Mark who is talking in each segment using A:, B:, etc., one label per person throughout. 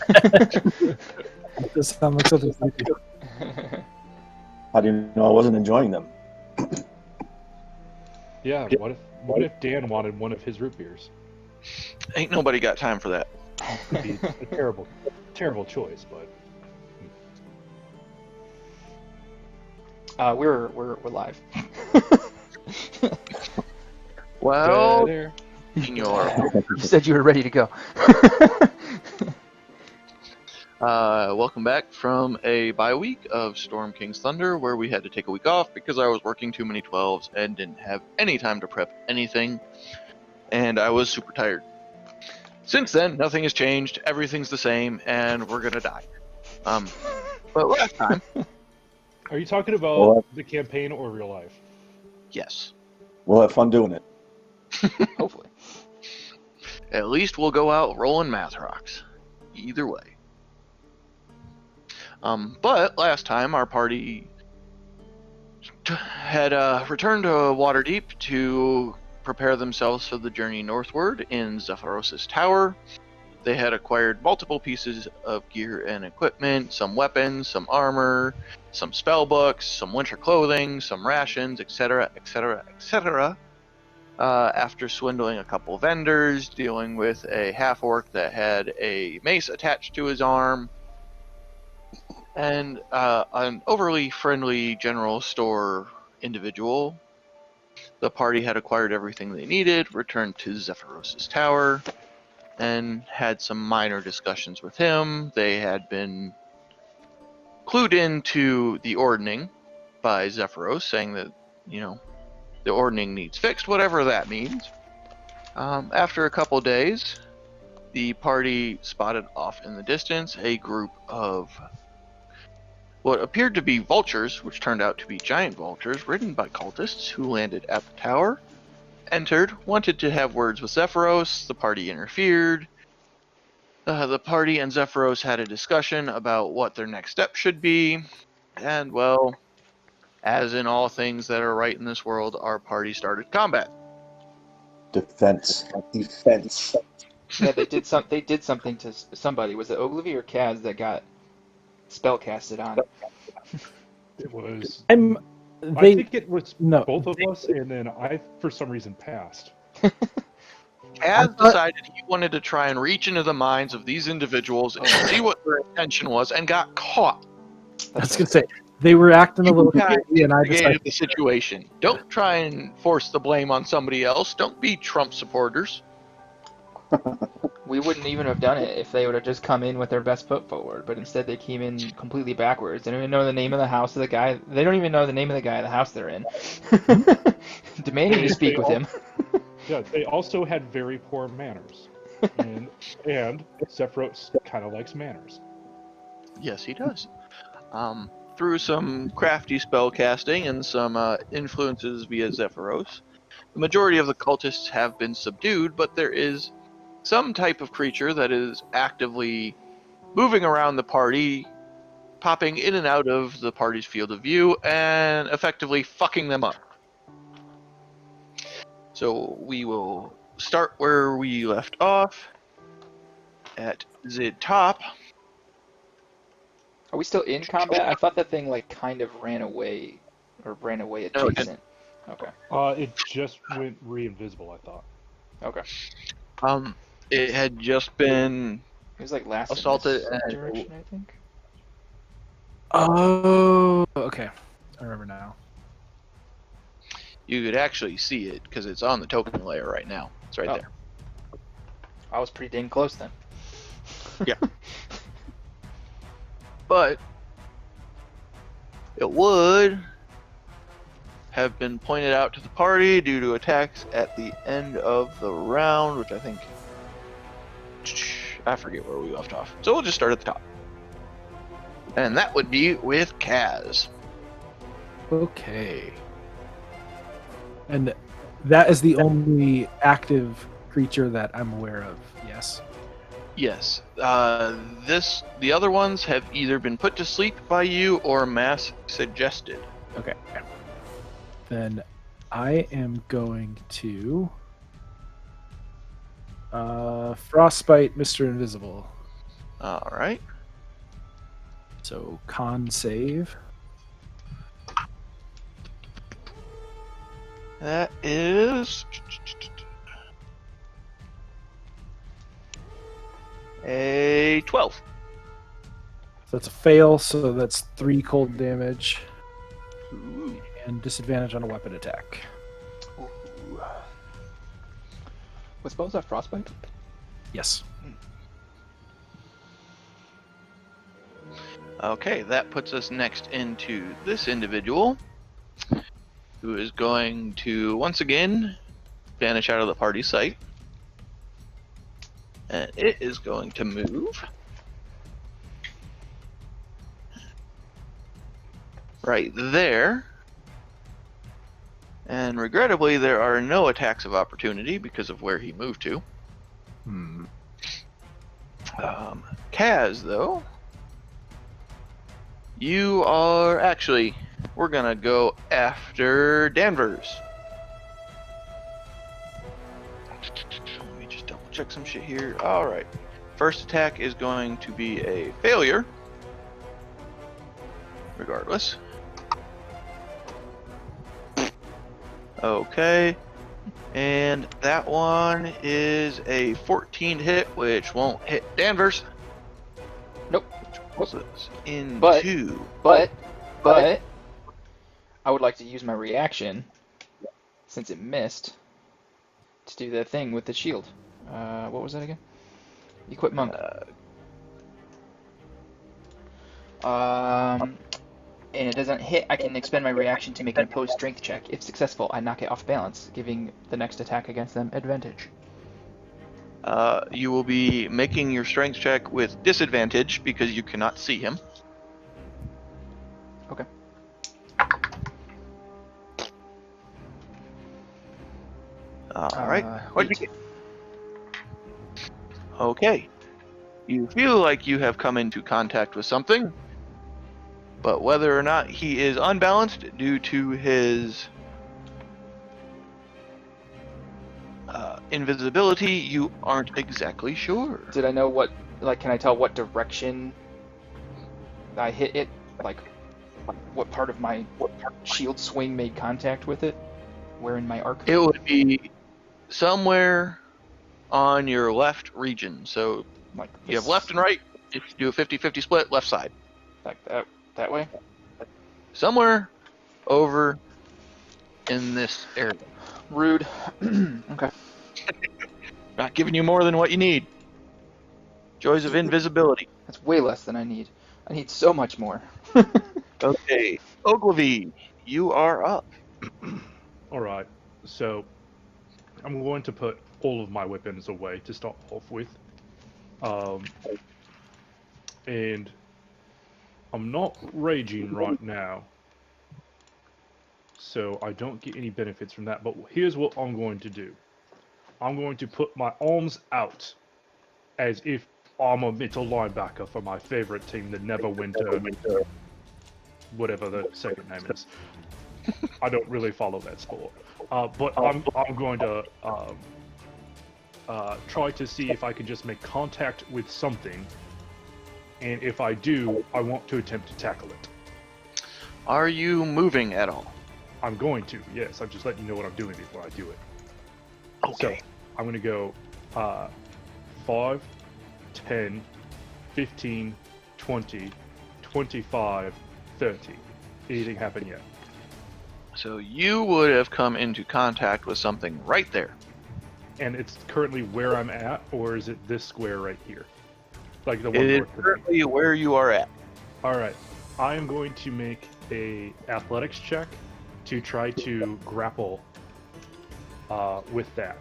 A: That does sound like something to do.
B: How do you know I wasn't enjoying them?
C: Yeah, what if Dan wanted one of his root beers?
D: Ain't nobody got time for that.
C: It'd be a terrible choice, but
E: We're live.
D: Well,
C: there.
D: Senor,
E: You said you were ready to go.
D: welcome back from a bye week of Storm King's Thunder, where we had to take a week off because I was working too many 12s and didn't have any time to prep anything, and I was super tired. Since then, nothing has changed, everything's the same, and we're gonna die. But last time,
C: Are you talking about
B: Well,
C: the campaign or real life?
D: yes.
B: We'll have fun doing it.
E: Hopefully.
D: At least we'll go out rolling math rocks. Either way. But last time our party had returned to Waterdeep to prepare themselves for the journey northward in Zephyros' tower. They had acquired multiple pieces of gear and equipment, some weapons, some armor, some spell books, some winter clothing, some rations, etc., etc., etc. After swindling a couple vendors, dealing with a half-orc that had a mace attached to his arm, and an overly friendly general store individual, the party had acquired everything they needed, returned to Zephyros' tower, and had some minor discussions with him. They had been clued into the ordning by Zephyros, saying that, the ordning needs fixed, whatever that means. After a couple days, the party spotted off in the distance a group of what appeared to be vultures, which turned out to be giant vultures, ridden by cultists who landed at the tower, entered, wanted to have words with Zephyros. The party interfered. The party and Zephyros had a discussion about what their next step should be, and, well, as in all things that are right in this world, our party started combat.
B: Defense.
E: Yeah, they did something to somebody. Was it Ogilvy or Kaz that got spell casted on?
C: It was.
A: I
C: I think it was
A: no,
C: both of us, and then I, for some reason, passed.
D: Kaz decided he wanted to try and reach into the minds of these individuals and see what their intention was, and got caught.
A: I was gonna say they were acting a
D: You
A: little
D: guys
A: crazy, and I
D: instigated
A: decided
D: the situation. Don't try and force the blame on somebody else. Don't be Trump supporters.
E: We wouldn't even have done it if they would have just come in with their best foot forward, but instead they came in completely backwards. They don't even know the name of the house of the guy. They don't even know the name of the guy of the house they're in. Demanding to speak with him.
C: Yeah, they also had very poor manners, and Sephiroth kind of likes manners.
D: Yes, he does. Through some crafty spell casting and some influences via Zephyros, the majority of the cultists have been subdued, but there is some type of creature that is actively moving around the party, popping in and out of the party's field of view, and effectively fucking them up. So we will start where we left off, at the top.
E: Are we still in combat? I thought that thing like kind of ran away, or ran away
D: No, it
E: adjacent. Okay.
C: It just went re-invisible, I thought.
E: Okay.
D: It had just been
E: It was like last
D: assaulted
E: in this
D: and
E: direction, I think.
A: oh, okay, I remember now.
D: you could actually see it because it's on the token layer right now. It's right there.
E: I was pretty dang close then.
D: Yeah. But it would have been pointed out to the party due to attacks at the end of the round, which I think, I forget where we left off. So we'll just start at the top. And that would be with Kaz.
A: Okay, and that is the only active creature that I'm aware of. Yes.
D: Yes. The other ones have either been put to sleep by you or mass suggested.
A: Okay. Then I am going to frostbite Mr. Invisible.
D: All right.
A: So con save.
D: That is a 12.
A: So that's a fail. So that's 3 cold damage
D: Ooh.
A: and disadvantage on a weapon attack.
E: Ooh. What spell is that? Frostbite?
A: Yes.
D: Okay, that puts us next into this individual, who is going to once again vanish out of the party sight. And it is going to move right there. And regrettably, there are no attacks of opportunity because of where he moved to. Kaz, though, you are actually, we're gonna go after Danvers. Let me just double check some shit here. All right. First attack is going to be a failure. Regardless. Okay. And that one is a 14 hit, which won't hit Danvers.
E: Nope.
D: Which pulls us into...
E: But, I would like to use my reaction, since it missed, to do that thing with the shield. What was that again? Equip monk. And it doesn't hit, I can expend my reaction to make an opposed strength check. If successful, I knock it off balance, giving the next attack against them advantage.
D: You will be making your strength check with disadvantage because you cannot see him.
E: Okay.
D: Alright. What'd you get? Okay. You feel like you have come into contact with something, but whether or not he is unbalanced due to his invisibility, you aren't exactly sure.
E: Did I know what, like, can I tell what direction I hit it? Like, what part of my shield swing made contact with it? Where in my arc?
D: It would be somewhere on your left region. So
E: Like
D: you have left and right. If you do a 50-50 split, left side.
E: Like that way?
D: Somewhere over in this area.
E: Rude. Okay.
D: Not giving you more than what you need. Joys of invisibility.
E: That's way less than I need. I need so much more.
D: Okay, Ogilvy, you are up.
C: All right, so I'm going to put all of my weapons away to start off with. And I'm not raging right now, so I don't get any benefits from that. But here's what I'm going to do. I'm going to put my arms out as if I'm a middle linebacker for my favorite team, the Neverwinter, whatever the second name is. I don't really follow that sport. But I'm going to try to see if I can just make contact with something. And if I do, I want to attempt to tackle it.
D: Are you moving at all?
C: I'm going to, yes. I'm just letting you know what I'm doing before I do it.
D: Okay.
C: So, I'm going to go 5, 10, 15, 20, 25, 30. Anything happen yet?
D: So you would have come into contact with something right there.
C: And it's currently where I'm at, or is it this square right here? Like the one
D: It is
C: north of me?
D: currently where you are at.
C: Alright. I am going to make a athletics check to try to grapple with that.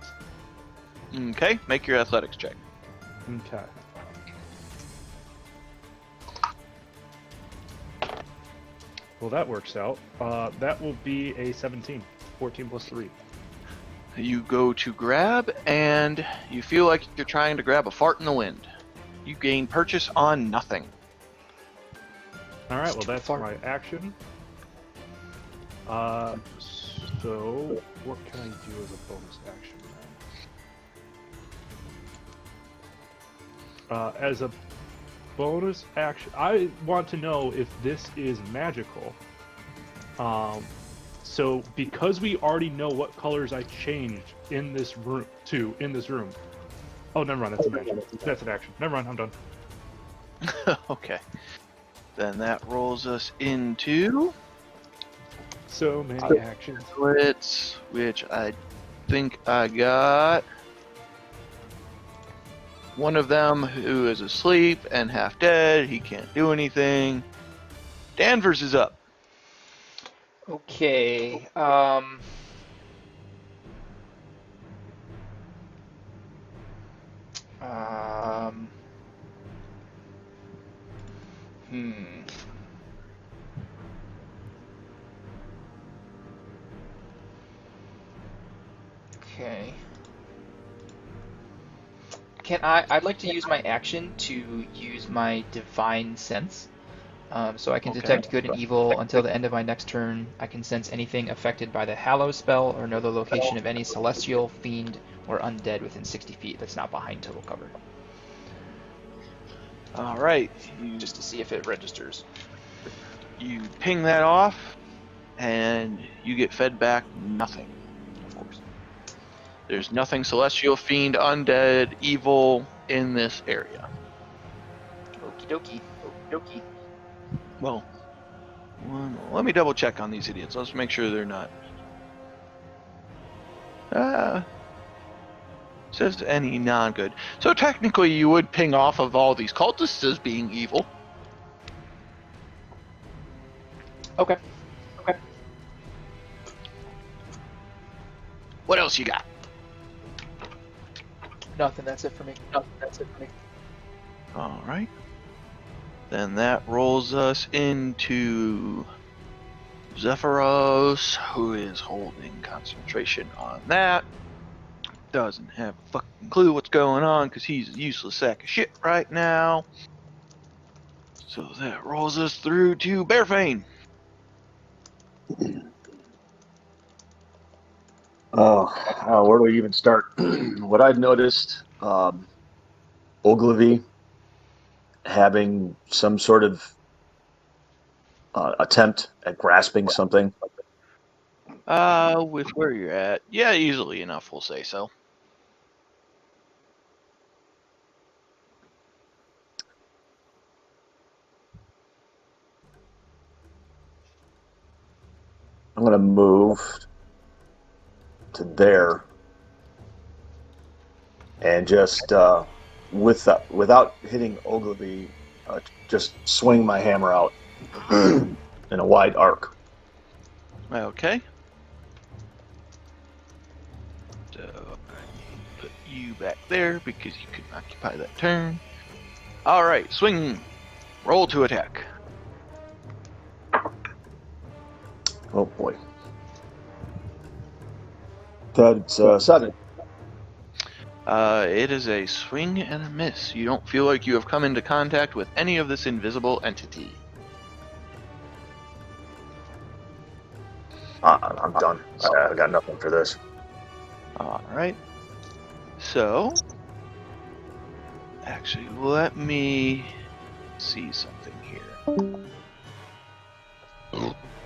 D: Okay, make your athletics check.
C: Okay. Well, that works out. That will be a 17. 14 plus 3.
D: You go to grab, and you feel like you're trying to grab a fart in the wind. You gain purchase on nothing.
C: Alright, well that's my action. So, what can I do as a bonus action then? As a bonus action. I want to know if this is magical. So because we already know what colors I changed in this room Oh, never mind. That's an action. That's an action. Never mind. I'm done.
D: Okay. Then that rolls us into
C: So many actions.
D: splits, which I think I got one of them who is asleep and half dead. He can't do anything. Danvers is up.
E: Okay. Um, hmm. Okay. I'd like to use my action to use my divine sense. So I can
D: Okay.
E: detect good and evil until the end of my next turn. I can sense anything affected by the Hallow spell or know the location of any celestial, fiend, or undead within 60 feet that's not behind total cover.
D: All right.
E: Just to see if it registers.
D: You ping that off, and you get fed back nothing.
E: Of course.
D: There's nothing celestial, fiend, undead, evil in this area.
E: Okie dokie. Okie dokie.
D: Well, let me double check on these idiots. Let's make sure they're not. Says any non-good. So technically, you would ping off of all these cultists as being evil.
E: Okay.
D: What else you got?
E: Nothing. That's it for me.
D: All right. Then that rolls us into Zephyros, who is holding concentration on that. Doesn't have a fucking clue what's going on because he's a useless sack of shit right now. So that rolls us through to Bearfane.
B: Where do we even start? What I've noticed, Ogilvy having some sort of attempt at grasping something.
D: With where you're at, yeah, easily enough, we'll say so.
B: I'm going to move to there and just without hitting Ogilvy, just swing my hammer out in a wide arc.
D: Okay. So I put you back there because you can occupy that turn. All right, swing. Roll to attack.
B: Oh boy. That's 7.
D: It is a swing and a miss. You don't feel like you have come into contact with any of this invisible entity.
B: I'm done. I got nothing for this.
D: All right. So, actually, let me see something here.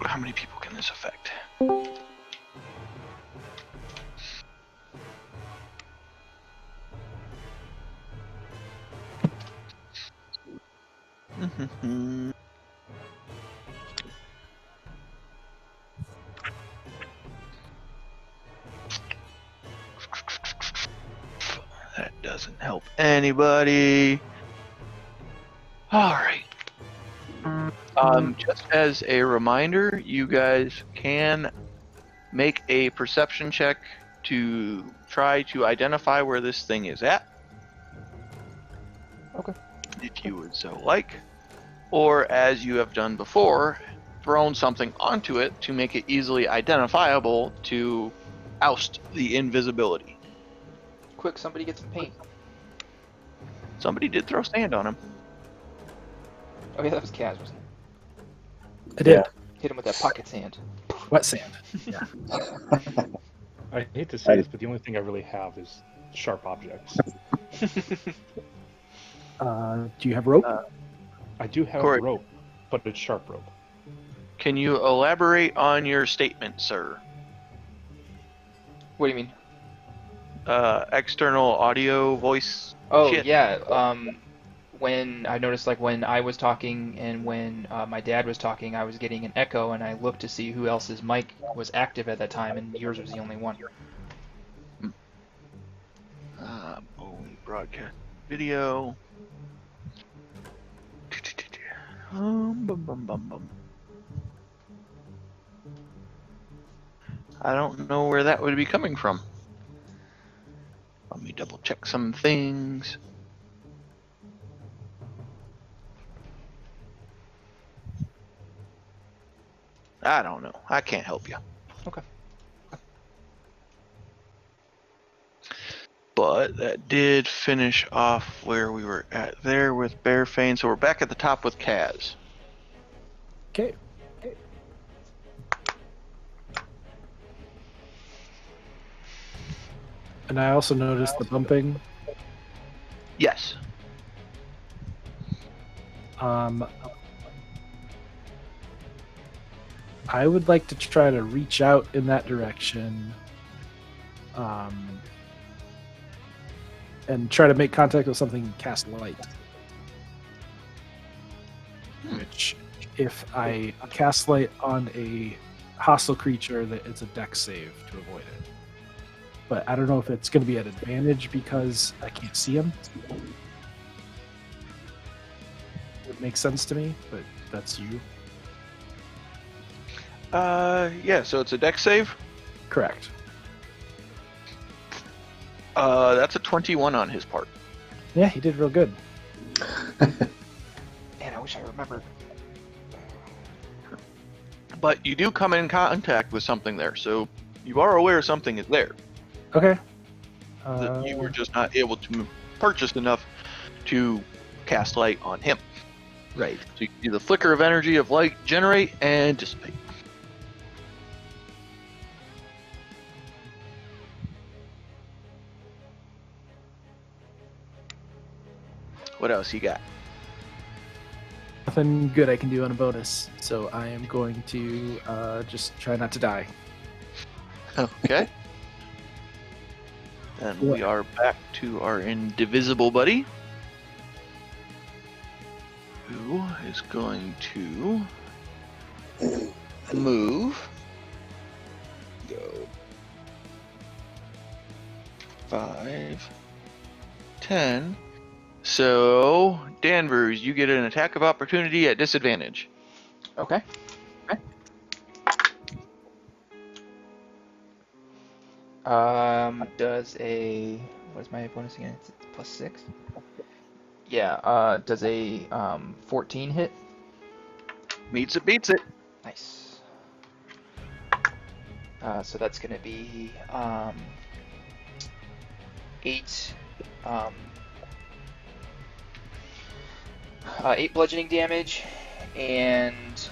D: How many people can this affect? That doesn't help anybody. All right. Just as a reminder, you guys can make a perception check to try to identify where this thing is at.
E: Okay.
D: If you would so like. Or, as you have done before, thrown something onto it to make it easily identifiable to oust the invisibility.
E: Quick, somebody get some paint.
D: Somebody did throw sand on him.
E: Oh yeah, that was Kaz, wasn't it?
A: I did.
E: Hit him with that pocket sand.
A: Wet sand.
C: I hate to say this, but the only thing I really have is sharp objects.
A: Do you have rope?
C: I do have
D: Corey.
C: rope, but it's sharp rope.
D: Can you elaborate on your statement, sir?
E: What do you mean?
D: External audio voice.
E: Oh
D: shit.
E: yeah. When I noticed, like when I was talking and when my dad was talking, I was getting an echo, and I looked to see who else's mic was active at that time, and yours was the only one.
D: Only broadcast video. Bum, bum, bum, bum. I don't know where that would be coming from. Let me double check some things. I don't know. I can't help you.
E: Okay.
D: But that did finish off where we were at there with Bearfane. So we're back at the top with Kaz.
A: Okay. And I also noticed the bumping.
D: Yes.
A: I would like to try to reach out in that direction, and try to make contact with something and cast light. Which, if I cast light on a hostile creature, that it's a dex save to avoid it. But I don't know if it's going to be at advantage because I can't see him. It makes sense to me, but that's you.
D: Yeah, so it's a dex save.
A: Correct.
D: That's a 21 on his part.
A: Yeah, he did real good.
E: Man, I wish I remembered.
D: But you do come in contact with something there, so you are aware something is there.
A: Okay.
D: That you were just not able to purchase enough to cast light on him.
A: Right.
D: So you see the flicker of energy of light generate and dissipate. What else you got?
A: Nothing good I can do on a bonus, so I am going to just try not to die.
D: Okay. And we are back to our indivisible buddy, who is going to move. Go. 5, 10. So, Danvers, you get an attack of opportunity at disadvantage.
E: Okay. Does a what's my bonus again? It's +6. Yeah. Does a 14 hit?
D: Meets it, beats it.
E: Nice. So that's gonna be 8 8 bludgeoning damage, and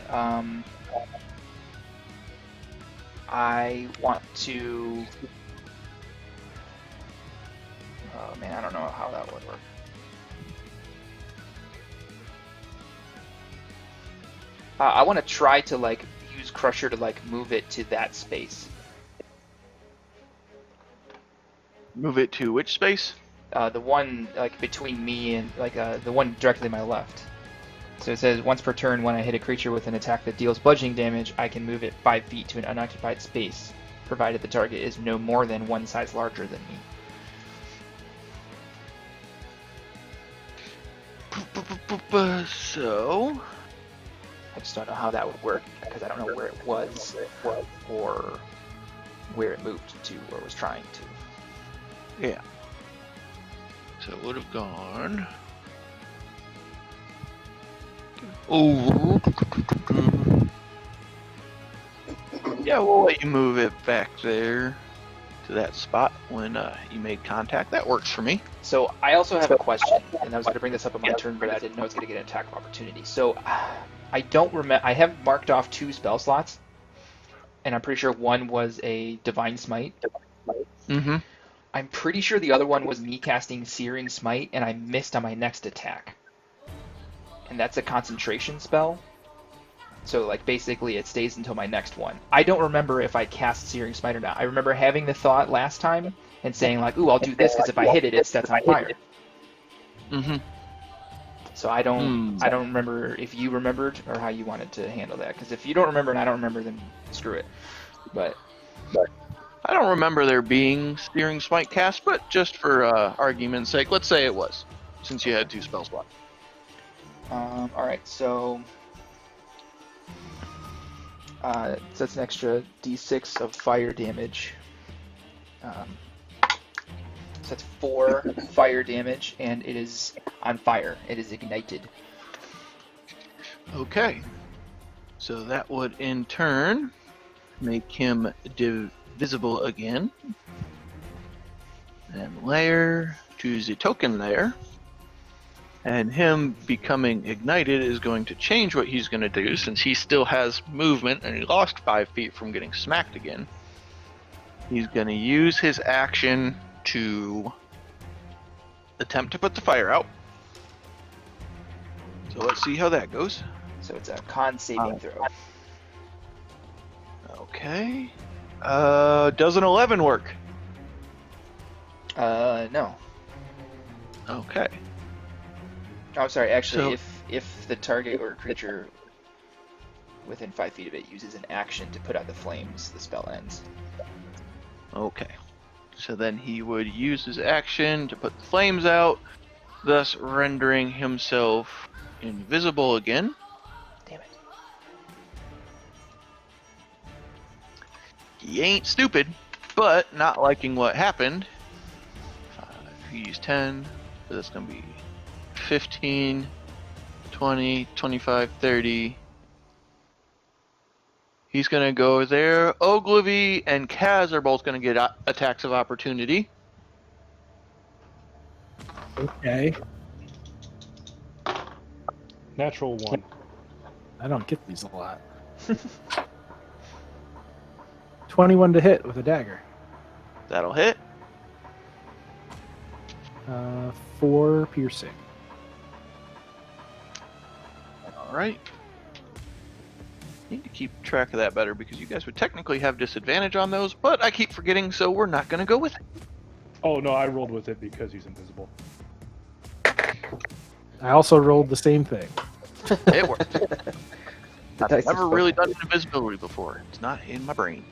E: I want to. Oh man, I don't know how that would work. I want to try to like use Crusher to like move it to that space.
D: Move it to which space?
E: The one like between me and like the one directly to my left. So it says once per turn, when I hit a creature with an attack that deals bludgeoning damage, I can move it 5 feet to an unoccupied space, provided the target is no more than one size larger than me.
D: So,
E: I just don't know how that would work because I don't know where it was or where it moved to or was trying to.
D: yeah. So it would have gone. Oh. Yeah, we'll let you move it back there to that spot when you made contact. That works for me.
E: So I also have a question, and I was going to bring this up on my turn, but I didn't know I was going to get an attack of opportunity. So I don't remember. I have marked off 2 spell slots, and I'm pretty sure one was a divine smite.
D: Mm-hmm.
E: I'm pretty sure the other one was me casting Searing Smite, and I missed on my next attack. And that's a concentration spell. So, like, basically it stays until my next one. I don't remember if I cast Searing Smite or not. I remember having the thought last time and saying, like, ooh, I'll do this, because if I hit it, it sets on fire.
D: Mm-hmm.
E: So I don't remember if you remembered or how you wanted to handle that. Because if you don't remember and I don't remember, then screw it. But
D: I don't remember there being Steering Smite cast, but just for argument's sake, let's say it was, since you had 2 spell slots.
E: all right, so that's an extra d6 of fire damage. So that's 4 fire damage, and it is on fire. It is ignited.
D: Okay. So that would in turn make him divisible again. And layer to the token layer. And him becoming ignited is going to change what he's going to do, since he still has movement and he lost 5 feet from getting smacked again. He's going to use his action to attempt to put the fire out. So let's see how that goes.
E: So it's a con saving throw.
D: Okay. Does an 11 work?
E: No.
D: Okay.
E: Oh, sorry. Actually,
D: So-
E: if the target or creature within 5 feet of it uses an action to put out the flames, the spell ends.
D: Okay. So then he would use his action to put the flames out, thus rendering himself invisible again.
E: Damn it.
D: He ain't stupid, but not liking what happened. He's 10, so that's going to be 15, 20, 25, 30. He's going to go there. Ogilvy and Kaz are both going to get attacks of opportunity.
A: Okay.
C: Natural 1.
A: I don't get these a lot. 21 to hit with a dagger.
D: That'll hit.
A: 4 piercing.
D: Alright. Need to keep track of that better because you guys would technically have disadvantage on those, but I keep forgetting, so we're not going to go with it.
C: Oh no, I rolled with it because he's invisible.
A: I also rolled the same thing.
D: It worked.
E: The dice
D: I've never
E: is
D: really
E: broken.
D: done invisibility before. It's not in my brain.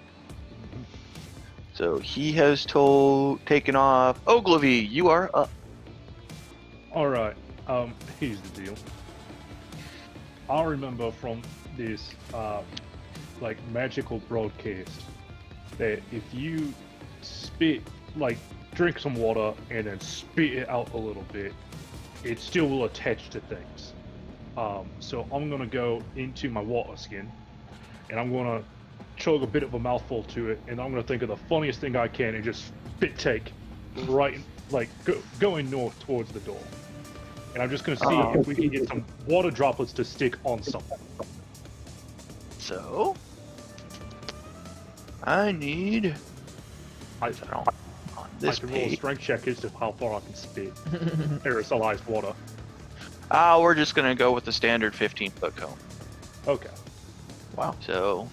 D: So he has taken off. Ogilvy, you are up.
C: Alright, here's the deal. I remember from this, like, magical broadcast that if you spit, like, drink some water and then spit it out a little bit, it still will attach to things. So I'm gonna go into my water skin and I'm gonna chug a bit of a mouthful to it, and I'm gonna think of the funniest thing I can and just spit take right, like, going north towards the door. And I'm just gonna see if we can get some water droplets to stick on something.
D: So I need
C: I
D: on this
C: can roll a
D: page.
C: strength check as to how far I can spit aerosolized water.
D: We're just gonna go with the standard 15-foot cone.
C: Okay.
E: Wow.
D: So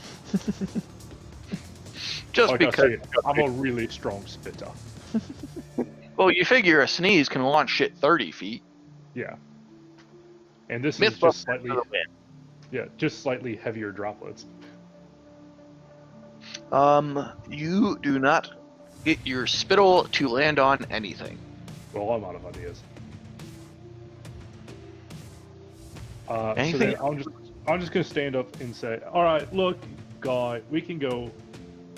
D: just
C: Like
D: because.
C: I said, I'm a really strong spitter.
D: Well, you figure a sneeze can launch shit 30 feet.
C: Yeah. And this is
D: Mythbusters
C: just slightly,
D: for the win.
C: yeah, just slightly heavier droplets.
D: You do not get your spittle to land on anything.
C: Well, I'm out of ideas. So
D: Anything?
C: then I'm just gonna stand up and say, all right, look, guy, we can go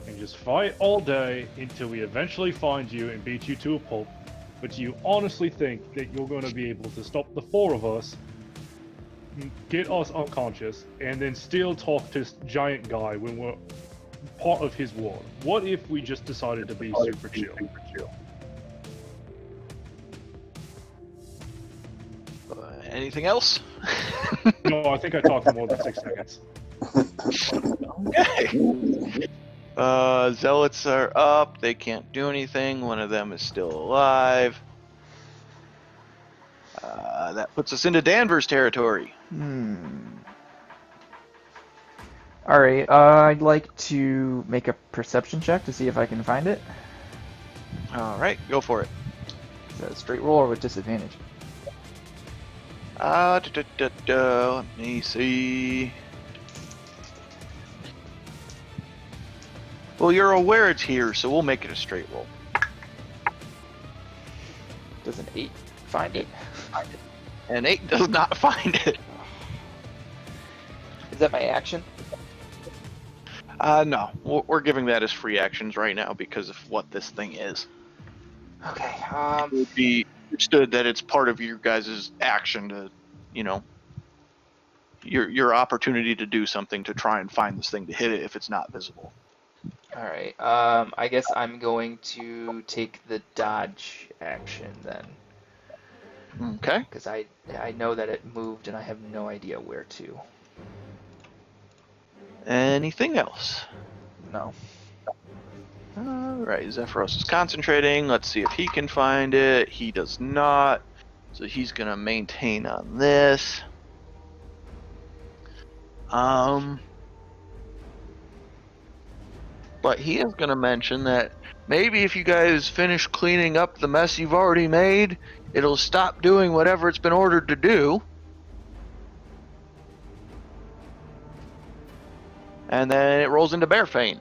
C: and just fight all day until we eventually find you and beat you to a pulp. But do you honestly think that you're going to be able to stop the 4 of us, get us unconscious, and then still talk to this giant guy when we're part of his war? What if we just decided to be super chill?
D: Anything else?
C: No, I think I talked for more than 6 seconds.
D: Okay. Zealots are up. They can't do anything. One of them is still alive. That puts us into Danvers territory.
E: Alright, I'd like to make a perception check to see if I can find it.
D: All right, go for it.
E: Is that a straight roll or with disadvantage?
D: Let me see. Well, you're aware it's here, so we'll make it a straight roll.
E: Does an 8 find it?
D: And 8 does not find it.
E: Is that my action?
D: No, we're giving that as free actions right now because of what this thing is.
E: Okay,
D: It would be understood that it's part of your guys' action to, your opportunity to do something to try and find this thing to hit it if it's not visible.
E: alright, I guess I'm going to take the dodge action then.
D: Okay.
E: Because I know that it moved and I have no idea where to.
D: Anything else?
E: No.
D: Alright, Zephyros is concentrating. Let's see if he can find it. He does not. So he's going to maintain on this. But he is going to mention that maybe if you guys finish cleaning up the mess you've already made, it'll stop doing whatever it's been ordered to do. And then it rolls into Bearfane.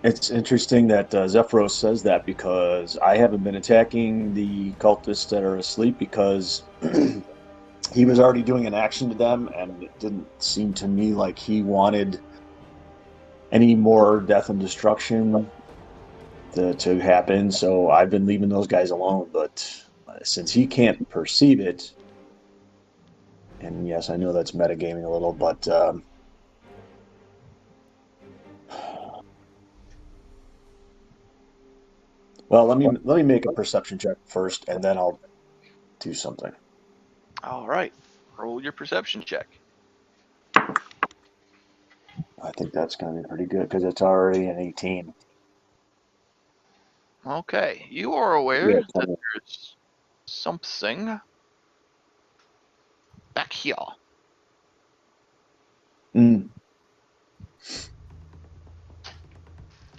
B: It's interesting that Zephyros says that because I haven't been attacking the cultists that are asleep because he was already doing an action to them, and it didn't seem to me like he wanted any more death and destruction to happen. So I've been leaving those guys alone. But since he can't perceive it, and yes, I know that's metagaming a little, but well, let me make a perception check first, and then I'll do something.
D: All right, roll your perception check.
B: I think that's going to be pretty good because it's already an 18.
D: Okay, you are aware
B: Yeah,
D: that there's something back here.
B: Mm.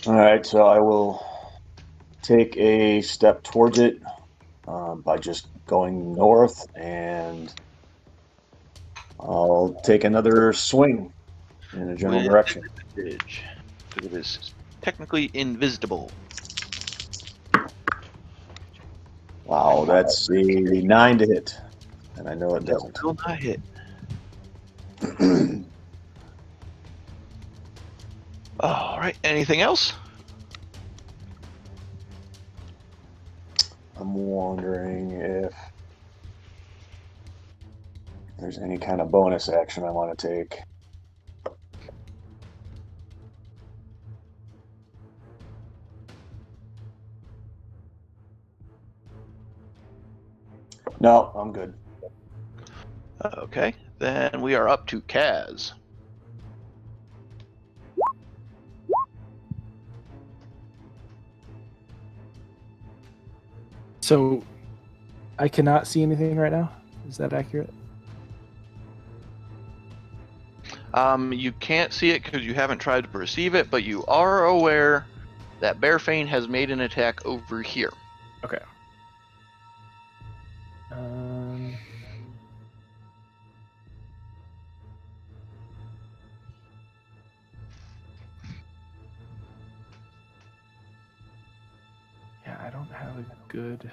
B: All right, so I will take a step towards it by just going north, and I'll take another swing in a general
D: With
B: direction.
D: advantage, because it is technically invisible.
B: Wow, that's a 9 to hit, and I know it
D: That
B: doesn't.
D: will not hit. All right, anything else?
B: I'm wondering if there's any kind of bonus action I want to take. No, I'm good.
D: Okay, then we are up to Kaz.
A: So I cannot see anything right now. Is that accurate?
D: You can't see it because you haven't tried to perceive it, but you are aware that Bearfane has made an attack over here.
A: Okay. Yeah, I don't have a good.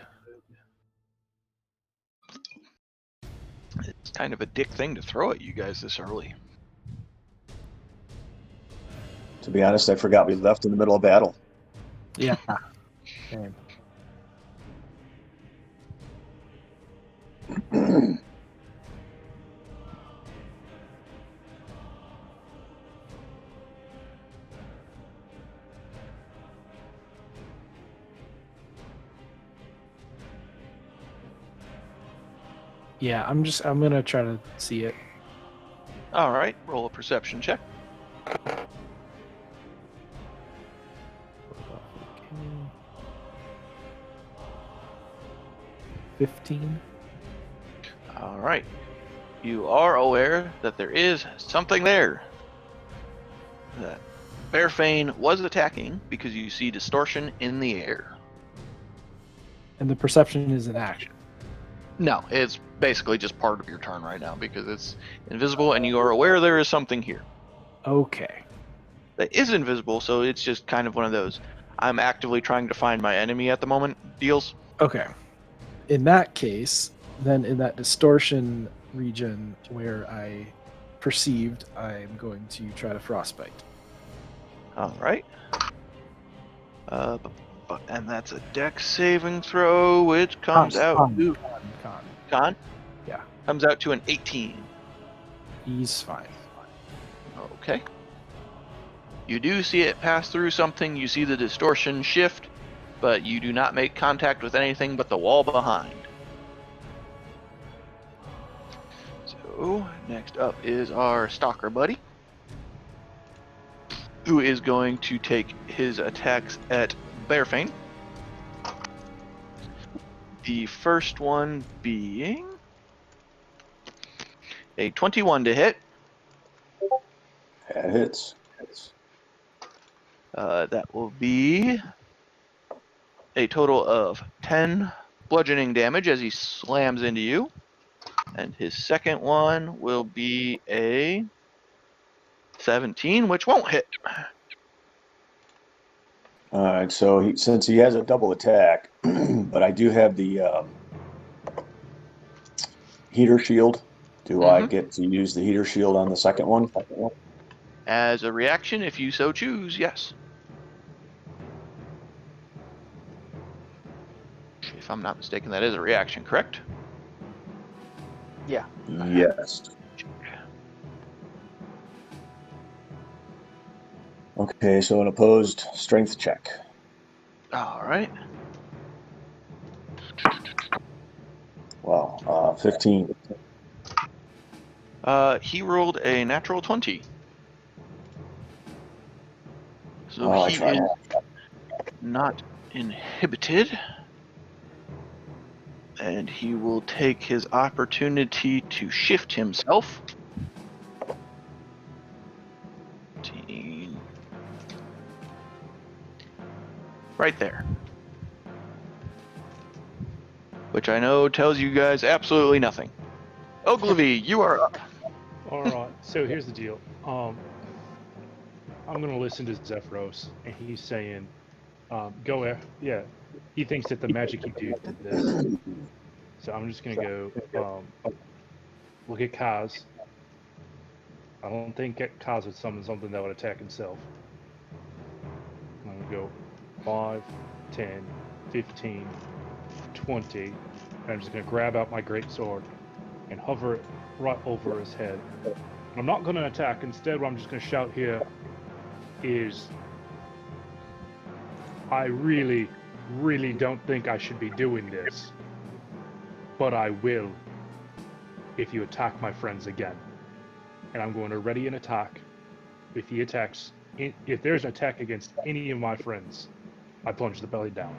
D: It's kind of a dick thing to throw at you guys this early.
B: To be honest, I forgot we left in the middle of battle.
A: Yeah. Same. Yeah, I'm gonna try to see it.
D: All right, roll a perception check.
A: 15.
D: All right. You are aware that there is something there. That Bearfane was attacking because you see distortion in the air.
A: And the perception is an action.
D: No, it's basically just part of your turn right now because it's invisible and you are aware there is something here
A: Okay.
D: that is invisible, so it's just kind of one of those I'm actively trying to find my enemy at the moment deals.
A: Okay. In that case, then in that distortion region where I perceived, I'm going to try to frostbite.
D: All right. And that's a dex saving throw, which comes out to
A: Con.
D: con. Comes out to an 18.
A: He's fine.
D: Okay. You do see it pass through something. You see the distortion shift, but you do not make contact with anything but the wall behind. So next up is our stalker buddy, who is going to take his attacks at Bearfane. The first one being a 21 to hit.
B: That hits.
D: That will be a total of 10 bludgeoning damage as he slams into you. And his second one will be a 17, which won't hit.
B: All right, so since he has a double attack, but I do have the heater shield. Do I get to use the heater shield on the second one?
D: As a reaction, if you so choose, yes. If I'm not mistaken, that is a reaction, correct?
E: Yeah.
B: Yes. Okay, so an opposed strength check.
D: All right.
B: Wow, 15.
D: He rolled a natural 20. So
B: I
D: he
B: tried.
D: is not inhibited. And he will take his opportunity to shift himself. 15. Right there. Which I know tells you guys absolutely nothing. Ogilvy, you are up.
C: All right. So here's the deal. I'm gonna listen to Zephyros, and he's saying, "Go where? Yeah." He thinks that the magic you did this. So I'm just gonna go look at Kaz. I don't think Kaz would summon something that would attack himself. I'm gonna go 5, 10, 15, 20. And I'm just gonna grab out my great sword and hover it right over his head. And I'm not gonna attack. Instead, what I'm just gonna shout here is, I really, really don't think I should be doing this, but I will if you attack my friends again. And I'm going to ready an attack. If he attacks, if there's an attack against any of my friends, I plunge the belly down.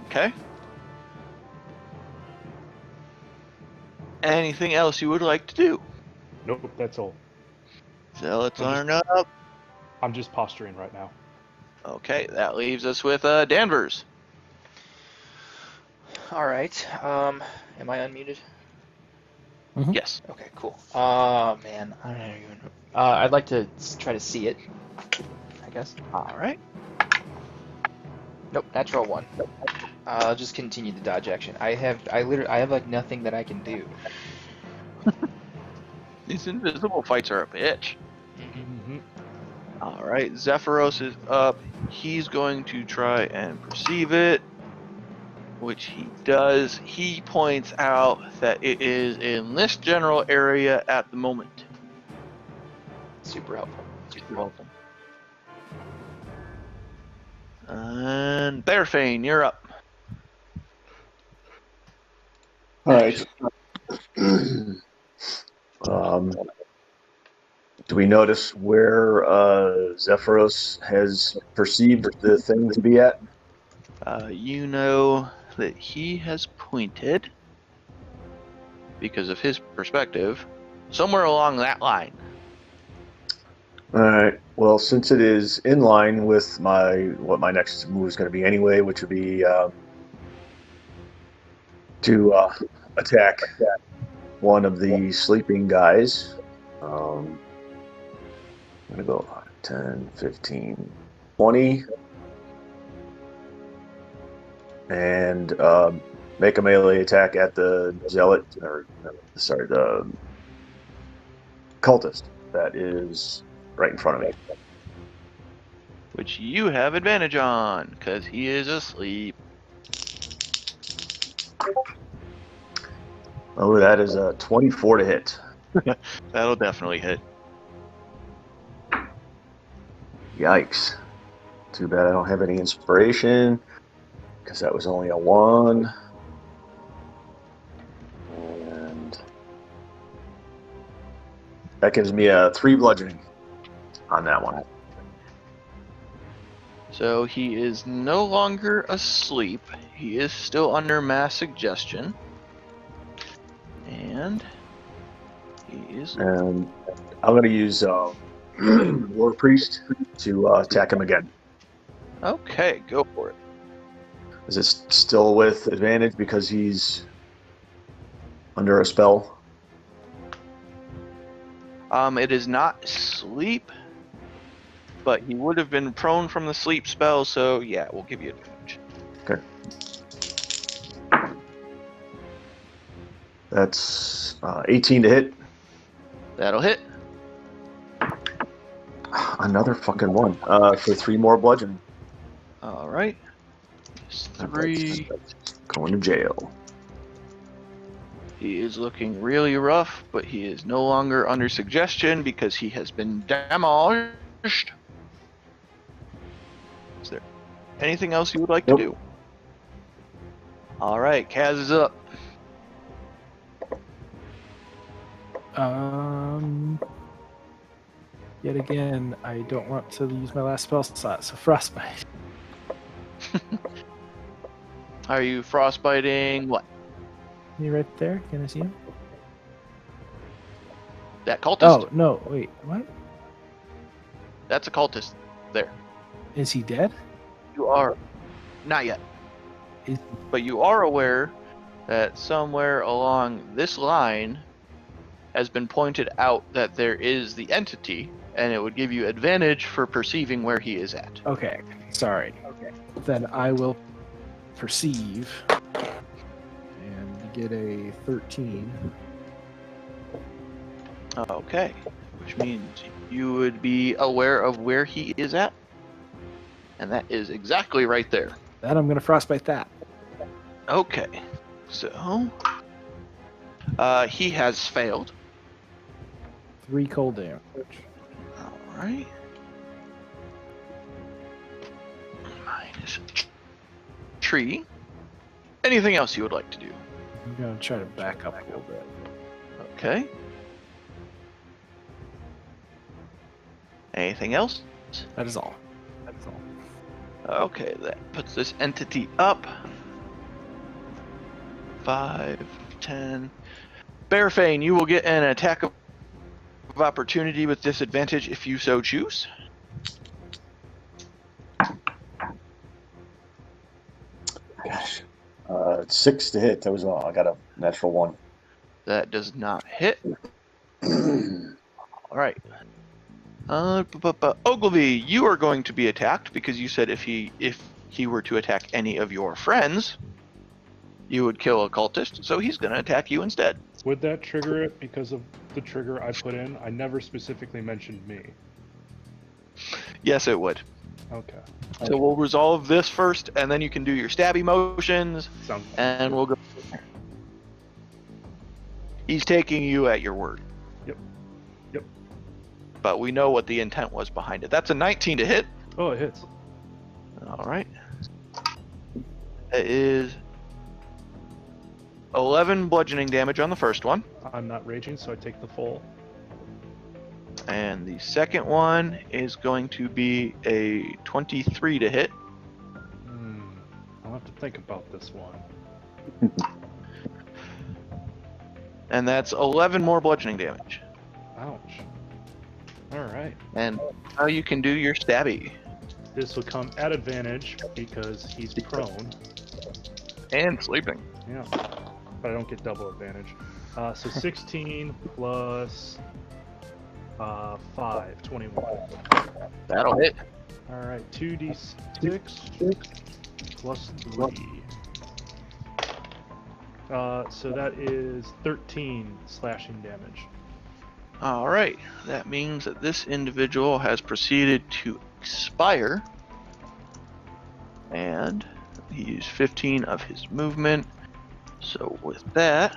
D: Okay. Anything else you would like to do?
C: Nope, that's all.
D: Zealots aren't up.
C: I'm just posturing right now.
D: Okay, that leaves us with Danvers.
E: All right. Am I unmuted?
D: Yes.
E: Okay, cool. Man, I don't even. I'd like to try to see it, I guess.
D: All right.
E: Nope, natural 1. I'll just continue the dodge action. I have like nothing that I can do.
D: These invisible fights are a bitch.
C: Mm-hmm.
D: All right, Zephyros is up. He's going to try and perceive it, which he does. He points out that it is in this general area at the moment.
E: Super helpful.
D: Super helpful. And Bearfane, you're up.
B: All right. Do we notice where Zephyros has perceived the thing to be at?
D: You know that he has pointed, because of his perspective, somewhere along that line.
B: All right. Well, since it is in line with what my next move is going to be anyway, which would be to attack one of the sleeping guys. I'm going to go 10, 15, 20. And make a melee attack at the zealot, the cultist that is right in front of me.
D: Which you have advantage on, because he is asleep.
B: Oh, that is a 24 to hit.
D: That'll definitely hit.
B: Yikes. Too bad I don't have any inspiration, because that was only a 1. And that gives me a 3 bludgeoning on that one.
D: So he is no longer asleep. He is still under mass suggestion. And he is...
B: And I'm going to use War Priest to attack him again.
D: Okay, go for it.
B: Is it still with advantage because he's under a spell?
D: It is not sleep, but he would have been prone from the sleep spell, so yeah, we'll give you advantage.
B: Okay. That's 18 to hit.
D: That'll hit.
B: Another fucking 1 for 3 more bludgeoning.
D: All right. It's 3.
B: Going to jail.
D: He is looking really rough, but he is no longer under suggestion because he has been demolished. Is there anything else you would like to do? All right, Kaz is up.
A: Yet again, I don't want to use my last spell slot, so frostbite.
D: Are you frostbiting what?
A: Me right there? Can I see him?
D: That cultist?
A: Oh no! Wait, what?
D: That's a cultist. There.
A: Is he dead?
D: You are not yet,
A: Is...
D: but you are aware that somewhere along this line has been pointed out that there is the entity, and it would give you advantage for perceiving where he is at.
A: Okay, sorry. Okay, then I will perceive and get a 13.
D: Okay, which means you would be aware of where he is at, and that is exactly right there.
A: Then I'm gonna frostbite that.
D: Okay, so he has failed.
A: 3 cold damage.
D: All right. Minus tree. Anything else you would like to do?
A: I'm gonna try to back up a little bit.
D: Okay. Anything else?
A: That is all. That is all.
D: Okay, that puts this entity up. 5, 10. Bearfane, you will get an attack of opportunity with disadvantage if you so choose.
B: Gosh. 6 to hit. That was all. I got a natural 1.
D: That does not hit. All right. Ogilvy, you are going to be attacked because you said if he were to attack any of your friends, you would kill a cultist. So he's going to attack you instead.
C: Would that trigger it because of the trigger I put in? I never specifically mentioned me.
D: Yes, it would.
C: Okay.
D: So we'll resolve this first, and then you can do your stabby motions,
C: Sounds
D: and we'll go from there. He's taking you at your word.
C: Yep. Yep.
D: But we know what the intent was behind it. That's a 19 to hit.
C: Oh, it hits.
D: All right. That is 11 bludgeoning damage on the first one.
C: I'm not raging, so I take the full.
D: And the second one is going to be a 23 to hit.
C: I'll have to think about this one.
D: And that's 11 more bludgeoning damage.
C: Ouch. Alright.
D: And now you can do your stabby.
C: This will come at advantage because he's prone.
D: And sleeping.
C: Yeah. But I don't get double advantage. So 16 plus 5, 21.
D: That'll hit.
C: Alright, 2d6 plus 3. So that is 13 slashing damage.
D: Alright, that means that this individual has proceeded to expire. And he used 15 of his movement. So with that,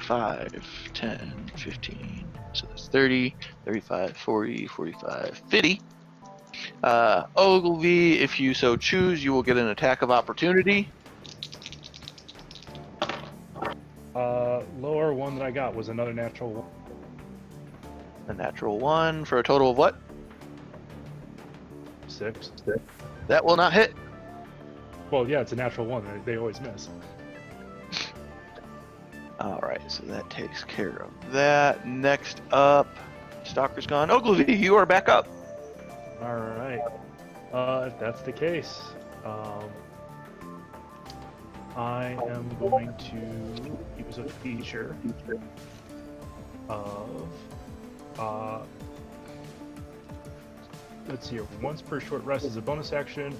D: 5, 10, 15, so that's 30, 35, 40, 45, 50. Ogilvy, if you so choose, you will get an attack of opportunity.
C: Lower one that I got was another natural one.
D: A natural 1 for a total of what?
C: 6.
D: That will not hit.
C: Well, yeah, it's a natural one. They always miss.
D: Alright, so that takes care of that. Next up, Stalker's gone. Ogilvy, you are back up.
C: Alright. If that's the case, I am going to use a feature of, let's see, once per short rest as a bonus action,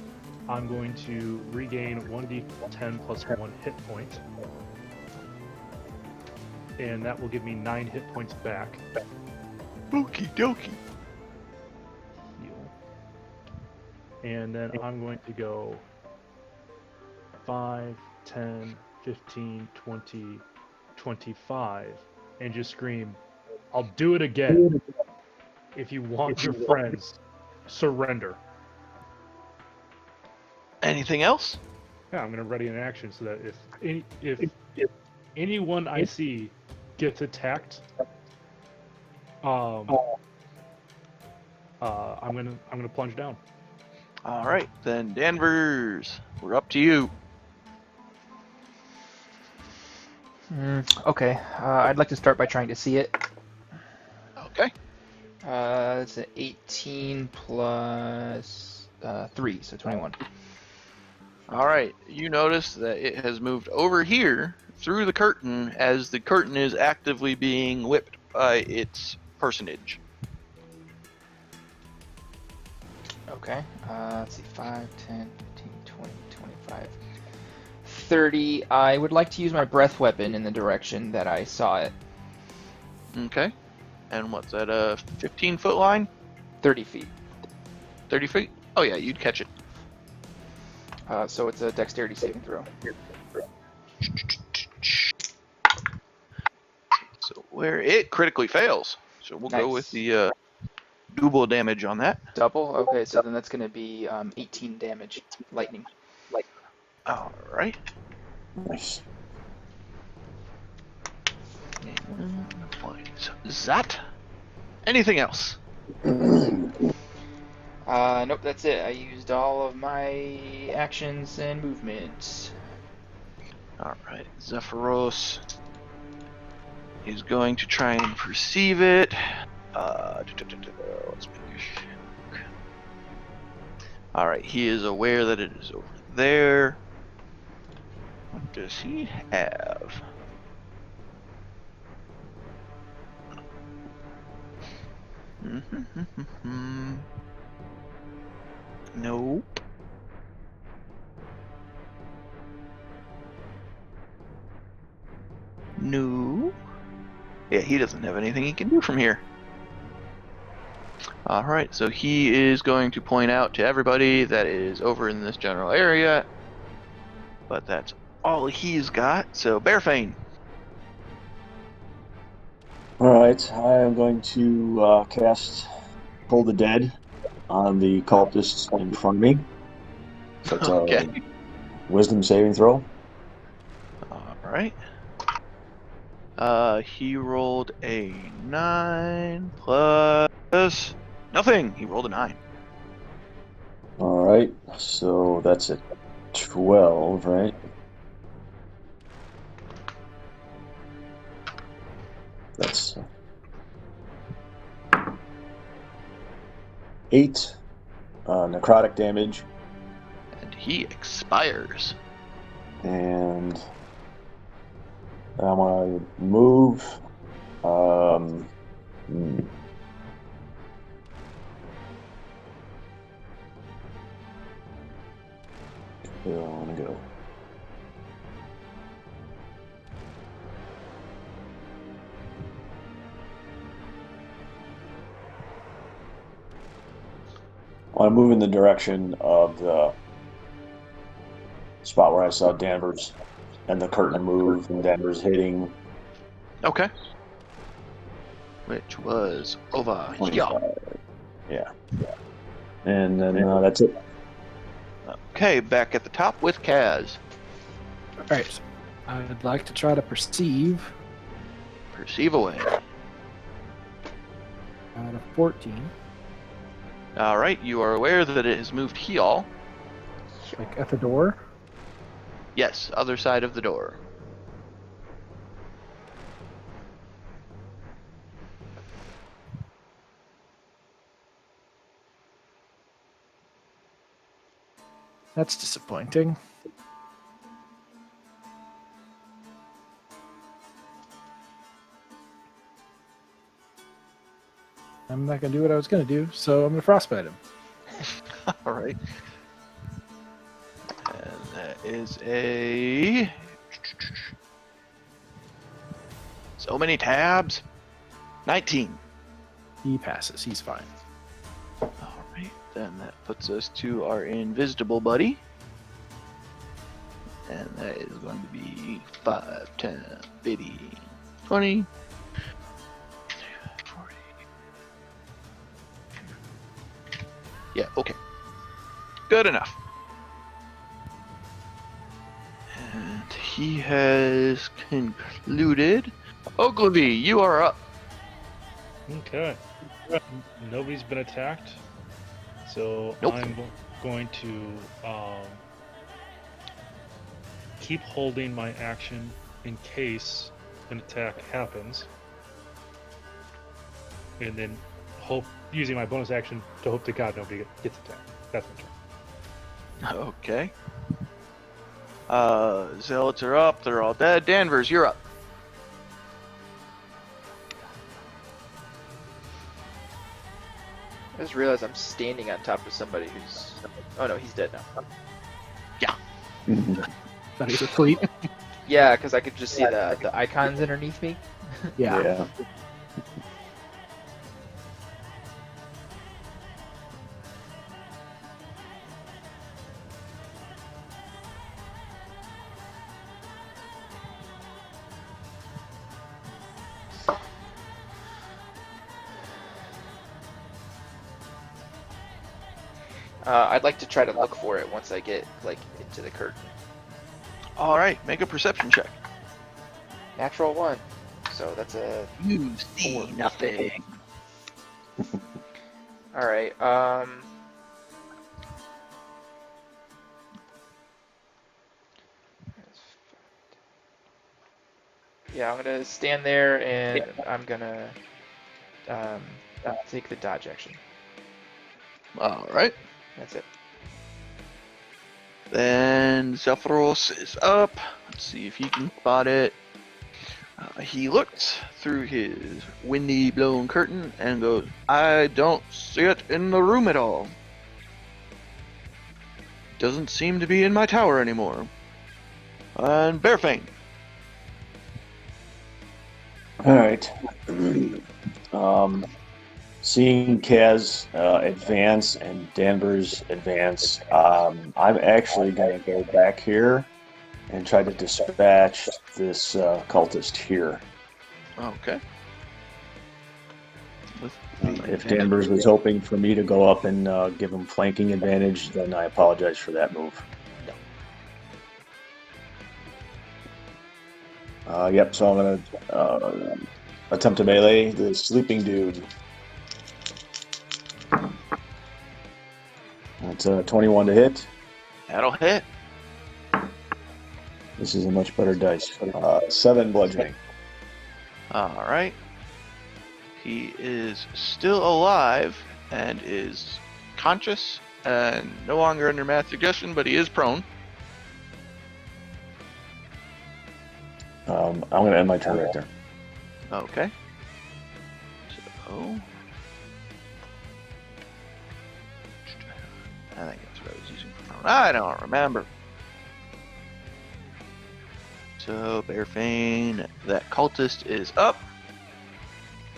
C: I'm going to regain 1d10 plus 1 hit point. And that will give me 9 hit points back.
D: Okie dokie.
C: Heal. And then I'm going to go 5, 10, 15, 20, 25, and just scream, I'll do it again. If you want your friends, surrender.
D: Anything else?
C: Yeah, I'm gonna ready an action so that if anyone I see gets attacked, I'm gonna plunge down.
D: Alright, then Danvers, we're up to you.
E: Okay, I'd like to start by trying to see it.
D: Okay.
E: It's an 18 plus 3, so 21.
D: Alright, you notice that it has moved over here through the curtain as the curtain is actively being whipped by its personage.
E: Okay, let's see, 5, 10, 15, 20, 25, 30. I would like to use my breath weapon in the direction that I saw it.
D: Okay. And what's that, a 15-foot line?
E: 30 feet.
D: 30 feet? Oh yeah, you'd catch it.
E: So it's a dexterity saving throw.
D: So where it critically fails. So we'll go with the double damage on that.
E: Double? Okay, so then that's going to be 18 damage. Lightning.
D: Alright.
B: Nice.
D: So that? Anything else?
E: Nope, that's it. I used all of my actions and movements.
D: Alright, Zephyros is going to try and perceive it. Let's make sure. Alright, he is aware that it is over there. What does he have? Nope. No. Yeah, he doesn't have anything he can do from here. Alright, so he is going to point out to everybody that is over in this general area. But that's all he's got, so Bearfane.
B: Alright, I am going to cast Pull the Dead on the cultist in front of me. So it's
D: Okay.
B: a wisdom saving throw.
D: Alright. He rolled a 9 plus nothing. He rolled a 9.
B: All right, so that's a 12, right? That's 8 necrotic damage,
D: And he expires.
B: and I'm gonna move. Hmm. Where do I want to go? I want to move in the direction of the spot where I saw Danvers and the curtain move and Danvers hitting
D: Okay. Which was over here.
B: 25. Yeah. And then that's it.
D: Okay, back at the top with Kaz.
A: All right. I'd like to try to perceive
D: Perceive away.
A: out of 14,
D: Alright, you are aware that it has moved heel.
A: like at the door.
D: Yes, other side of the door.
A: That's disappointing. I'm not going to do what I was going to do, so I'm going to frostbite him.
D: Alright. And that is a... So many tabs. 19.
A: He passes. He's fine.
D: Alright, then that puts us to our invisible buddy. And that is going to be 5, 10, 50, 20, 40. Yeah, okay. Good enough. And he has concluded. Ogilvy, you are up.
C: Okay. Nobody's been attacked, so
D: Nope.
C: I'm going to keep holding my action in case an attack happens, and then hope using my bonus action to hope to God nobody gets attacked. That's my turn.
D: Okay. Zealots are up. They're all dead. Danvers, you're up.
E: I just realized I'm standing on top of somebody who's. Oh no, he's dead now.
A: Thought he's asleep.
E: Yeah, because I could just see the icons underneath me.
A: Yeah.
B: Yeah.
E: I'd like to try to look for it once I get like into the curtain.
D: All right, make a perception check.
E: Natural 1, so that's a.
D: You see nothing.
E: All right. Yeah, I'm gonna stand there and I'm gonna take the dodge action.
D: All right.
E: That's it.
D: Then Zephyros is up. Let's see if he can spot it. He looks through his windy blown curtain and goes, I don't see it in the room at all. Doesn't seem to be in my tower anymore. And Bearfang.
B: All right. Seeing Kaz advance and Danvers advance, I'm actually going to go back here and try to dispatch this cultist here.
D: Okay.
B: If Danvers was hoping for me to go up and give him flanking advantage, then I apologize for that move. Yep, so I'm going to attempt to melee the sleeping dude. That's a 21 to hit.
D: That'll hit.
B: This is a much better dice. 7 bludgeoning.
D: All right. He is still alive and is conscious and no longer under mass suggestion, but he is prone.
B: I'm going to end my turn right there.
D: Okay. So, I think that's what I was using for prone. I don't remember. So, Bearfane, that cultist is up.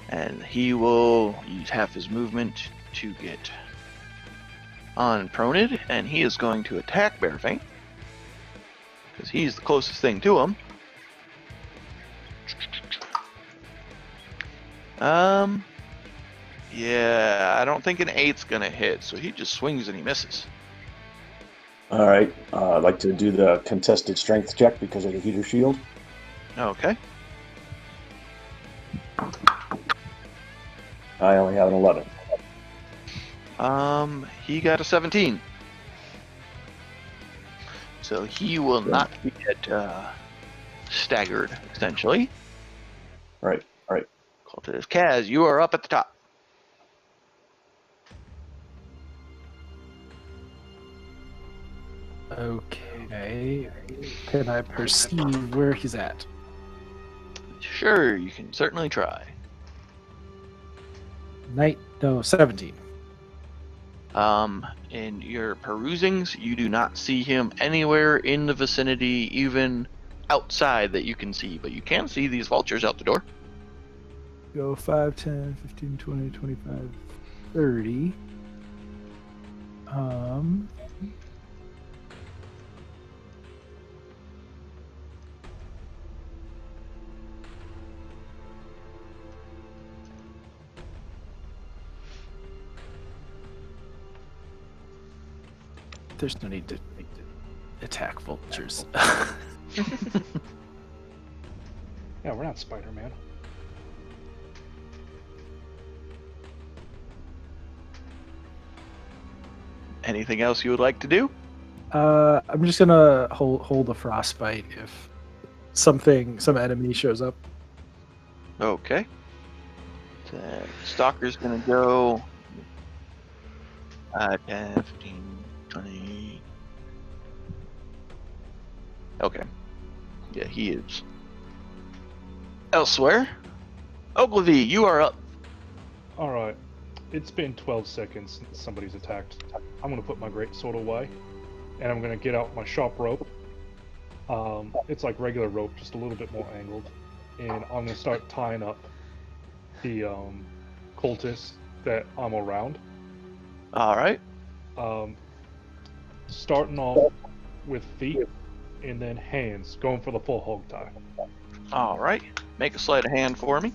D: And he will use half his movement to get unproned, and he is going to attack Bearfane. Because he's the closest thing to him. Yeah, I don't think an 8's gonna hit, so he just swings and he misses.
B: All right. I'd like to do the contested strength check because of the heater shield.
D: Okay.
B: I only have an 11.
D: He got a 17. So he will not get staggered, essentially.
B: Right.
D: Cultist Kaz, you are up at the top.
A: Okay. Can I perceive where he's at?
D: Sure, you can certainly try.
A: 17.
D: In your perusings, you do not see him anywhere in the vicinity, even outside that you can see, but you can see these vultures out the door.
A: Go 5, 10, 15, 20, 25, 30. There's no need to attack vultures.
C: Yeah, we're not Spider-Man.
D: Anything else you would like to do?
A: I'm just gonna hold a frostbite if some enemy shows up.
D: Okay. The Stalker's gonna go 10, 15, 20. Okay. Yeah, he is. Elsewhere, Ogilvy, you are up.
C: Alright. It's been 12 seconds since somebody's attacked. I'm going to put my greatsword away, and I'm going to get out my sharp rope. It's like regular rope, just a little bit more angled. And I'm going to start tying up the cultists that I'm around.
D: Alright.
C: Starting off with feet, and then hands, going for the full hog tie.
D: Alright. Make a sleight of hand for me.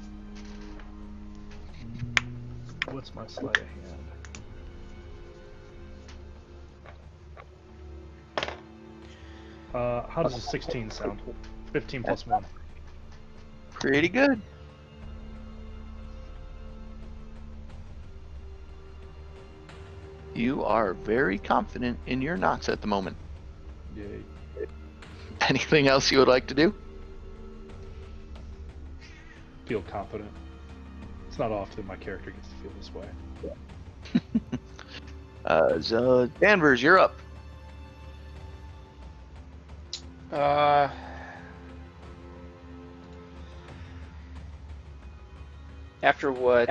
A: What's my sleight of hand?
C: How does a 16 sound? 15 plus 1.
D: Pretty good. You are very confident in your knots at the moment.
C: Yay.
D: Anything else you would like to do?
C: Feel confident. It's not often my character gets to feel this way.
D: So Danvers, you're up.
E: After what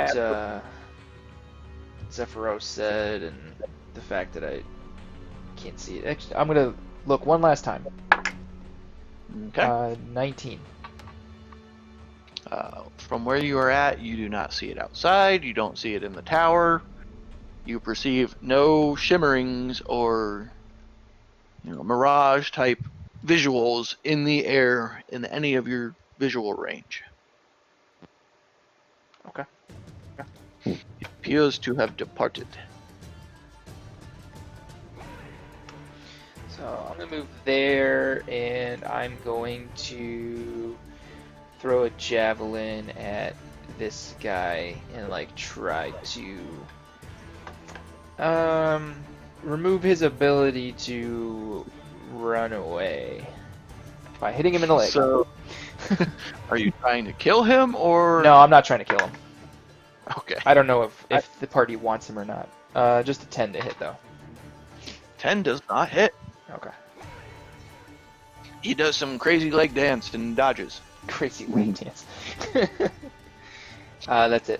E: Zephyros said and the fact that I can't see it, actually, I'm gonna look one last time.
D: Okay.
E: 19.
D: From where you are at, you do not see it outside. You don't see it in the tower. You perceive no shimmerings or mirage type visuals in the air in any of your visual range.
E: Okay.
D: It appears to have departed.
E: So I'm gonna move there, and I'm going to throw a javelin at this guy and like try to remove his ability to run away by hitting him in the leg.
D: So, are you trying to kill him or?
E: No, I'm not trying to kill him.
D: Okay.
E: I don't know if the party wants him or not. Just a 10 to hit though.
D: 10 does not hit.
E: Okay.
D: He does some crazy leg dance and dodges.
E: Crazy leg dance. That's it.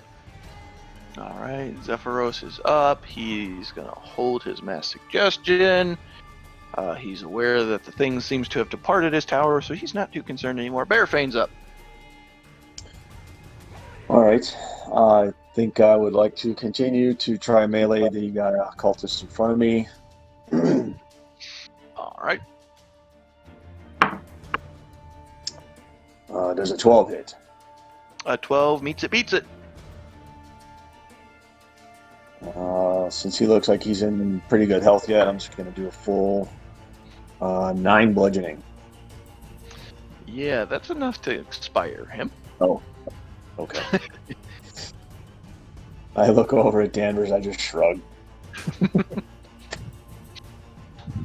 D: All right, Zephyros is up. He's gonna hold his mass suggestion. He's aware that the thing seems to have departed his tower, so he's not too concerned anymore. Bearfane's up.
B: All right. I think I would like to continue to try melee the cultist in front of me.
D: All right.
B: Does a 12 hit?
D: A 12 meets it, beats it.
B: Since he looks like he's in pretty good health yet, I'm just going to do a full 9 bludgeoning.
D: Yeah, that's enough to expire him.
B: Oh, okay. I look over at Danvers, I just shrug.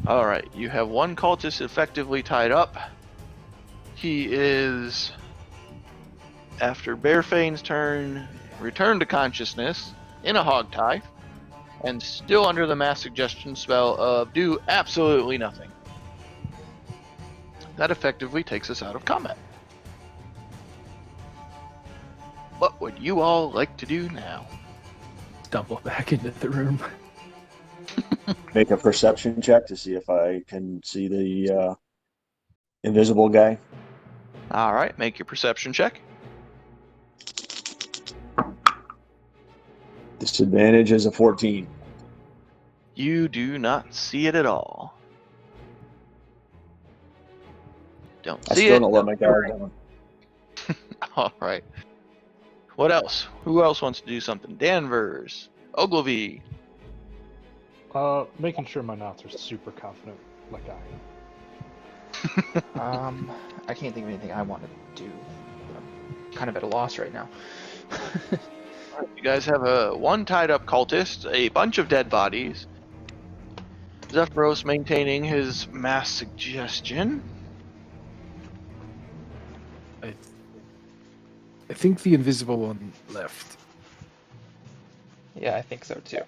D: All right, you have one cultist effectively tied up. He is, after Bearfane's turn, returned to consciousness in a hog tie, and still under the mass suggestion spell of do absolutely nothing. That effectively takes us out of combat. What would you all like to do now?
A: Stumble back into the room.
B: Make a perception check to see if I can see the invisible guy.
D: All right, make your perception check.
B: Disadvantage is a 14.
D: You do not see it at all. Don't
B: I
D: see
B: still
D: it.
B: don't let my guard down.
D: All right. What else? Who else wants to do something? Danvers, Ogilvy.
C: Making sure my knots are super confident, like I am.
E: I can't think of anything I want to do. I'm kind of at a loss right now.
D: You guys have one tied up cultist, a bunch of dead bodies. Zephyros maintaining his mass suggestion.
A: I think the invisible one left.
E: Yeah, I think so too.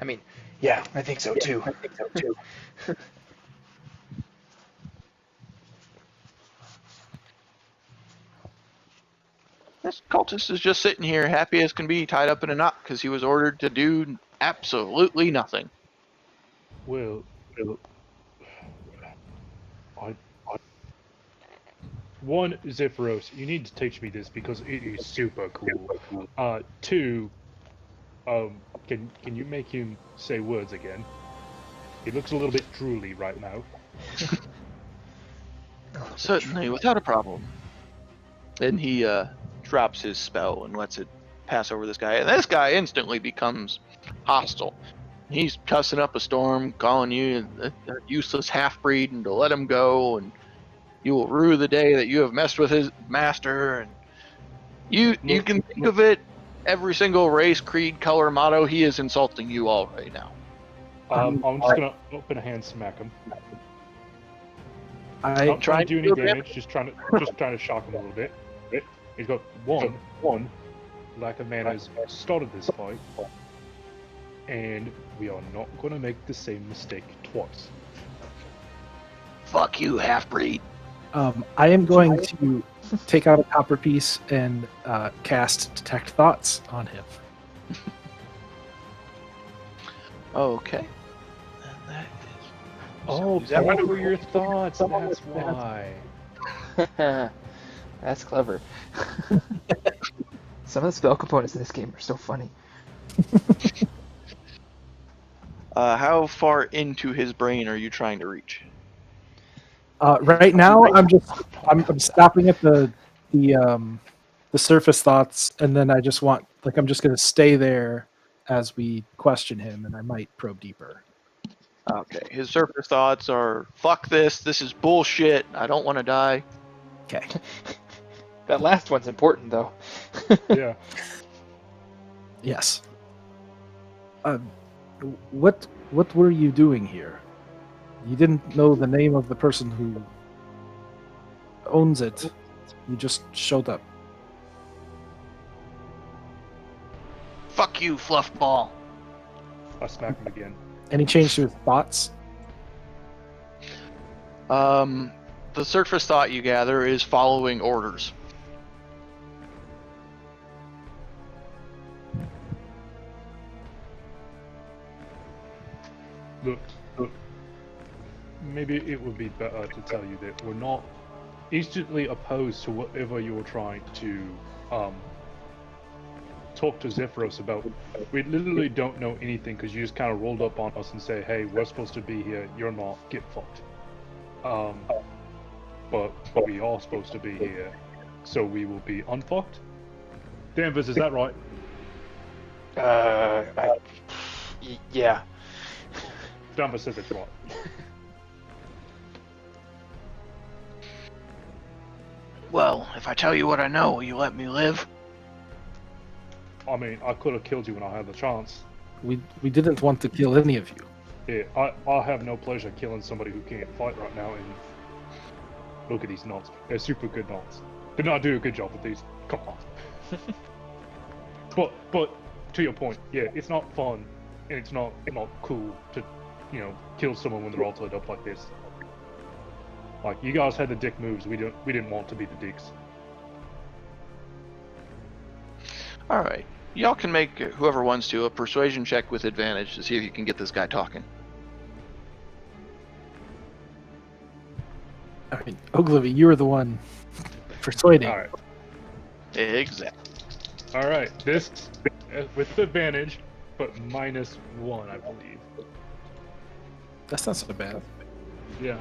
E: I mean, yeah, I think so too.
D: This cultist is just sitting here, happy as can be, tied up in a knot because he was ordered to do absolutely nothing.
C: Well, one, Zephyros, you need to teach me this because it is super cool. Two, can you make him say words again? He looks a little bit drooly right now.
D: Certainly, without a problem. Then he drops his spell and lets it pass over this guy, and this guy instantly becomes hostile. He's cussing up a storm, calling you a useless half-breed and to let him go, and you will rue the day that you have messed with his master. And you can think of it, every single race, creed, color, motto, he is insulting you all right now.
C: I'm just gonna open a hand smack him. Not trying to do any damage, just trying to shock him a little bit. He's got one lack of manners started this fight, and we are not gonna make the same mistake twice.
D: Fuck you, half-breed.
A: I am going to take out a copper piece and cast Detect Thoughts on him.
D: Okay. And that is...
C: Oh, that were your thoughts, that's why.
E: That's clever. Some of the spell components in this game are so funny.
D: How far into his brain are you trying to reach?
A: Right now, I'm stopping at the surface thoughts, and then I just want I'm just going to stay there as we question him, and I might probe deeper.
D: Okay, his surface thoughts are, fuck this is bullshit, I don't want to die.
A: Okay.
E: That last one's important, though.
C: Yeah.
A: Yes. What were you doing here? You didn't know the name of the person who owns it. You just showed up.
D: Fuck you, Fluffball.
C: I smack him again.
A: Any change to his thoughts?
D: The surface thought you gather is following orders.
C: Look, maybe it would be better to tell you that we're not instantly opposed to whatever you're trying to talk to Zephyros about. We literally don't know anything because you just kind of rolled up on us and say, hey, we're supposed to be here, you're not, get fucked. But we are supposed to be here, so we will be unfucked? Danvers, is that right?
E: Yeah.
C: Danvers says it's right.
D: Well, if I tell you what I know, will you let me live?
C: I mean, I could have killed you when I had the chance.
A: We didn't want to kill any of you.
C: Yeah, I have no pleasure killing somebody who can't fight right now, and look at these knots. They're super good knots. Did not do a good job with these. Come on. But to your point, yeah, it's not fun, and it's not cool to, kill someone when they're all tied up like this. Like, you guys had the dick moves. We didn't want to be the dicks.
D: All right, y'all can make whoever wants to a persuasion check with advantage to see if you can get this guy talking.
A: I mean, Ogilvy, you were the one persuading.
C: All right.
D: Exactly.
C: All right. This with advantage, but -1, I believe.
A: That's not so bad.
C: Yeah.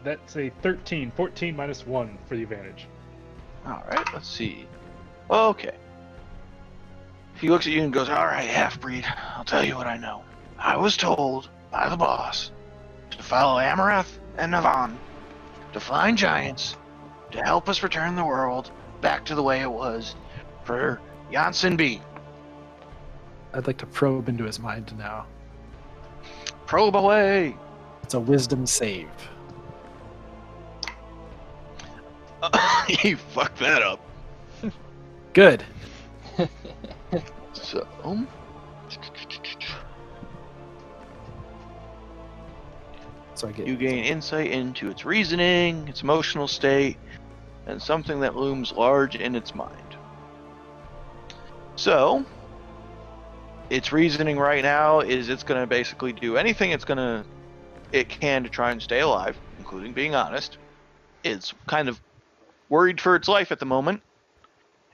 C: That's a 13. 14 -1 for the advantage.
D: All right, let's see. Okay. He looks at you and goes, all right, half-breed, I'll tell you what I know. I was told by the boss to follow Amarath and Navan, to find giants, to help us return the world back to the way it was for Janssen B.
A: I'd like to probe into his mind now.
D: Probe away!
A: It's a wisdom save.
D: You fucked that up.
A: Good.
D: So,
A: So I get
D: you gain insight into its reasoning, its emotional state, and something that looms large in its mind. So, its reasoning right now is it's going to basically do anything it can to try and stay alive, including being honest. It's kind of worried for its life at the moment,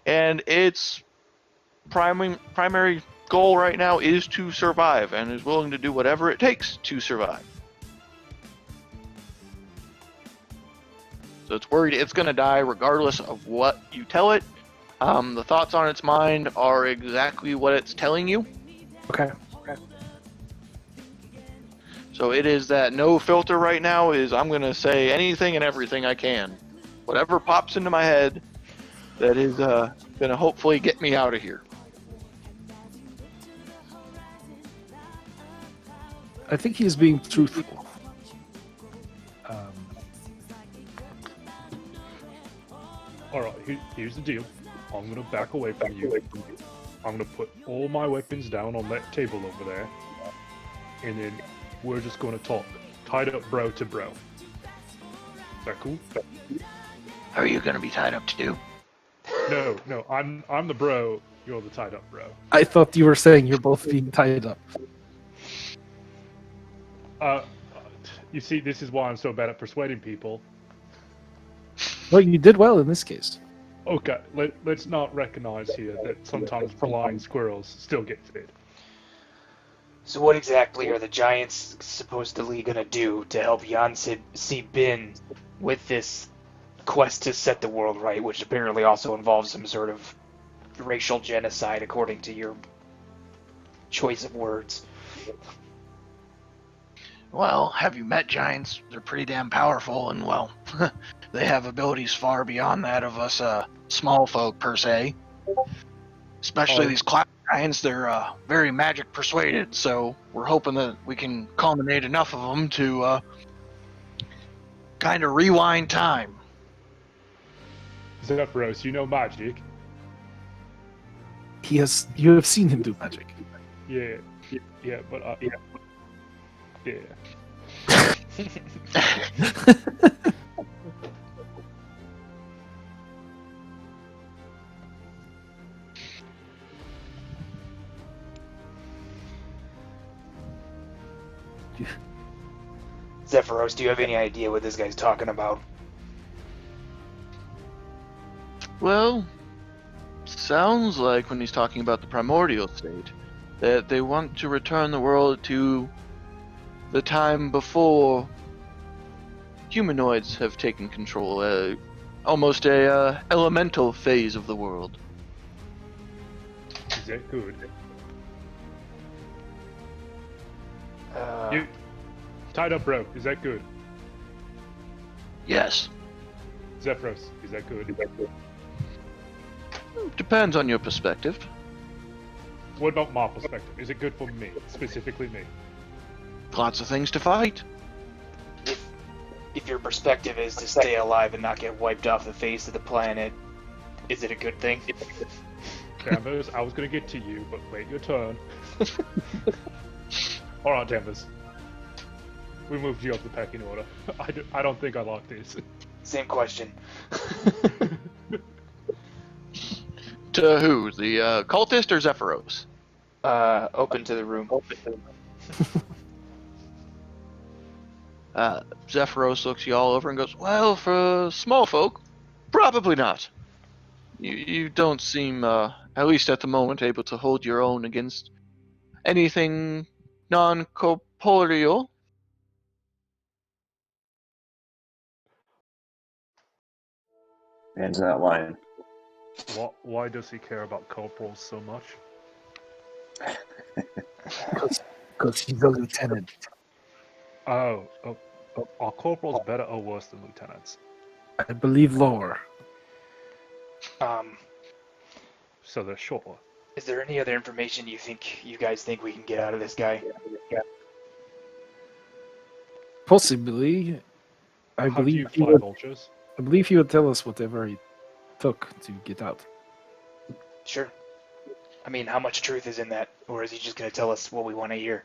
D: and its primary goal right now is to survive, and is willing to do whatever it takes to survive. So it's worried it's going to die regardless of what you tell it. The thoughts on its mind are exactly what it's telling you.
A: Okay.
D: So it is that no filter right now is I'm going to say anything and everything I can. Whatever pops into my head that is going to hopefully get me out of here.
A: I think he's being truthful.
C: All right. Here's the deal. I'm gonna back away from you. I'm gonna put all my weapons down on that table over there, and then we're just gonna talk, tied up brow to brow. Is that cool?
D: Are you going to be tied up too?
C: No. I'm the bro. You're the tied up bro.
A: I thought you were saying you're both being tied up.
C: You see, this is why I'm so bad at persuading people.
A: Well, you did well in this case.
C: Okay, let's not recognize here that sometimes flying squirrels still get fed.
E: So what exactly are the giants supposedly gonna do to help Janssen C. Bin with this quest to set the world right, which apparently also involves some sort of racial genocide according to your choice of words?
D: Well, have you met giants? They're pretty damn powerful, and well, they have abilities far beyond that of us small folk per se. Especially
C: Oh.
D: these cloud giants, they're very magic persuaded. So we're hoping that we can culminate enough of them to kind of rewind time.
C: Zephyros, you know magic.
A: You have seen him do magic.
C: Yeah, but yeah.
F: Zephyros, do you have any idea what this guy's talking about?
D: Well, sounds like when he's talking about the primordial state, that they want to return the world to the time before humanoids have taken control, almost a elemental phase of the world.
C: Is that good? You tied up rope. Is that good?
D: Yes,
C: Zephyros, is that good?
D: depends on your perspective.
C: What about my perspective? Is it good for me, specifically me?
D: Lots of things to fight.
F: If your perspective is to stay alive and not get wiped off the face of the planet, is it a good thing?
C: Danvers, I was gonna get to you, but wait your turn. Alright, Danvers. We moved you up the pecking order. I don't think I like this.
F: Same question.
D: To who? The cultist or Zephyros?
F: Open to the room.
D: Zephyros looks you all over and goes, well, for small folk, probably not. You don't seem, at least at the moment, able to hold your own against anything non-corporeal.
B: Man's not lying.
C: Why does he care about corporals so much?
A: Because he's a lieutenant.
C: Oh, are corporals better or worse than lieutenants?
A: I believe lower.
C: So they're shorter.
F: Is there any other information you guys think we can get out of this guy?
A: Possibly. I
C: How do you
A: believe he
C: fly
A: would,
C: vultures?
A: I believe he would tell us whatever he took to get out.
F: Sure. I mean, how much truth is in that? Or is he just going to tell us what we want to hear?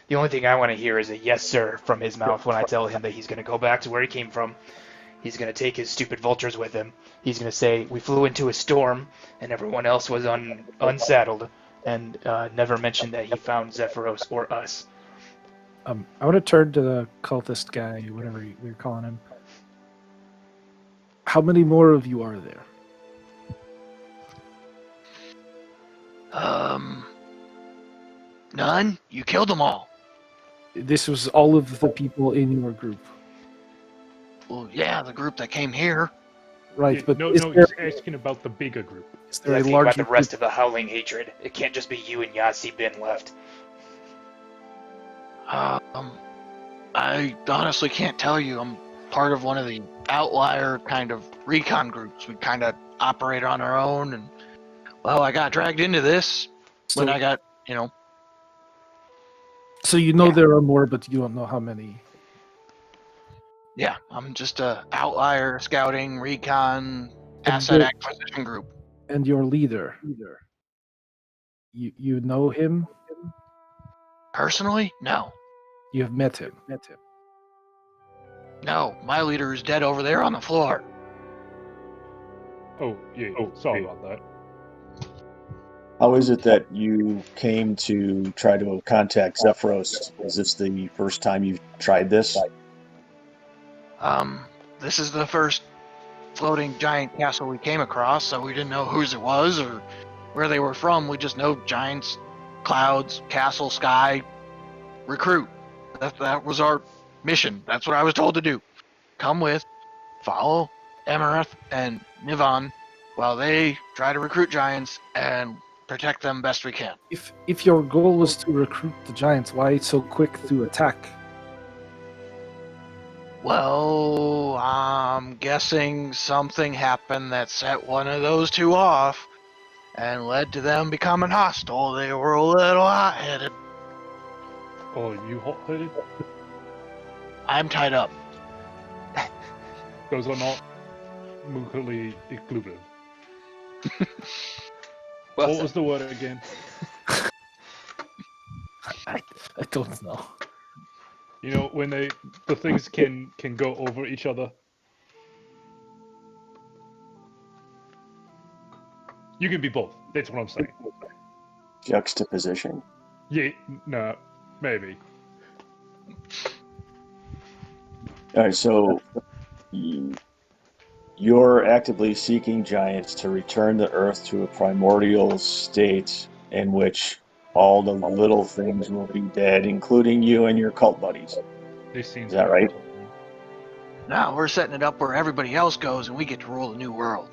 F: The only thing I want to hear is a yes, sir, from his mouth when I tell him that he's going to go back to where he came from. He's going to take his stupid vultures with him. He's going to say, we flew into a storm, and everyone else was unsaddled, and never mentioned that he found Zephyros or us.
A: I want to turn to the cultist guy, whatever we're calling him. How many more of you are there?
D: None? You killed them all.
A: This was all of the people in your group.
D: Well, yeah, the group that came here.
A: Right,
C: Yeah,
A: but
C: no,
A: is,
C: no,
A: there,
C: he's asking about the bigger group.
A: is there a
F: Asking about
A: larger
F: the rest of the Howling Hatred. It can't just be you and Yasi Bin left.
D: I honestly can't tell you. I'm part of one of the outlier kind of recon groups. We kind of operate on our own, and well, I got dragged into this when I got,
A: So you know
D: Yeah.
A: there are more, but you don't know how many.
D: Yeah, I'm just a outlier scouting recon asset
A: the-
D: acquisition group.
A: And your leader. You know him?
D: Personally, no.
A: You have met him.
D: No, my leader is dead over there on the floor.
C: Oh, yeah, sorry about that.
B: How is it that you came to try to contact Zephyros? Is this the first time you've tried this?
D: This is the first floating giant castle we came across, so we didn't know whose it was or where they were from. We just know giants, clouds, castle, sky, recruit. That was our mission. That's what I was told to do. Come with, follow Emerith and Nivan while they try to recruit giants and protect them best we can.
A: If your goal was to recruit the giants, why so quick to attack?
D: Well, I'm guessing something happened that set one of those two off and led to them becoming hostile. They were a little hot-headed.
C: Oh, you hot-headed?
D: I'm tied up.
C: Those are not mutually exclusive.
E: Well
C: What
E: said.
C: was the word again?
A: I don't know.
C: You know, when the things can go over each other. You can be both. That's what I'm saying.
B: Juxtaposition.
C: Yeah, no, maybe.
B: All right, so you're actively seeking giants to return the Earth to a primordial state in which all the little things will be dead, including you and your cult buddies.
C: This seems
B: Is that right?
C: pivotal.
D: Now we're setting it up where everybody else goes and we get to rule the new world.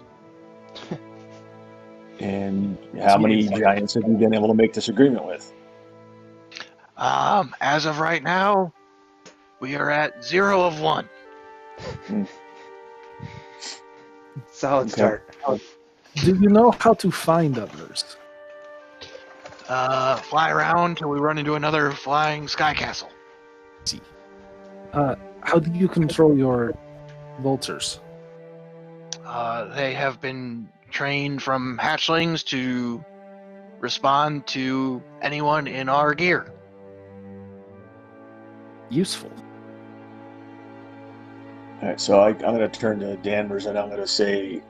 B: And how many
C: It's like-
B: giants have you been able to make this agreement with?
D: As of right now, we are at 0 of 1.
F: Solid
B: Okay.
F: start.
A: Do you know how to find others?
D: Fly around till we run into another flying sky castle.
A: How do you control your vultures?
D: They have been trained from hatchlings to respond to anyone in our gear.
A: Useful.
B: All right, so I'm going to turn to Danvers and I'm going to say,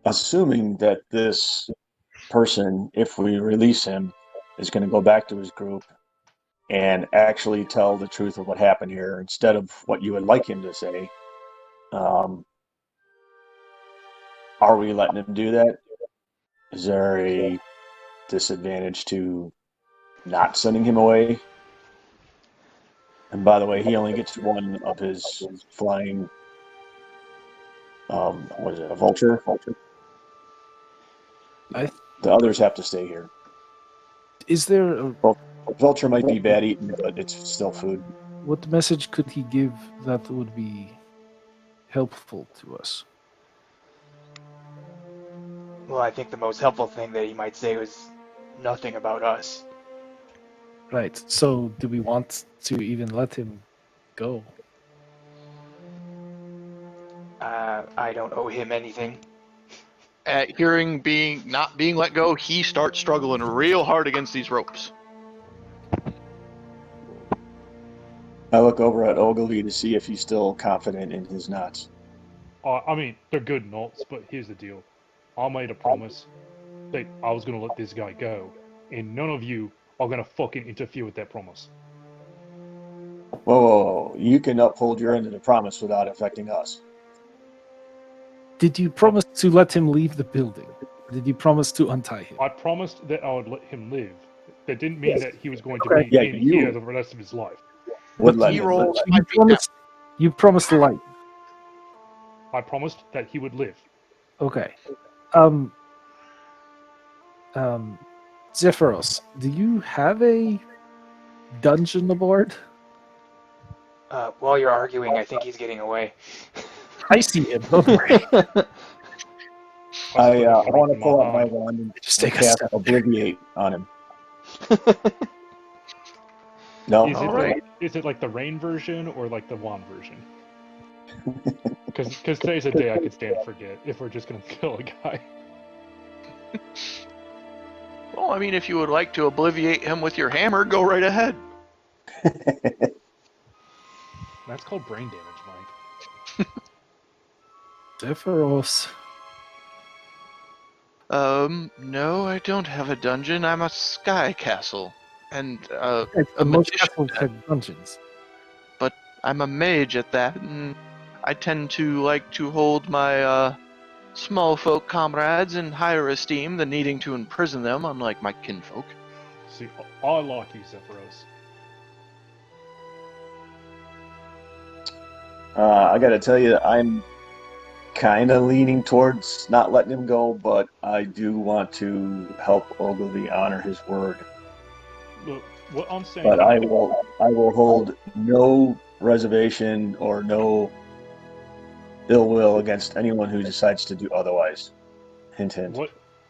B: assuming that this person, if we release him, is going to go back to his group and actually tell the truth of what happened here instead of what you would like him to say, are we letting him do that? Is there a disadvantage to not sending him away? And by the way, he only gets one of his flying, what is it, a vulture? The others have to stay here.
A: Is there a,
B: Vulture might be bad eating, but it's still food.
A: what message could he give that would be helpful to us?
F: Well, I think the most helpful thing that he might say was nothing about us.
A: Right. So, do we want to even let him go?
F: I don't owe him anything.
D: At hearing not being let go, he starts struggling real hard against these ropes.
B: I look over at Ogilvy to see if he's still confident in his knots.
C: I mean, they're good knots, but here's the deal. I made a promise that I was going to let this guy go, and none of you are going to fucking interfere with that promise.
B: Whoa. You can uphold your end of the promise without affecting us.
A: Did you promise to let him leave the building? Did you promise to untie him?
C: I promised that I would let him live. That didn't mean that he was going to
A: Okay.
C: be
B: Yeah,
C: in
B: you-
C: here the rest of his life.
B: Would
A: But
B: let
D: He
B: him
D: rolled
B: live.
D: 5 feet down.
A: You promised light.
C: I promised that he would live.
A: Okay. Zephyros, do you have a dungeon aboard?
F: While you're arguing, I think he's getting away.
A: I see him. Don't worry.
B: I
C: still have to
B: want to
C: reach
B: pull
C: my
B: out my
C: arm.
B: wand and
A: Just take a
B: cast
A: step.
B: Obliviate on him. No?
C: Is it
B: Alright.
C: is it like the rain version or like the wand version? Because today's a day I could stand to forget if we're just gonna kill a guy.
D: Well, I mean, if you would like to obliviate him with your hammer, go right ahead.
C: That's called brain damage, Mike.
A: Zephyros.
D: No, I don't have a dungeon. I'm a sky castle. And, a
A: Most
D: magician.
A: castles have dungeons.
D: I'm a mage at that, and I tend to like to hold my, small folk comrades in higher esteem than needing to imprison them, unlike my kinfolk.
C: See, I like you, Zephyros.
B: I got to tell you, I'm kind of leaning towards not letting him go, but I do want to help Ogilvy honor his word.
C: Look, what I'm saying.
B: But I will hold no reservation or no ill will against anyone who decides to do otherwise. Hint, hint.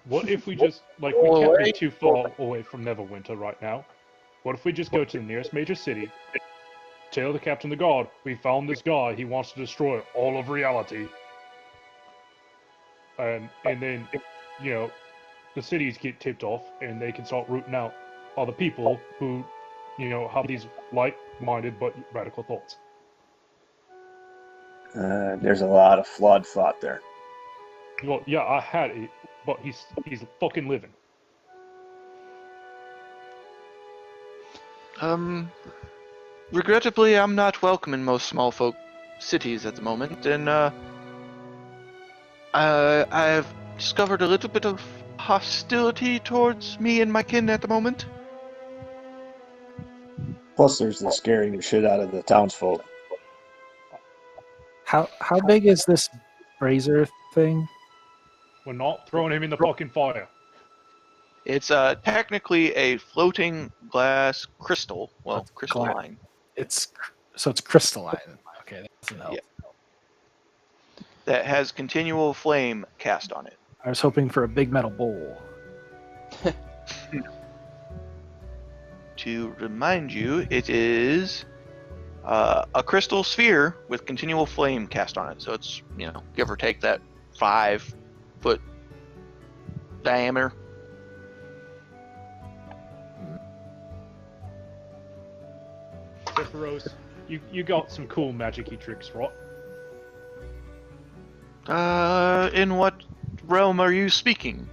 C: What if we just like we can't be too far away from Neverwinter right now? What if we just go to the nearest major city, tell the captain of the guard we found this guy, he wants to destroy all of reality, and then you know the cities get tipped off and they can start rooting out other people who have these like-minded but radical thoughts.
B: There's a lot of flawed thought there.
C: Well, yeah, I had it, but he's fucking living.
D: Regrettably, I'm not welcome in most small folk cities at the moment, and I've discovered a little bit of hostility towards me and my kin at the moment.
B: Plus, there's the scaring the shit out of the townsfolk.
A: How big is this brazier thing?
C: We're not throwing him in the fucking fire.
D: It's technically a floating glass crystal. Well,
A: It's
D: crystalline.
A: It's crystalline. Okay, that doesn't help.
D: Yeah. That has continual flame cast on it.
A: I was hoping for a big metal bowl.
D: To remind you, it is a crystal sphere with continual flame cast on it. So it's, give or take that 5-foot diameter.
C: Rose, you got some cool magic-y tricks, right?
D: In what realm are you speaking?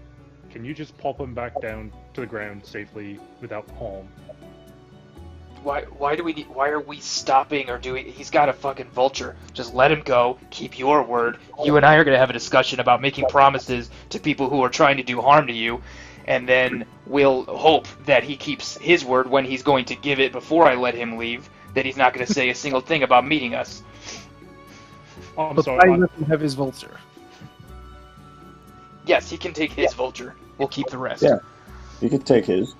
C: Can you just pop him back down to the ground safely without harm?
F: Why are we stopping or doing? He's got a fucking vulture. Just let him go. Keep your word. You and I are gonna have a discussion about making promises to people who are trying to do harm to you, and then we'll hope that he keeps his word when he's going to give it before I let him leave. That he's not gonna say a single thing about meeting us.
C: Oh, I'm
A: But
C: sorry.
A: why let him have his vulture?
F: Yes, he can take his vulture. We'll keep the rest.
B: Yeah. You could take his.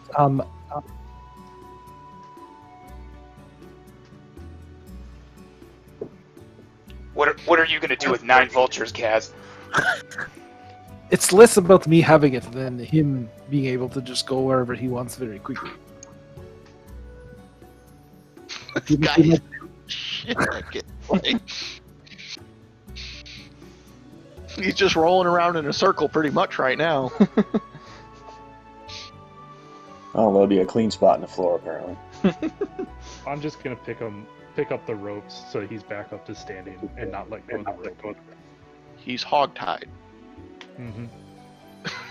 F: What are you gonna do with 9 vultures, Kaz?
A: It's less about me having it than him being able to just go wherever he wants very quickly.
D: Guys, shit, I can't play. He's just rolling around in a circle pretty much right now.
B: Oh, there'll be a clean spot in the floor, apparently.
C: I'm just gonna pick up the ropes so he's back up to standing and not let go of the rope.
D: He's hogtied.
C: Mm-hmm.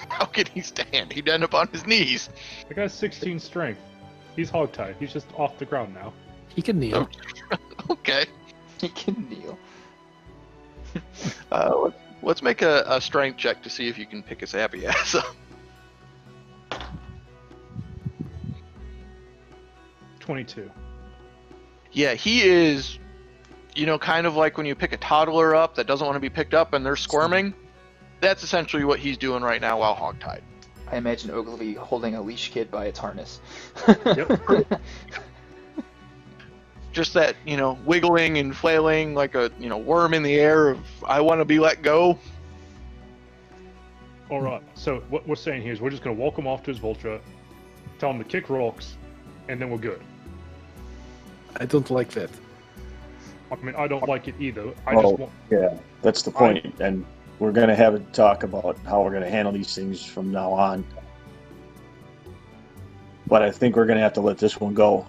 D: How can he stand? He'd end up on his knees.
C: The guy's 16 strength. He's hogtied. He's just off the ground now.
A: He can kneel.
D: Okay.
E: He can kneel.
D: Let's make a strength check to see if you can pick his happy ass up.
C: 22.
D: Yeah, he is, kind of like when you pick a toddler up that doesn't want to be picked up and they're squirming. That's essentially what he's doing right now while hogtied.
E: I imagine Ogilvy holding a leash kid by its harness.
C: Yep.
D: Just that, wiggling and flailing like a, worm in the air of, I want to be let go.
C: Alright, so what we're saying here is we're just gonna walk him off to his vulture, tell him to kick rocks, and then we're good.
A: I don't like that.
C: I mean, I don't like it either. I just want...
B: Yeah, that's the point. And we're going to have a talk about how we're going to handle these things from now on. But I think we're going to have to let this one go.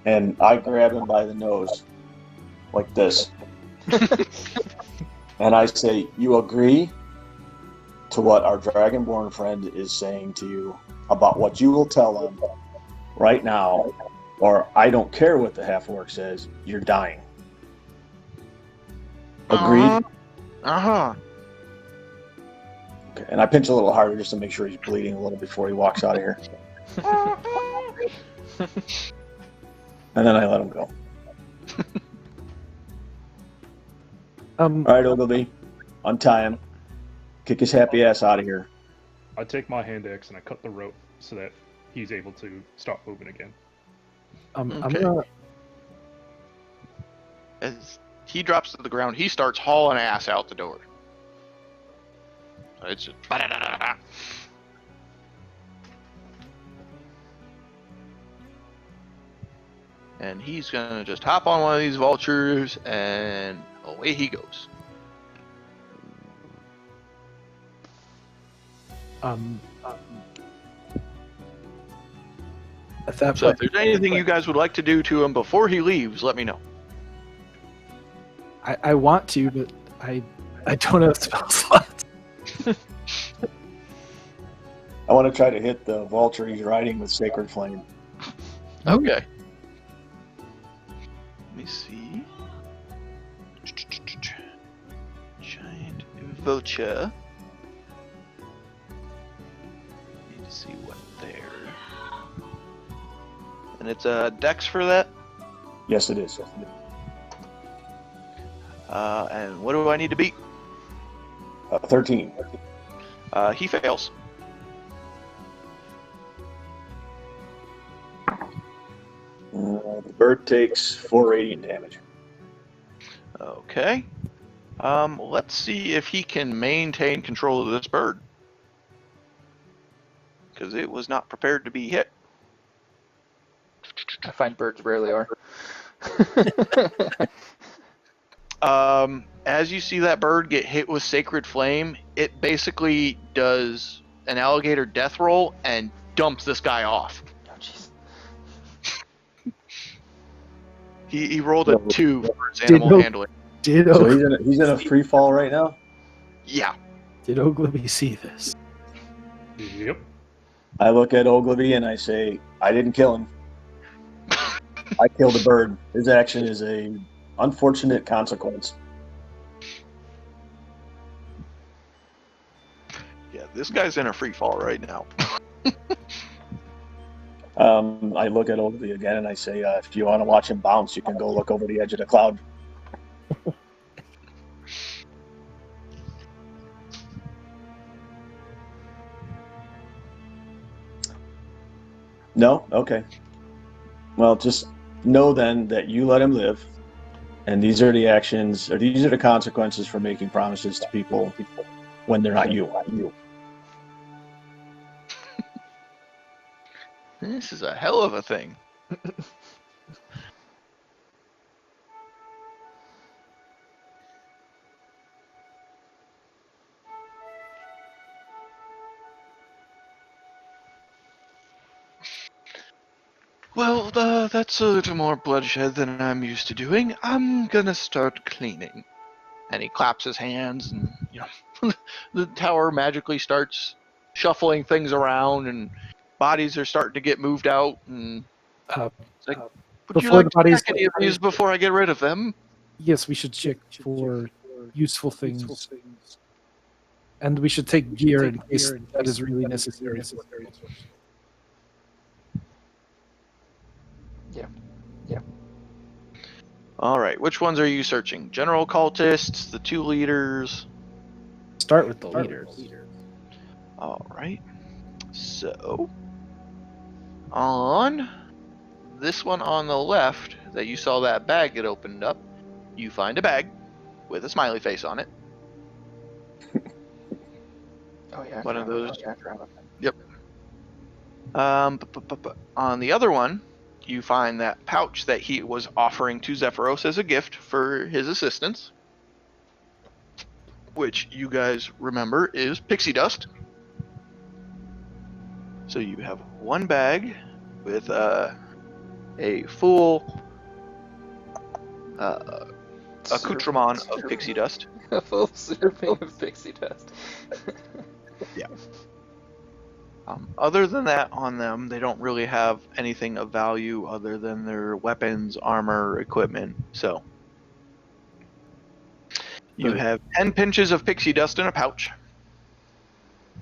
B: And I grab him by the nose, like this. And I say, you agree to what our Dragonborn friend is saying to you about what you will tell him right now, or I don't care what the half-orc says, you're dying. Agreed?
D: Uh-huh.
B: Okay, and I pinch a little harder just to make sure he's bleeding a little before he walks out of here. And then I let him go. All right, Ogilvy, untie him. Kick his happy ass out of here.
C: I take my hand axe and I cut the rope so that he's able to start moving again.
A: I'm
D: Okay.
A: gonna.
D: As he drops to the ground, he starts hauling ass out the door. So it's just ba-da-da-da-da. And he's gonna just hop on one of these vultures and away he goes.
A: At that
D: So if
A: point,
D: there's anything you guys would like to do to him before he leaves, let me know.
A: I want to, but I don't have spell slots.
B: I want to try to hit the vulture he's riding with Sacred Flame.
D: Okay. Let me see. Giant vulture. Need to see what there. And it's a dex for that.
B: Yes, it is.
D: And what do I need to beat?
B: 13.
D: He fails.
B: The bird takes 4 radiant damage.
D: Okay. Let's see if he can maintain control of this bird. Because it was not prepared to be hit.
E: I find birds rarely are.
D: As you see that bird get hit with Sacred Flame, it basically does an alligator death roll and dumps this guy off.
E: Oh, jeez.
D: He rolled a 2 for his
A: Did
D: animal
A: no-
D: handling.
A: Did
B: So
A: Ogilvy
B: he's in a free fall right now?
D: Yeah.
A: see this?
C: Yep.
B: I look at Ogilvy and I say, I didn't kill him. I killed a bird. His action is a unfortunate consequence.
D: Yeah, this guy's in a free fall right now.
B: I look at Ogilvy again and I say, if you want to watch him bounce, you can go look over the edge of the cloud. No? Okay. Well, just know then that you let him live, and these are the actions, or these are the consequences for making promises to people when they're not you.
D: This is a hell of a thing. Well, that's a little more bloodshed than I'm used to doing. I'm gonna start cleaning. And he claps his hands, and the tower magically starts shuffling things around, and bodies are starting to get moved out. And
A: Uh,
D: it's like, would you
A: before
D: like
A: the
D: to
A: bodies
D: check any of these before I get rid of them?
A: Yes, we should check for useful things, and we should take gear in case that is really necessary.
D: All right, which ones are you searching? General cultists, the 2 leaders.
A: Start with the leaders.
D: All right. So, on this one on the left that you saw that bag get opened up, you find a bag with a smiley face on it.
E: Oh yeah. I
D: One of
E: forgot
D: those.
E: about that.
D: Yep. On the other one, you find that pouch that he was offering to Zephyros as a gift for his assistance, which you guys remember is pixie dust. So you have one bag with a full accoutrement of pixie dust.
E: A full serving of pixie dust.
D: Other than that, on them, they don't really have anything of value other than their weapons, armor, equipment. So you have 10 pinches of pixie dust in a pouch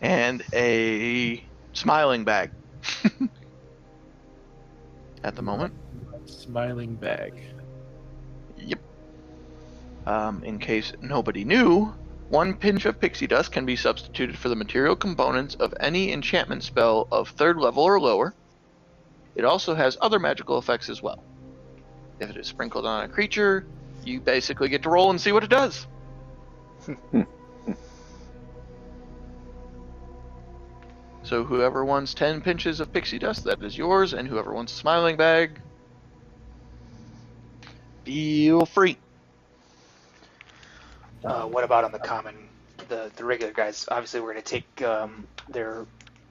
D: and a smiling bag at the moment.
A: Smiling bag.
D: Yep. In case nobody knew, 1 pinch of pixie dust can be substituted for the material components of any enchantment spell of 3rd level or lower. It also has other magical effects as well. If it is sprinkled on a creature, you basically get to roll and see what it does. So whoever wants 10 pinches of pixie dust, that is yours, and whoever wants a smiling bag, feel free.
F: What about on the common, the regular guys? Obviously, we're going to take their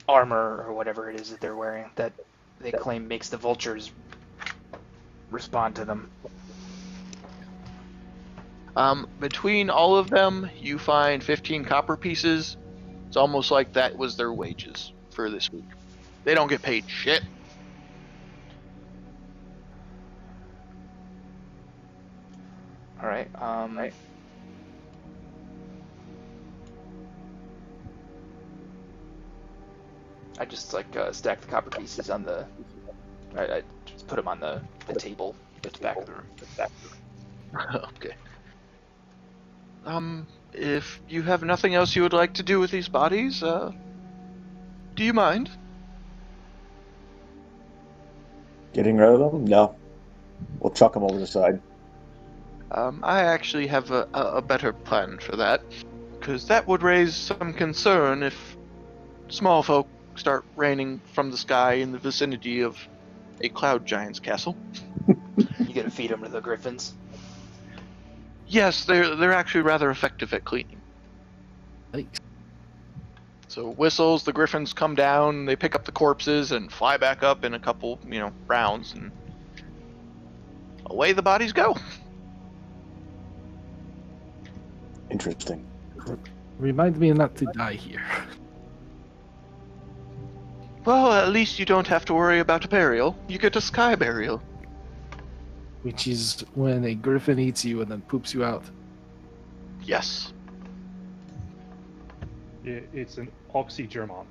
F: armor or whatever it is that they're wearing that they claim makes the vultures respond to them.
D: Between all of them, you find 15 copper pieces. It's almost like that was their wages for this week. They don't get paid shit.
F: All right. I just stack the copper pieces on the. I just put them on the table at the back of the room.
D: Okay. If you have nothing else you would like to do with these bodies, do you mind?
B: Getting rid of them? No. We'll chuck them over the side.
D: I actually have a better plan for that, because that would raise some concern if small folk start raining from the sky in the vicinity of a cloud giant's castle.
F: You gotta feed them to the griffins.
D: Yes, they're actually rather effective at cleaning.
A: Thanks.
D: So whistles, the griffins come down, they pick up the corpses and fly back up in a couple, rounds, and away the bodies go.
B: Interesting.
A: Remind me not to die here.
D: Well, at least you don't have to worry about a burial. You get a sky burial.
A: Which is when a griffin eats you and then poops you out.
D: Yes.
C: It's an oxygermon.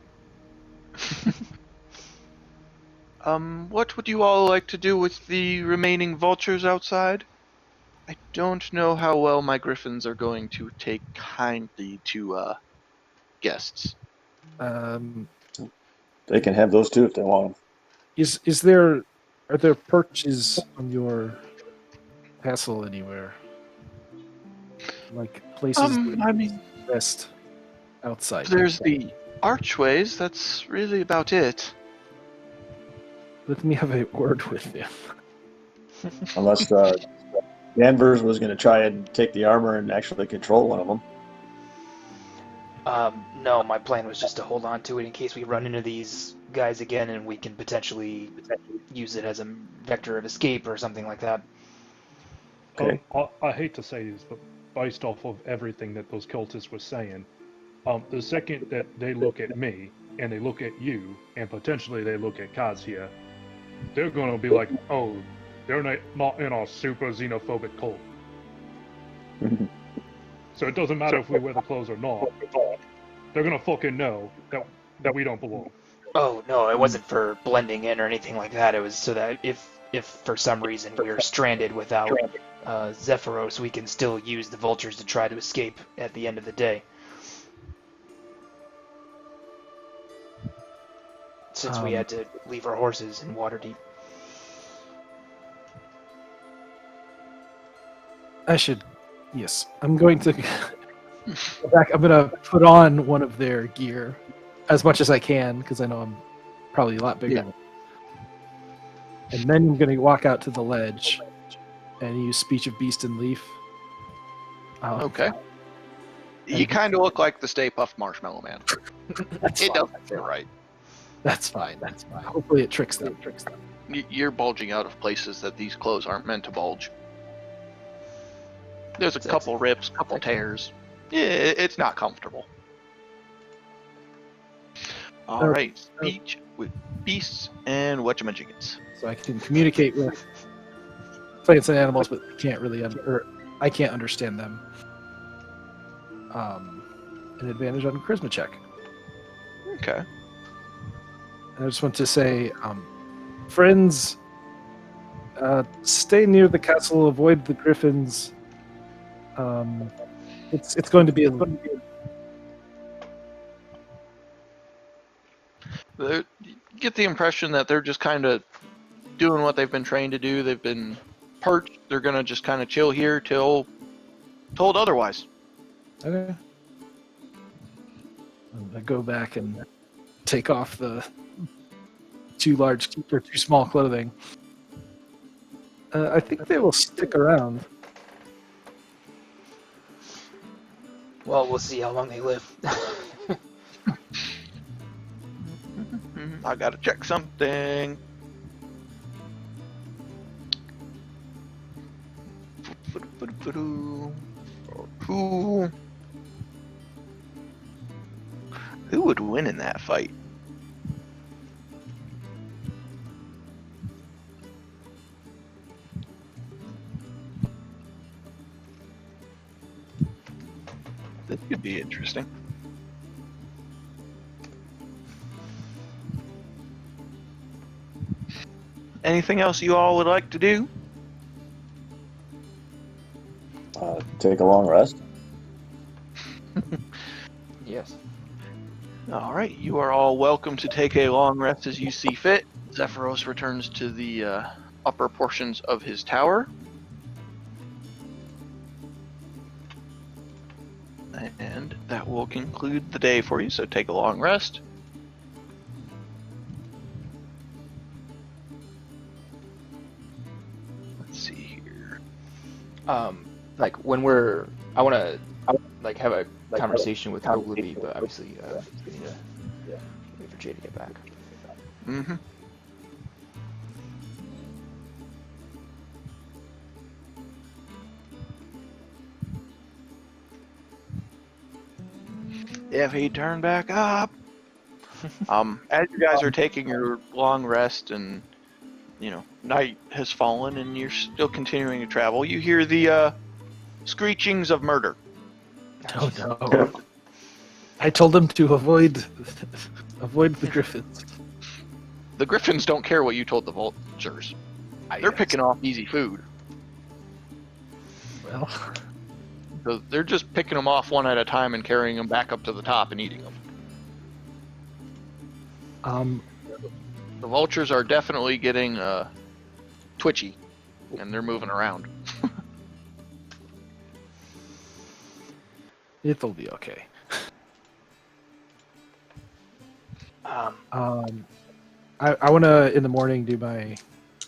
D: What would you all like to do with the remaining vultures outside? I don't know how well my griffins are going to take kindly to, guests.
B: They can have those too if they want them.
A: Are there perches on your castle anywhere? Like places that rest outside?
D: There's the archways, that's really about it.
A: Let me have a word with them.
B: Unless Danvers was going to try and take the armor and actually control one of them.
F: No, my plan was just to hold on to it in case we run into these guys again and we can potentially use it as a vector of escape or something like that.
B: Okay.
C: I hate to say this, but based off of everything that those cultists were saying, the second that they look at me and they look at you and potentially they look at Kazia, they're going to be like, oh, they're not in our super xenophobic cult. So it doesn't matter if we wear the clothes or not. They're gonna fucking know that we don't belong.
F: Oh no, it wasn't for blending in or anything like that. It was so that if for some reason we're stranded without Zephyros, we can still use the vultures to try to escape at the end of the day. Since we had to leave our horses in Waterdeep.
A: Yes, I'm going to go back. I'm going to put on one of their gear as much as I can because I know I'm probably a lot bigger.
D: Yeah.
A: And then I'm going to walk out to the ledge and use Speech of Beast and Leaf.
D: Okay. You kind of look like the Stay Puft Marshmallow Man. It doesn't fit right.
A: That's fine. Hopefully it tricks them.
D: You're bulging out of places that these clothes aren't meant to bulge. There's a couple rips, couple tears. Yeah, it's not comfortable. All right, speech with beasts and whatchamajiggins.
A: So I can communicate with plants and animals, but I can't understand them. An advantage on charisma check.
D: Okay.
A: And I just want to say, friends, stay near the castle, avoid the griffins. It's going to be
D: You get the impression that they're just kind of doing what they've been trained to do. They've been perched. They're gonna just kind of chill here till told otherwise.
A: okay. I go back and take off the too large or too small clothing. I think they will stick around.
F: Well, we'll see how long they live.
D: I gotta check something. Who would win in that fight? This could be interesting. Anything else you all would like to do?
B: Take a long rest.
E: Yes.
D: All right, you are all welcome to take a long rest as you see fit. Zephyros returns to the upper portions of his tower. And that will conclude the day for you, so take a long rest. Let's see here.
E: Like when I want to like have a conversation with Ogilvy, but obviously we need to wait for Jay to get back.
D: Mm-hmm. If he turned back up. As you guys are taking your long rest and, night has fallen and you're still continuing to travel, you hear the screechings of murder.
A: Oh no! I told them to avoid the griffins.
D: The griffins don't care what you told the vultures. They're picking off easy food.
A: Well,
D: So they're just picking them off one at a time and carrying them back up to the top and eating them. The vultures are definitely getting twitchy, and they're moving around.
A: it'll be okay. I want to in the morning do my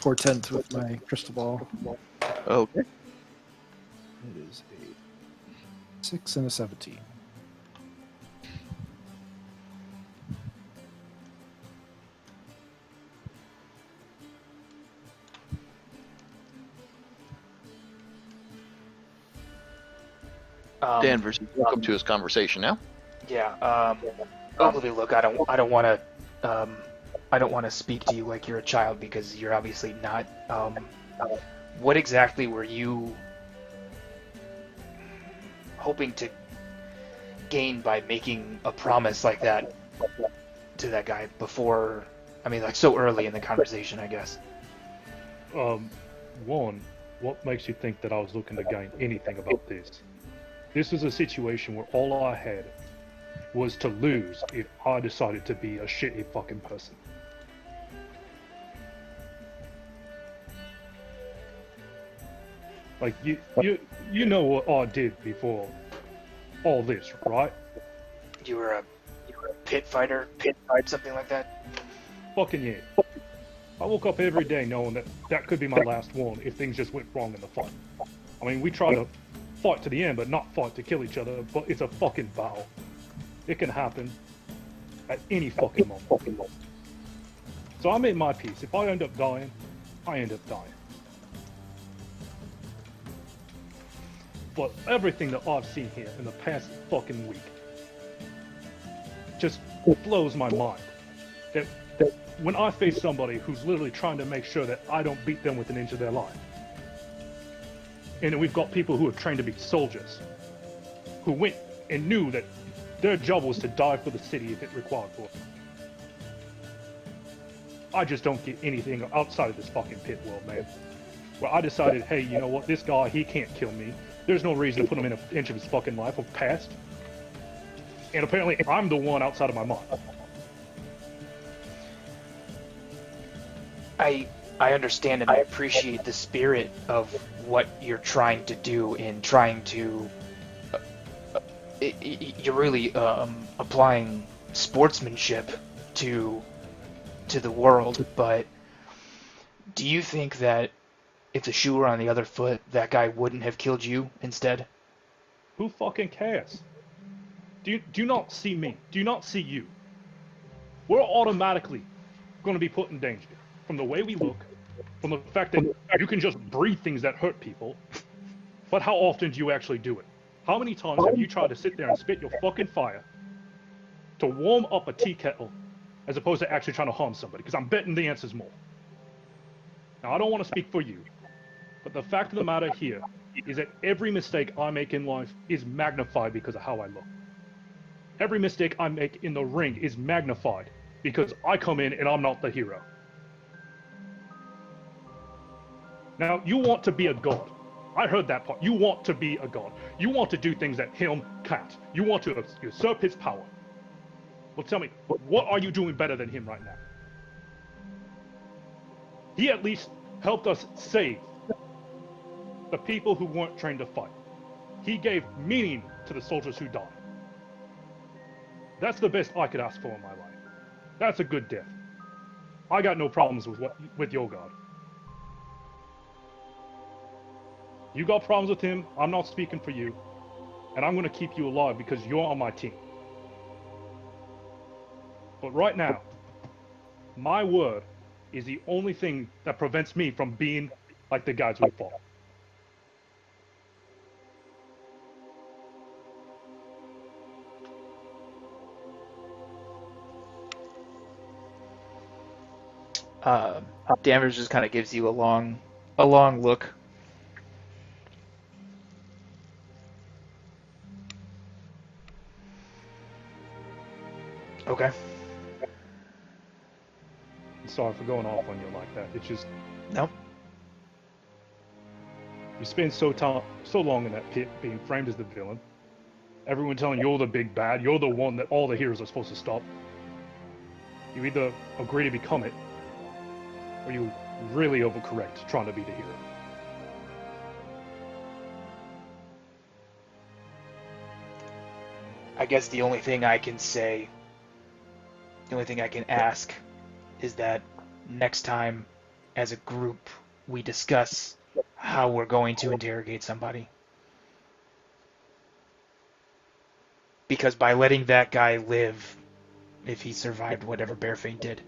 A: portent with my crystal ball.
D: Okay.
A: It is a 6 and a 17.
D: Danvers, welcome to his conversation now.
F: Yeah. Ogilvy, look, I don't want to speak to you like you're a child because you're obviously not. What exactly were you hoping to gain by making a promise like that to that guy before? I mean, like so early in the conversation, I guess.
C: One, what makes you think that I was looking to gain anything about this? This was a situation where all I had was to lose if I decided to be a shitty fucking person. Like, you know what I did before all this, right?
F: You were a pit fighter, something like that.
C: Fucking yeah. I woke up every day knowing that that could be my last one if things just went wrong in the fight. I mean, we try to fight to the end, but not fight to kill each other, but it's a fucking battle. It can happen at any fucking moment. So I made my peace. If I end up dying, I end up dying. But everything that I've seen here in the past fucking week just blows my mind. That when I face somebody who's literally trying to make sure that I don't beat them with an inch of their life, and then we've got people who are trained to be soldiers, who went and knew that their job was to die for the city if it required for it. I just don't get anything outside of this fucking pit world, man. where I decided, hey, you know what, this guy, he can't kill me. There's no reason to put him in an inch of his fucking life or past. And apparently, I'm the one outside of my mind.
F: I understand and I appreciate the spirit of what you're trying to do in trying to. You're really applying sportsmanship to the world, but do you think that if the shoe were on the other foot, that guy wouldn't have killed you instead?
C: Who fucking cares? Do you not see me? Do you not see you? We're automatically going to be put in danger from the way we look, from the fact that you can just breathe things that hurt people. But how often do you actually do it? How many times have you tried to sit there and spit your fucking fire to warm up a tea kettle as opposed to actually trying to harm somebody? Because I'm betting the answer's more. Now, I don't want to speak for you, but the fact of the matter here is that every mistake I make in life is magnified because of how I look. Every mistake I make in the ring is magnified because I come in and I'm not the hero. Now, you want to be a god. I heard that part. You want to be a god. You want to do things that him can't. You want to usurp his power. Well, tell me, what are you doing better than him right now? He at least helped us save the people who weren't trained to fight. He gave meaning to the soldiers who died. That's the best I could ask for in my life. That's a good death. I got no problems with your god. You got problems with him, I'm not speaking for you, and I'm going to keep you alive because you're on my team. But right now, my word is the only thing that prevents me from being like the guys we fought.
E: Danvers just kind of gives you a long look.
F: Okay.
C: Sorry for going off on you like that. It's just
F: No.
C: you spend so long in that pit being framed as the villain. Everyone telling you you're the big bad, you're the one that all the heroes are supposed to stop. You either agree to become it, or you really overcorrect trying to be the hero.
F: I guess the only thing I can say, the only thing I can ask is that next time as a group we discuss how we're going to interrogate somebody. Because by letting that guy live, if he survived whatever Bearfang did,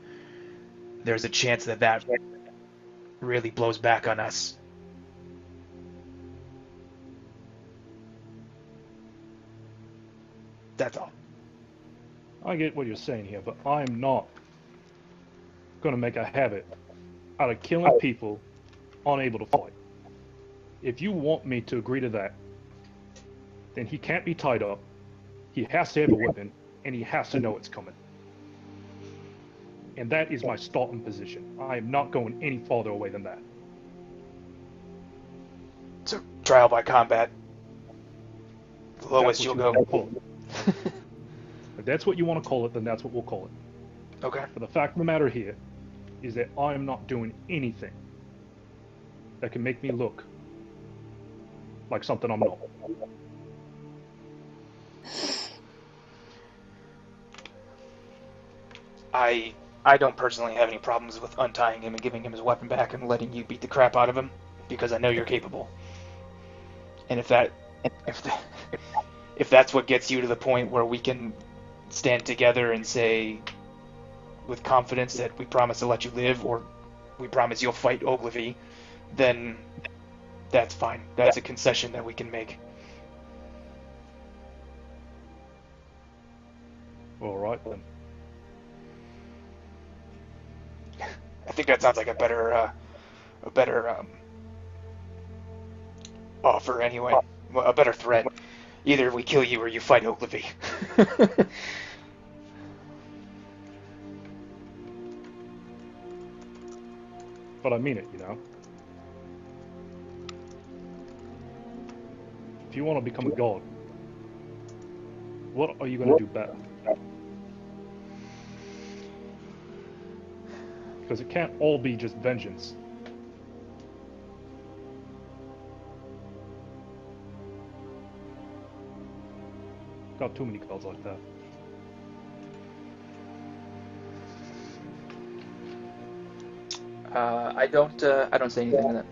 F: there's a chance that that really blows back on us. That's all.
C: I get what you're saying here, but I'm not going to make a habit out of killing people unable to fight. If you want me to agree to that, then he can't be tied up, he has to have a weapon, and he has to know it's coming. And that is my starting position. I am not going any farther away than that.
F: So, trial by combat. The lowest
C: That's
F: you'll
C: what
F: go.
C: you call it. If that's what you want to call it, then that's what we'll call it.
F: Okay.
C: But the fact of the matter here is that I am not doing anything that can make me look like something I'm not.
F: I don't personally have any problems with untying him and giving him his weapon back and letting you beat the crap out of him because I know you're capable. And if that's what gets you to the point where we can stand together and say with confidence that we promise to let you live or we promise you'll fight Ogilvy, then that's fine. That's a concession that we can make.
C: All right then.
F: I think that sounds like a better offer anyway. Well, a better threat. Either we kill you or you fight Ogilvy.
C: But I mean it, you know. if you want to become a god, what are you going to do better? Because it can't all be just vengeance. Got too many gods like that.
E: I don't say anything to that.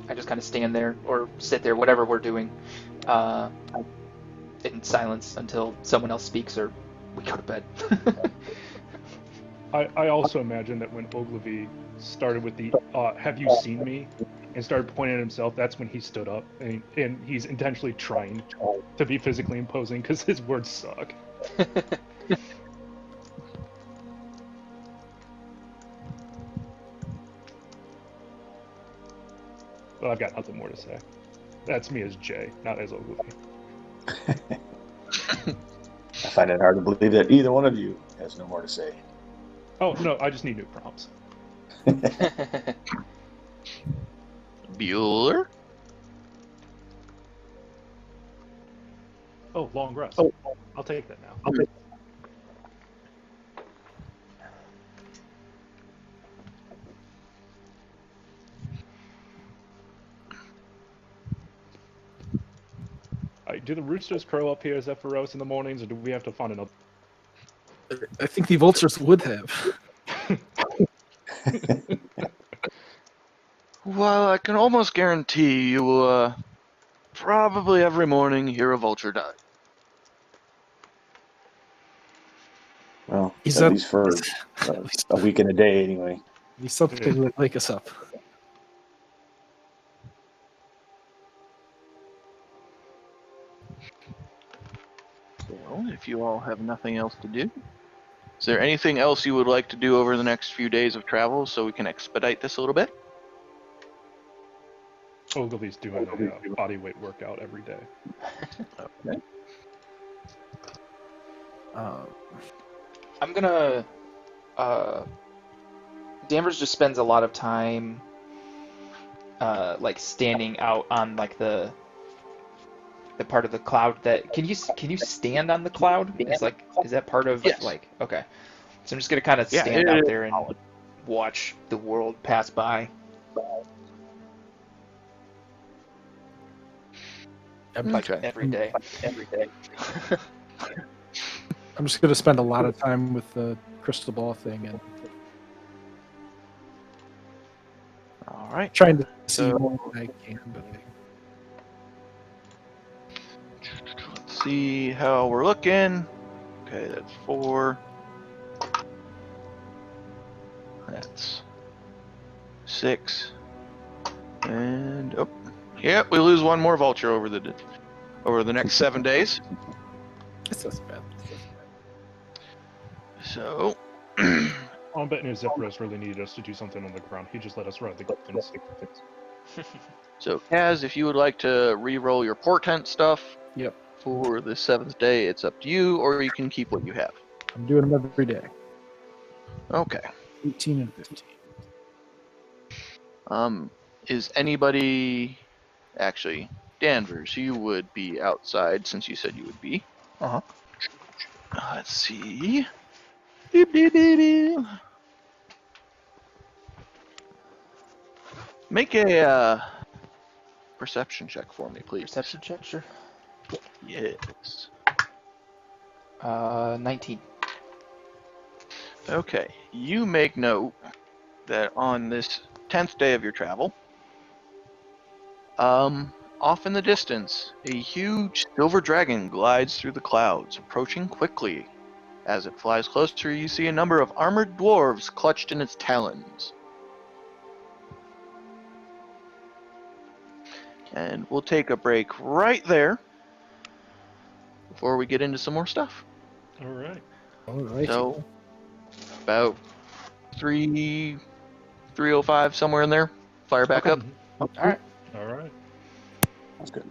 E: I just kind of stand there or sit there, whatever we're doing, in silence until someone else speaks or we go to bed.
C: I also imagine that when Ogilvy started with the "Have you seen me?" and started pointing at himself, that's when he stood up, and he's intentionally trying to be physically imposing because his words suck. But I've got nothing more to say. That's me as Jay, not as Ogilvy.
B: I find it hard to believe that either one of you has no more to say.
C: Oh no, I just need new prompts.
D: Bueller?
C: Oh, long rest. I'll take that now. Do the roosters crow up here, Zephyros, in the mornings, or do we have to find another?
A: I think the vultures would have.
D: Well, I can almost guarantee you will probably every morning hear a vulture die.
B: Well,
A: He's
B: at
A: up-
B: least for a week and a day, anyway.
A: He's something that wake us up.
D: So, if you all have nothing else to do, is there anything else you would like to do over the next few days of travel so we can expedite this a little bit?
C: Ogilvy's doing a body weight workout every day.
D: Okay.
E: I'm gonna. Danvers just spends a lot of time, like standing out on like the part of the cloud that can you stand on the cloud? Is that part of
D: Yes.
E: like okay? So I'm just gonna kind of
D: Yeah,
E: stand
D: it
E: out
D: is
E: there and watch the world pass by. Like
D: Okay.
E: every day.
A: I'm just going to spend a lot of time with the crystal ball thing and
D: All right.
A: trying to see
D: So-
A: more than I can. But
D: Let's see how we're looking. Okay, that's 4. That's 6. And yeah, we lose one more vulture over the next 7 days.
A: it's not bad.
D: So
C: I'm betting if Zephyros really needed us to do something on the ground, he'd just let us ride the Griffins.
D: So Kaz, if you would like to re-roll your portent stuff
A: Yep.
D: for the 7th day, it's up to you, or you can keep what you have.
A: I'm doing them every day.
D: Okay.
A: 18 and 15.
D: Is anybody actually Danvers? You would be outside since you said you would be.
E: Uh-huh.
D: Let's see. Beep, beep, beep, beep. Make a perception check for me, please.
E: Perception check, sure.
D: Yes.
E: 19.
D: Okay. You make note that on this 10th day of your travel, off in the distance, a huge silver dragon glides through the clouds, approaching quickly. As it flies closer, you see a number of armored dwarves clutched in its talons. And we'll take a break right there before we get into some more stuff.
C: All right.
A: All right.
D: So, about 3:05, somewhere in there. Fire back up.
E: All right.
C: All right.
B: That's good.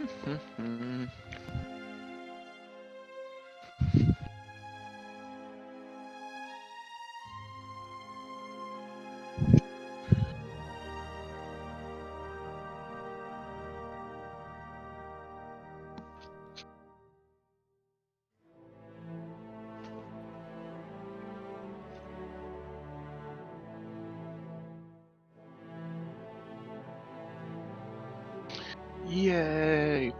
D: Mhm. Yay!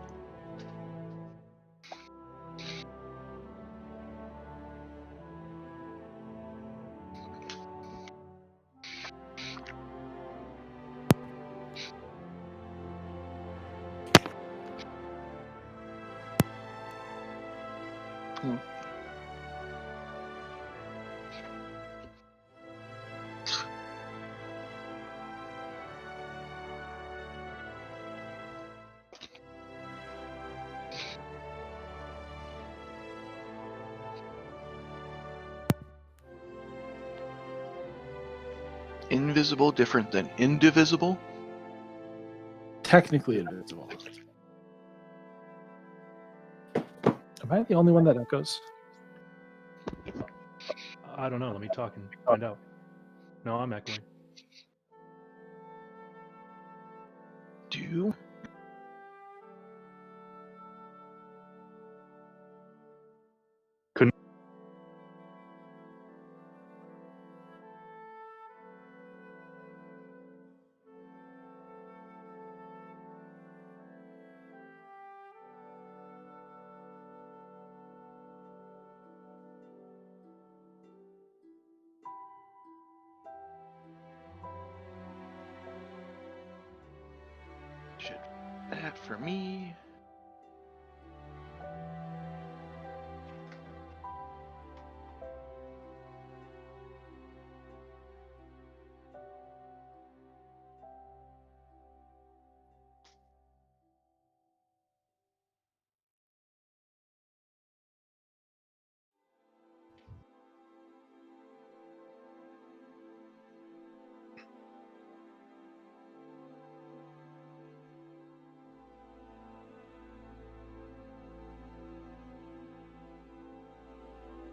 D: Hmm. Invisible different than indivisible?
A: Technically invincible. Am I the only one that echoes?
C: I don't know. Let me talk and find out. No, I'm echoing.
D: Do should that for me?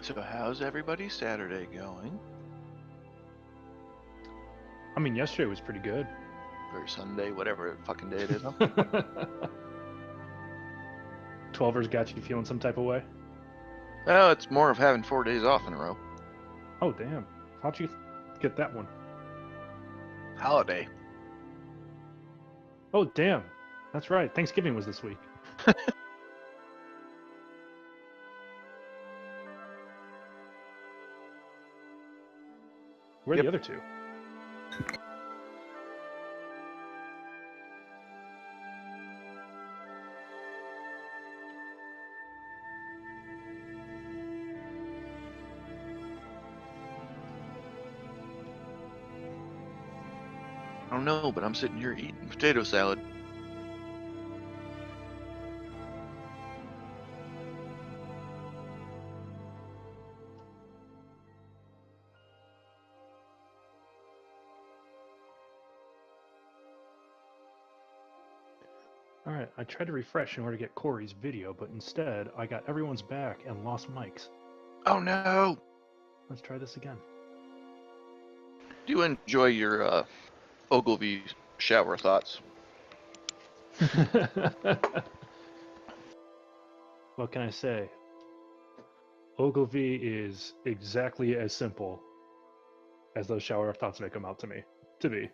D: So how's everybody's Saturday going?
C: I mean, yesterday was pretty good.
D: Or Sunday, whatever fucking day it is.
C: 12ers got you feeling some type of way?
D: Oh, it's more of having 4 days off in a row.
C: Oh, damn. How'd you get that one?
D: Holiday.
C: Oh, damn. That's right. Thanksgiving was this week. Where are
D: Yep.
C: the other two?
D: I don't know, but I'm sitting here eating potato salad.
C: Alright, I tried to refresh in order to get Corey's video, but instead I got everyone's back and lost Mike's.
D: Oh no!
C: Let's try this again.
D: Do you enjoy your Ogilvy shower thoughts?
C: What can I say? Ogilvy is exactly as simple as those shower thoughts make them out to be.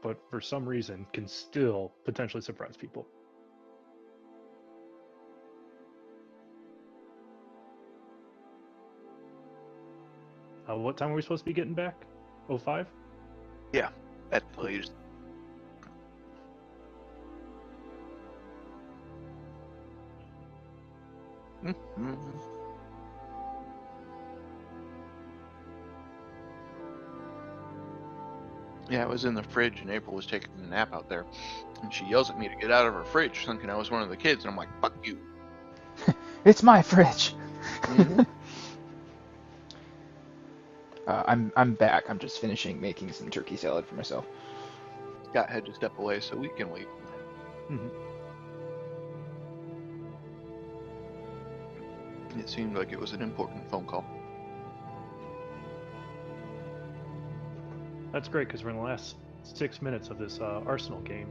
C: But for some reason can still potentially surprise people. What time are we supposed to be getting back? 05?
D: Yeah, at the latest. Mhm. Yeah, I was in the fridge and April was taking a nap out there. And she yells at me to get out of her fridge, thinking I was one of the kids. And I'm like, fuck you.
E: It's my fridge.
D: Mhm.
E: I'm back. I'm just finishing making some turkey salad for myself.
D: Scott had to step away, so we can wait.
C: Mhm.
D: It seemed like it was an important phone call.
C: That's great because we're in the last 6 minutes of this Arsenal game.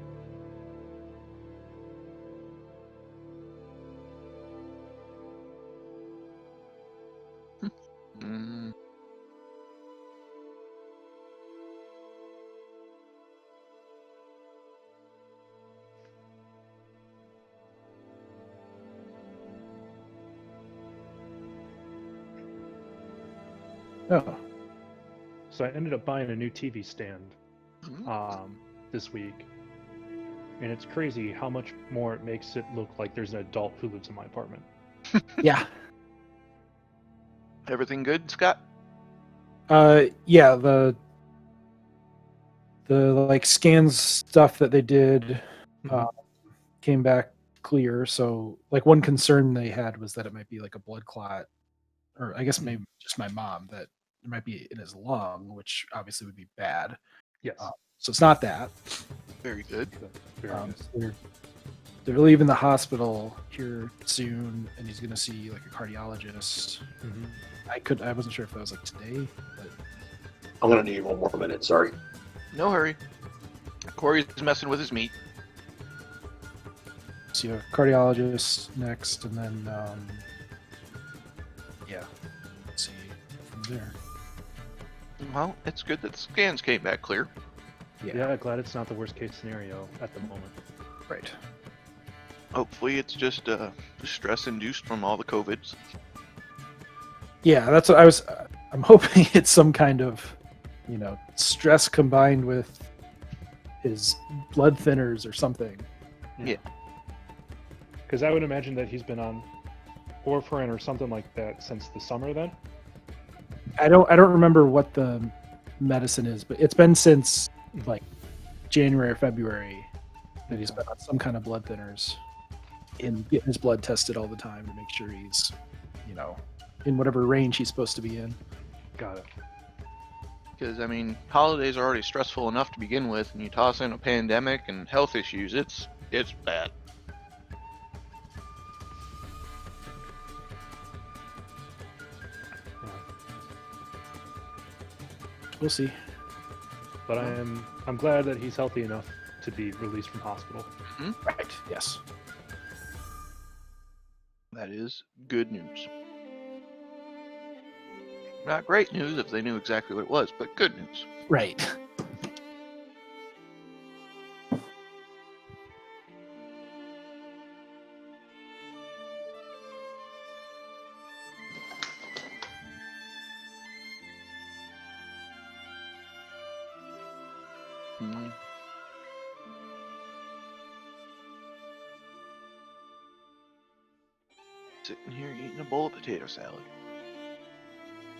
D: Mm.
A: Oh,
C: So I ended up buying a new TV stand
D: Mm.
C: this week, and it's crazy how much more it makes it look like there's an adult who lives in my apartment.
A: yeah.
D: Everything good, Scott?
A: Yeah, the like scans stuff that they did
C: Mhm.
A: came back clear. So like one concern they had was that it might be like a blood clot, or I guess maybe just my mom, that it might be in his lung, which obviously would be bad.
C: Yes.
A: So it's not that.
D: Very good.
C: Good. Very good.
A: So they're leaving the hospital here soon, and he's going to see like a cardiologist.
C: Mhm.
A: I wasn't sure if that was like today, but
B: I'm gonna need one more minute. Sorry.
D: No hurry. Corey's messing with his meat.
A: see a cardiologist next, and then yeah, let's see from there.
D: Well, it's good that the scans came back clear.
C: Yeah, glad it's not the worst case scenario at the moment.
A: Right.
D: Hopefully, it's just stress induced from all the COVIDs.
A: Yeah, that's what I was. I'm hoping it's some kind of, stress combined with his blood thinners or something.
D: Yeah.
C: Because I would imagine that he's been on warfarin or something like that since the summer. Then.
A: I don't remember what the medicine is, but it's been since like January or February that he's been on some kind of blood thinners and getting his blood tested all the time to make sure he's, in whatever range he's supposed to be in.
C: Got it.
D: Because, I mean, holidays are already stressful enough to begin with, and you toss in a pandemic and health issues, it's bad.
A: We'll see.
C: But I'm glad that he's healthy enough to be released from hospital.
A: Right. Yes.
D: That is good news. Not great news if they knew exactly what it was, but good news.
A: Right.
D: Mm. Sitting here eating a bowl of potato salad.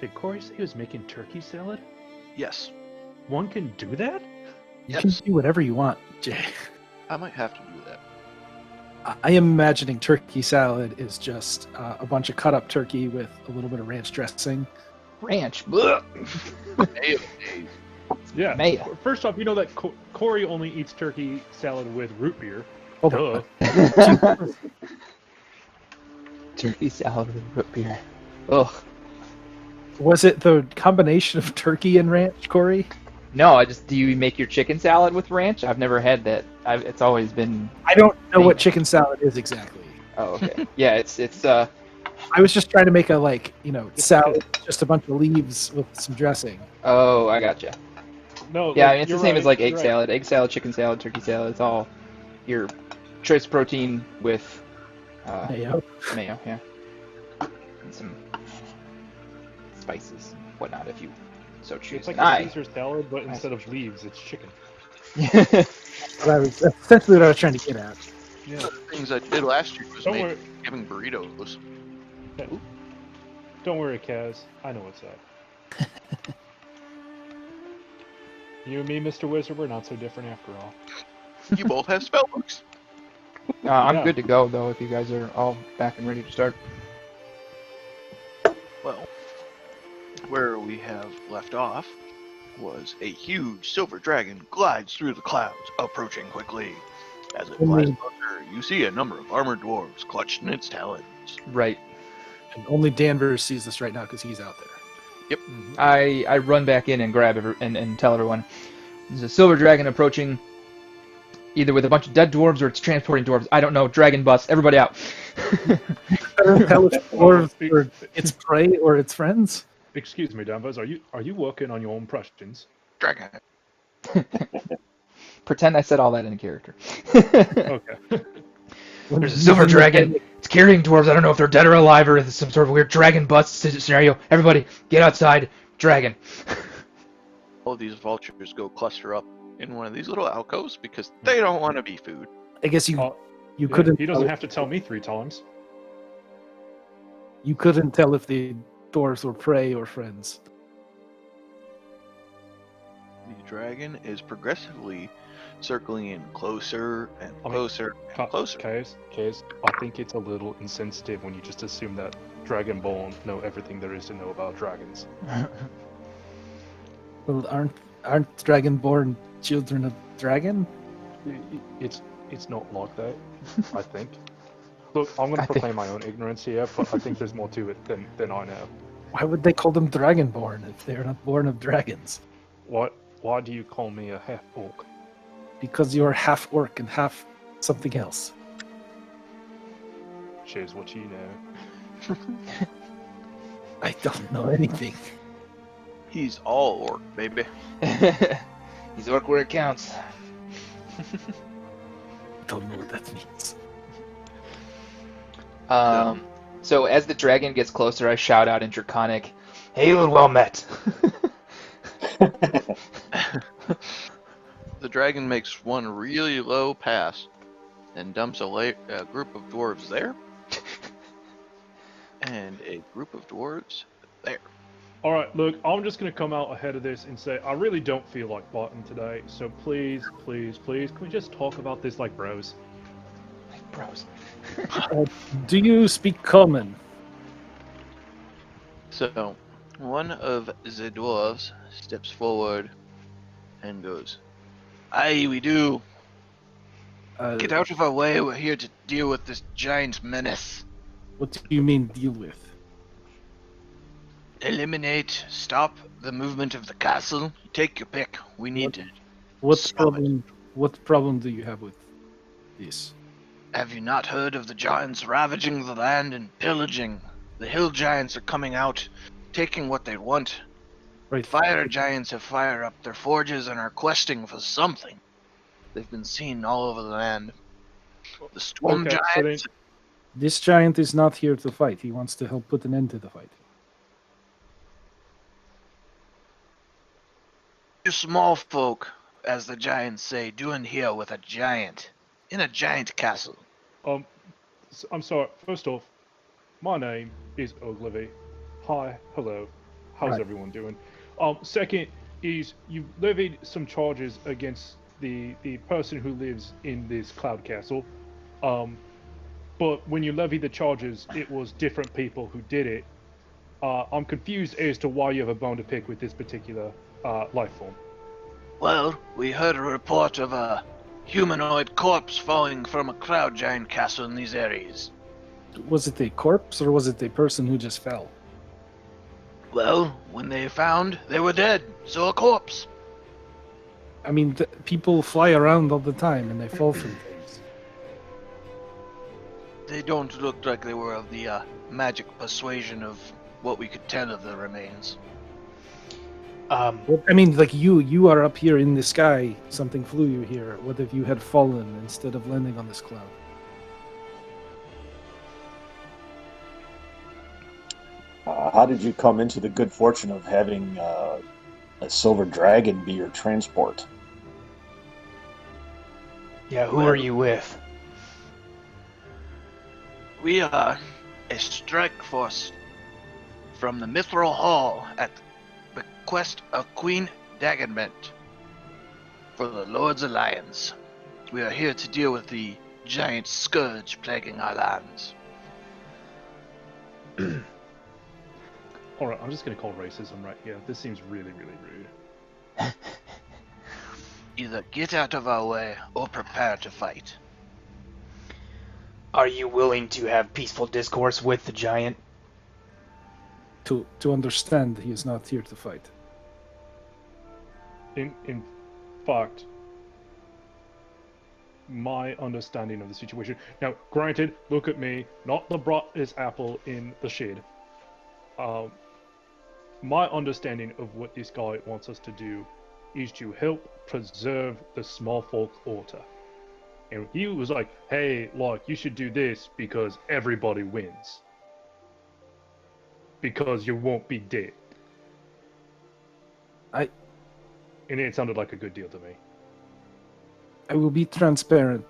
C: Did Corey say he was making turkey salad?
D: Yes.
C: One can do that?
A: You can
D: Yes.
A: do whatever you want, Jay.
D: I might have to do that.
A: I am imagining turkey salad is just a bunch of cut up turkey with a little bit of ranch dressing.
E: Ranch. Blech.
D: Mayo days.
C: Yeah.
E: Mayo.
C: First off, you know that Corey only eats turkey salad with root beer.
A: Hold
C: Duh.
A: on.
E: Turkey salad with root beer. Ugh.
A: Was it the combination of turkey and ranch, Corey?
E: No, do you make your chicken salad with ranch? I've never had that. It's always been.
A: I don't know what
E: Thank-
A: chicken salad is exactly.
E: Oh, okay. Yeah, it's
A: I was just trying to make a salad, just a bunch of leaves with some dressing.
E: Oh, I gotcha.
C: No.
E: Yeah,
C: like,
E: I mean, it's the
C: you're
E: same
C: right,
E: as like egg
C: you're right.
E: salad, chicken salad, turkey salad. It's all your choice protein with
A: Mayo.
E: mayo, yeah, and some spices, and whatnot, if you so choose.
C: It's like
E: And
C: a Caesar salad, but instead of leaves, it's chicken.
A: That's essentially what I was trying to get at.
C: Yeah.
D: One of the things I did last year was
C: Don't
D: make
C: worry.
D: giving burritos.
C: Don't worry, Kaz. I know what's up. You and me, Mr. Wizard, we're not so different after all.
D: You both have spell books.
E: I'm
C: Yeah.
E: good to go though. If you guys are all back and ready to start.
D: Well, where we have left off was a huge silver dragon glides through the clouds, approaching quickly. As it
A: Only-
D: flies closer, you see a number of armored dwarves clutched in its talons.
E: Right.
A: And only Danvers sees this right now because he's out there.
E: I run back in and grab and tell everyone there's a silver dragon approaching, either with a bunch of dead dwarves or it's transporting dwarves. I don't know. Dragon bust. Everybody out.
A: Better tell if dwarves or its prey or its friends.
C: Excuse me, Danvers. Are you working on your impressions?
D: Dragon.
E: Pretend I said all that in character.
C: Okay.
A: When
F: There's a silver
A: using the
F: dragon. It's carrying dwarves. I don't know if they're dead or alive or it's some sort of weird dragon bust scenario. Everybody, get outside. Dragon.
D: All of these vultures go cluster up in one of these little alcoves because they don't want to be food.
A: I guess you
C: Oh,
A: you
C: yeah,
A: couldn't.
C: He doesn't have to tell me 3 times.
A: You couldn't tell if the dwarves were prey or friends.
D: The dragon is progressively circling in closer and
C: I mean,
D: closer and closer.
C: Case, I think it's a little insensitive when you just assume that Dragonborn know everything there is to know about dragons.
A: Well, aren't dragonborn children of dragon?
C: It's not like that, I think. Look, I'm going
E: I
C: to
E: think-
C: proclaim my own ignorance here, but I think there's more to it than I know.
A: Why would they call them dragonborn if they're not born of dragons?
C: Why do you call me a half-orc?
A: Because you're half orc and half something else.
C: Shows what you know.
A: I don't know anything.
D: He's all orc, baby.
F: He's orc where it counts.
A: Don't know what that means.
E: So as the dragon gets closer, I shout out in Draconic,
F: Hail and well met.
D: The dragon makes one really low pass and dumps a group of dwarves there. And a group of dwarves there.
C: Alright, look, I'm just going to come out ahead of this and say I really don't feel like fighting today, so please, can we just talk about this like bros?
E: like, bros.
A: Do you speak common?
D: So, one of the dwarves steps forward and goes, Aye, we do. Get out of our way, we're here to deal with this giant menace.
A: What do you mean deal with?
D: Eliminate, stop the movement of the castle. Take your pick. We need to.
A: What
D: Stop it.
A: problem do you have with this?
D: Have you not heard of the giants ravaging the land and pillaging? The hill giants are coming out, taking what they want.
A: Right.
D: Fire giants have fired up their forges and are questing for something. They've been seen all over the land. The storm
C: Okay, so
D: giants.
A: This giant is not here to fight. He wants to help put an end to the fight.
D: You small folk, as the giants say, doing here with a giant in a giant castle.
C: I'm sorry, first off, my name is Ogilvy. Hi, hello, how's
A: Right.
C: everyone doing? Second is you levied some charges against the person who lives in this cloud castle. But when you levied the charges, it was different people who did it. I'm confused as to why you have a bone to pick with this particular life form.
D: Well, we heard a report of a humanoid corpse falling from a cloud giant castle in these areas.
A: Was it a corpse or was it a person who just fell?
D: Well, when they found, they were dead, so a corpse.
A: I mean, people fly around all the time and they fall from things.
D: They don't look like they were of the magic persuasion of what we could tell of the remains.
A: Well, I mean, like you are up here in the sky. Something flew you here. What if you had fallen instead of landing on this cloud?
B: How did you come into the good fortune of having a silver dragon be your transport?
F: Yeah, who are you with?
D: We are a strike force from the Mithril Hall at the bequest of Queen Dagonment for the Lord's Alliance. We are here to deal with the giant scourge plaguing our lands.
C: Alright, I'm just gonna call racism right here. This seems really, really rude.
D: Either get out of our way or prepare to fight.
F: Are you willing to have peaceful discourse with the giant?
A: To understand, he is not here to fight.
C: In fact, my understanding of the situation. Now, granted, look at me, not the brightest apple in the shed. My understanding of what this guy wants us to do is to help preserve the small folk order. And he was like, hey, look, you should do this because everybody wins. Because you won't be dead. And it sounded like a good deal to me.
A: I will be transparent.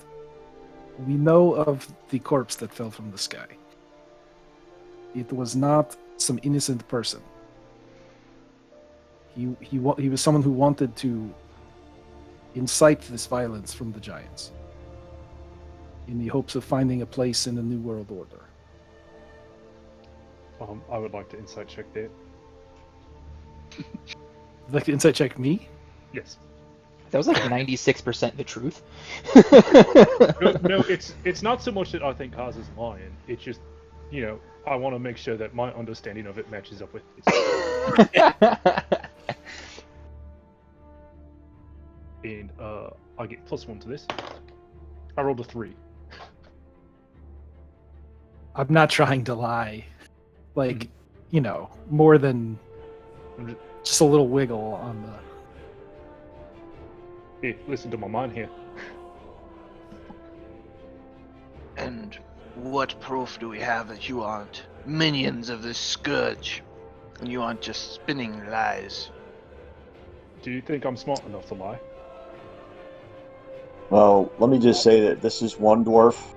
A: We know of the corpse that fell from the sky. It was not some innocent person. He was someone who wanted to incite this violence from the giants in the hopes of finding a place in the New World Order.
C: I would like to insight check that.
A: You'd like to insight check me?
C: Yes.
E: That was like 96% the truth.
C: No, it's not so much that I think Kaz is lying. It's just, I want to make sure that my understanding of it matches up with his. And I get +1 to this. I rolled a 3.
A: I'm not trying to lie. More than just a little wiggle on the...
C: Hey, listen to my mind here.
D: And what proof do we have that you aren't minions of this scourge? And you aren't just spinning lies?
C: Do you think I'm smart enough to lie?
B: Well, let me just say that this is one dwarf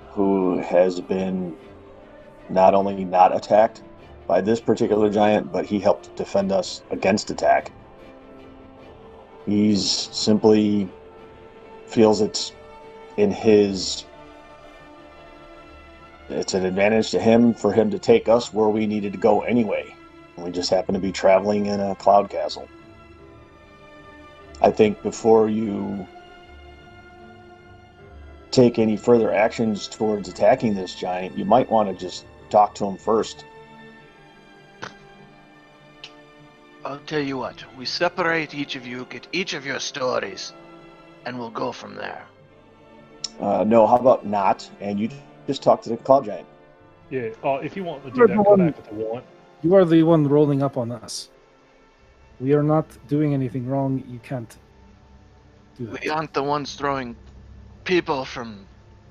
B: who has been not only not attacked by this particular giant, but he helped defend us against attack. He's simply feels it's an advantage to him for him to take us where we needed to go anyway. And we just happen to be traveling in a cloud castle. I think before you take any further actions towards attacking this giant, you might want to just talk to him first.
D: I'll tell you what, we separate each of you, get each of your stories, and we'll go from there.
B: No, how about not? And you just talk to the cloud giant.
C: Yeah, if you want to do that, come back with the warrant.
A: You are the one rolling up on us. We are not doing anything wrong. You can't do that.
D: We aren't the ones throwing people from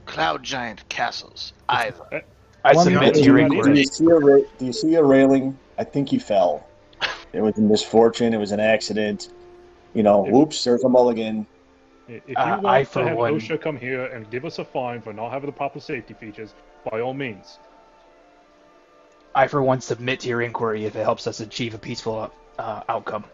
D: cloud giant castles either.
F: I
A: One
F: submit
A: minute,
F: to your
A: do
F: inquiry.
B: Do you see a railing? I think he fell. It was a misfortune. It was an accident. Whoops, there's a mulligan.
C: If you
F: I,
C: want
F: for
C: to have
F: one-
C: OSHA come here and give us a fine for not having the proper safety features, by all means.
F: I, for one, submit to your inquiry if it helps us achieve a peaceful outcome.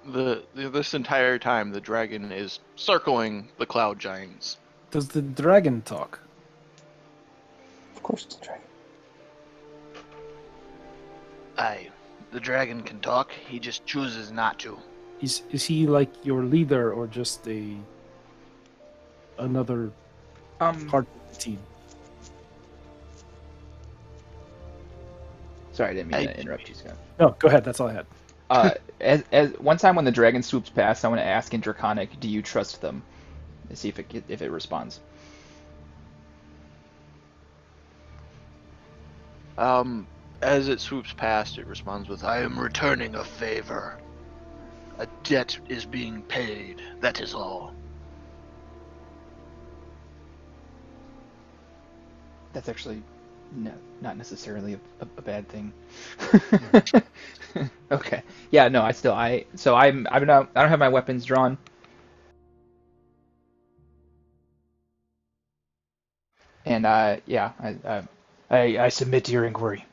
D: This entire time, the dragon is circling the cloud giants.
A: Does the dragon talk?
B: Of course it's a dragon.
D: Aye, the dragon can talk, he just chooses not to.
A: Is he like your leader or just another part of the team?
E: Sorry, I didn't mean to interrupt you, Scott.
A: No, go ahead. That's all I had.
E: As one time when the dragon swoops past, I want to ask in Draconic, do you trust them? To see if it responds.
D: As it swoops past, it responds with, I am returning a favor. A debt is being paid, that is all.
E: That's actually not necessarily a bad thing. Okay. Yeah. No. I don't have my weapons drawn. And
F: I submit to your inquiry.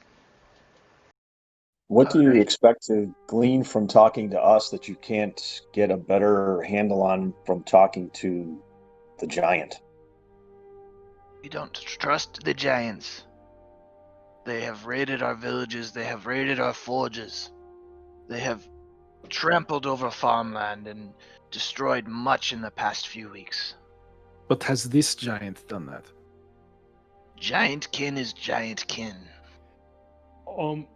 B: What do you
D: Alright.
B: expect to glean from talking to us that you can't get a better handle on from talking to the giant?
D: We don't trust the giants. They have raided our villages, they have raided our forges. They have
G: trampled over farmland and destroyed much in the past few weeks.
A: But has this giant done that?
G: Giant kin is giant kin.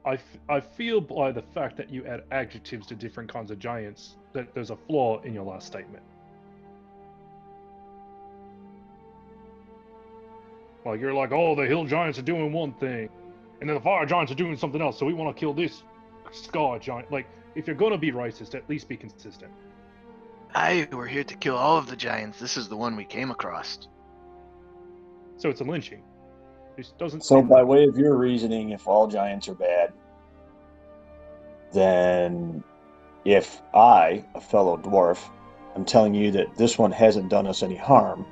C: I feel by the fact that you add adjectives to different kinds of giants that there's a flaw in your last statement. Like you're like, oh, the hill giants are doing one thing, and then the fire giants are doing something else. So we want to kill this scar giant. Like, if you're gonna be racist, at least be consistent.
G: We're here to kill all of the giants. This is the one we came across.
C: So it's a lynching. This doesn't.
B: So,
C: seem
B: by
C: like-
B: way of your reasoning, if all giants are bad, then if I, a fellow dwarf, am telling you that this one hasn't done us any harm,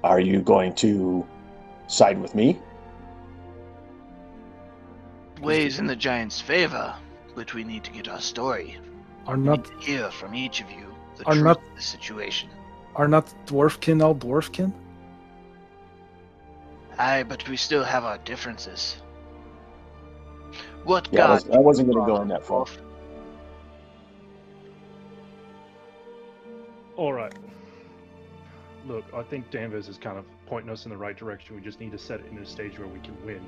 B: are you going to side with me?
G: Weighs in the giant's favor, but we need to get our story.
A: Are
G: We
A: not
G: need to hear from each of you the
A: Are
G: truth
A: not-
G: of the situation.
A: are not dwarfkin all dwarfkin?
G: Aye, but we still have our differences. What
B: Yeah,
G: god?
B: I wasn't going to go in that far.
C: All right. Look, I think Danvers is kind of pointing us in the right direction. We just need to set it in a stage where we can win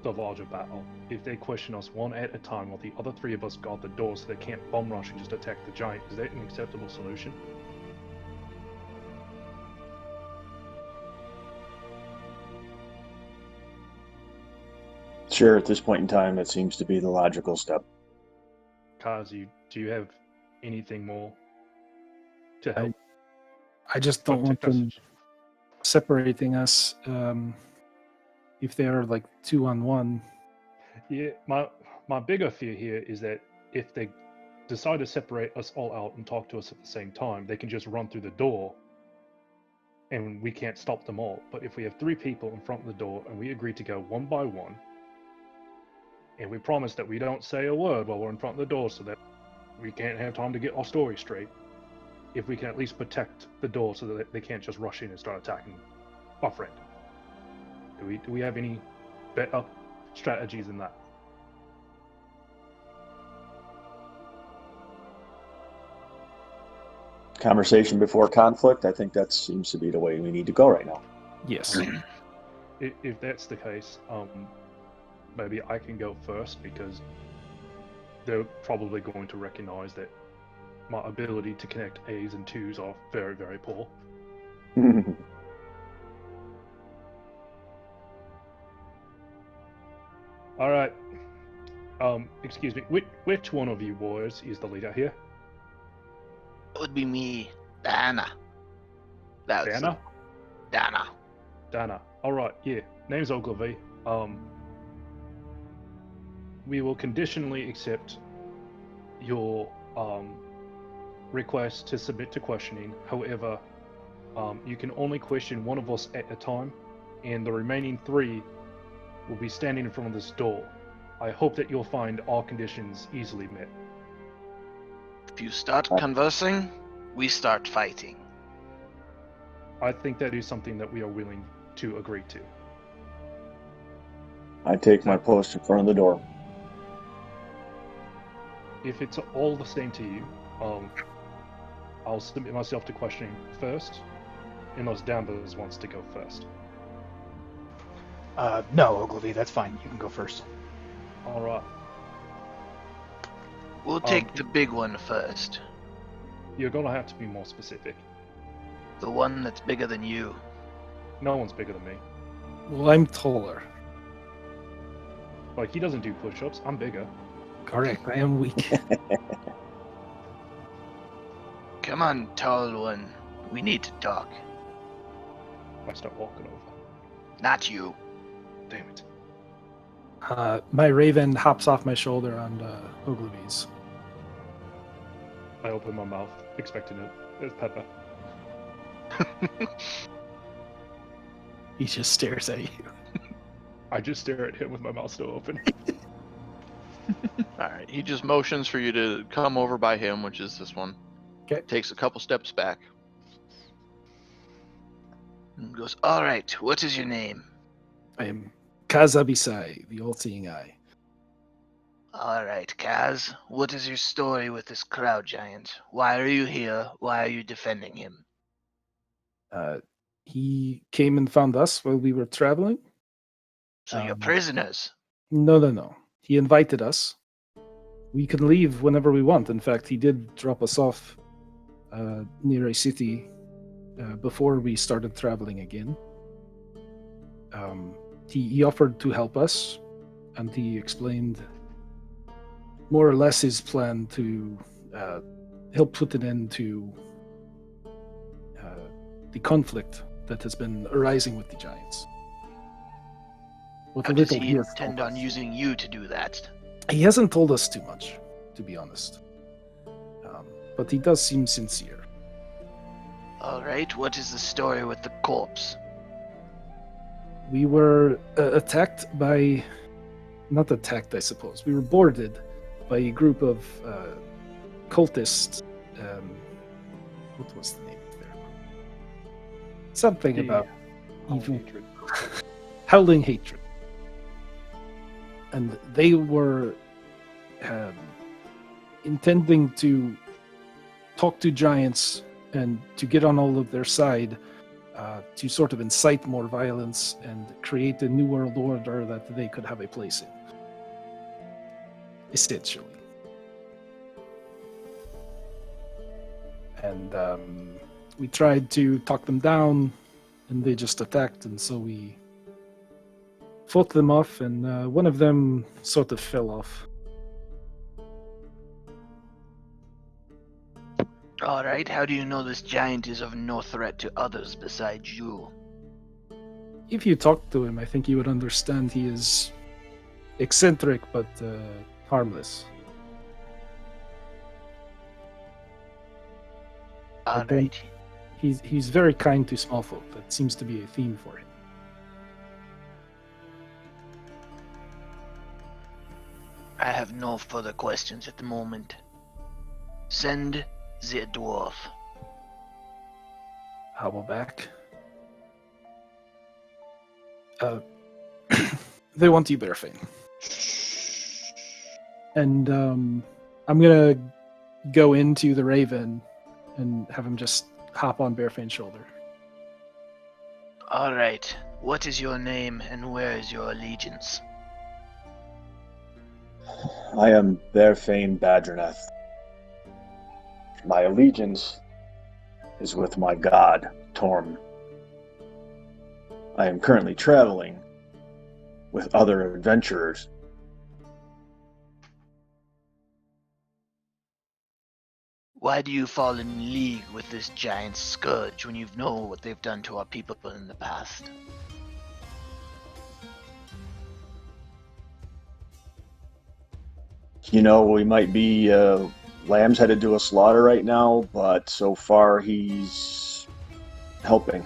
C: the larger battle. If they question us one at a time while the other three of us guard the door so they can't bomb rush and just attack the giant, is that an acceptable solution?
B: Sure, at this point in time, it seems to be the logical step.
C: Kaz, do you have anything more to help?
A: I just don't want
C: protect
A: them
C: us?
A: separating us. If they are like 2-on-1,
C: Yeah, my bigger fear here is that if they decide to separate us all out and talk to us at the same time, they can just run through the door and we can't stop them all. But if we have 3 people in front of the door and we agree to go one by one, and we promise that we don't say a word while we're in front of the door so that we can't have time to get our story straight, if we can at least protect the door so that they can't just rush in and start attacking our friend. Do we have any better strategies than that?
B: Conversation before conflict, I think that seems to be the way we need to go right now.
A: yes.
C: If that's the case, maybe I can go first because they're probably going to recognize that my ability to connect A's and 2's are very, very poor. All right. Excuse me. Which one of you boys is the leader here?
G: That would be me, Dana. That's
C: Dana?
G: Dana.
C: Dana. All right. Yeah. Name's Ogilvy. We will conditionally accept your request to submit to questioning. However, you can only question one of us at a time, and the remaining 3 will be standing in front of this door. I hope that you'll find all conditions easily met.
G: If you start conversing, we start fighting.
C: I think that is something that we are willing to agree to.
B: I take my post in front of the door.
C: If it's all the same to you, I'll submit myself to questioning first, unless Danvers wants to go first.
F: No, Ogilvy, that's fine. You can go first.
C: All right.
G: We'll take the big one first.
C: You're gonna have to be more specific.
G: The one that's bigger than you.
C: No one's bigger than me.
A: Well, I'm taller.
C: Like, he doesn't do push-ups. I'm bigger.
A: Correct. I am weak.
G: Come on, tall one. We need to talk.
C: I start walking over.
G: Not you.
C: Damn it.
A: My raven hops off my shoulder on Ogilvy's.
C: I open my mouth, expecting it. It's Pepper.
A: He just stares at you.
C: I just stare at him with my mouth still open.
D: Alright, he just motions for you to come over by him, which is this one.
A: 'Kay.
D: Takes a couple steps back.
G: And goes, all right, what is your name?
A: I am Kazabisai, the all-seeing eye.
G: Alright, Kaz, what is your story with this crowd giant? Why are you here? Why are you defending him?
A: He came and found us while we were traveling.
G: So you're
A: Um,
G: prisoners.
A: No. He invited us. We can leave whenever we want. In fact, he did drop us off near a city before we started traveling again. He offered to help us, and he explained more or less his plan to help put an end to the conflict that has been arising with the giants. With
G: How
A: a
G: does
A: little
G: he
A: has
G: intend
A: told
G: on
A: us.
G: using you to do that?
A: He hasn't told us too much, to be honest. But he does seem sincere.
G: Alright, what is the story with the corpse?
A: We were attacked by... Not attacked, I suppose. We were boarded by a group of cultists. What was the name of their group? Something about evil.
C: Hatred.
A: Howling hatred. And they were intending to talk to giants and to get on all of their side to sort of incite more violence and create a new world order that they could have a place in. Essentially. And we tried to talk them down, and they just attacked, and so we fought them off, and one of them sort of fell off.
G: Alright, how do you know this giant is of no threat to others besides you?
A: If you talk to him, I think you would understand he is eccentric but harmless. I don't-
G: Alright.
A: He's very kind to small folk. That seems to be a theme for him.
G: I have no further questions at the moment. Send the dwarf.
A: Hobble back. They want you, Bearfane. And I'm gonna go into the Raven and have him just hop on Bearfane's shoulder.
G: Alright, what is your name and where is your allegiance?
B: I am Bearfane Badraneth. My allegiance is with my god, Torm. I am currently traveling with other adventurers.
G: Why do you fall in league with this giant scourge when you know what they've done to our people in the past?
B: You know, we might be lambs headed to a slaughter right now, but so far he's helping.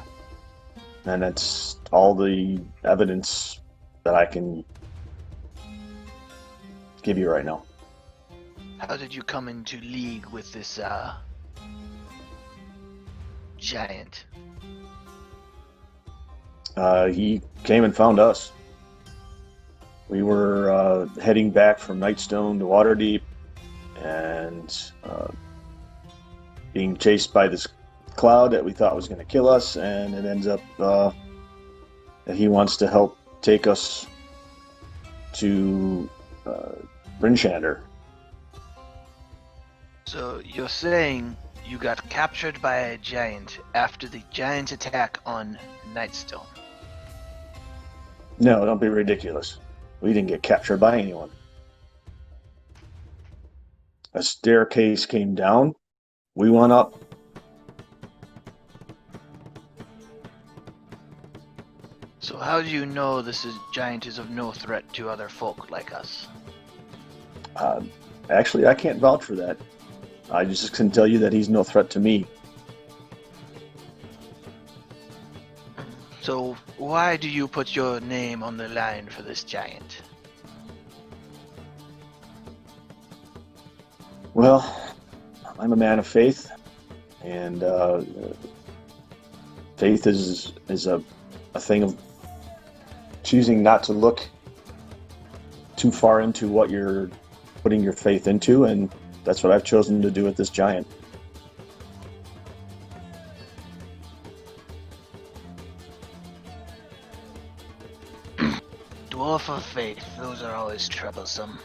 B: And it's all the evidence that I can give you right now.
G: How did you come into league with this giant?
B: He came and found us. We were heading back from Nightstone to Waterdeep and being chased by this cloud that we thought was going to kill us, and it ends up that he wants to help take us to Brinshander.
G: So you're saying you got captured by a giant after the giant attack on Nightstone?
B: No, don't be ridiculous. We didn't get captured by anyone. A staircase came down. We went up.
G: So how do you know giant is of no threat to other folk like us?
B: Actually, I can't vouch for that. I just can tell you that he's no threat to me.
G: So why do you put your name on the line for this giant?
B: Well, I'm a man of faith, and faith is a thing of choosing not to look too far into what you're putting your faith into, and that's what I've chosen to do with this giant.
G: Dwarf of faith, those are always troublesome.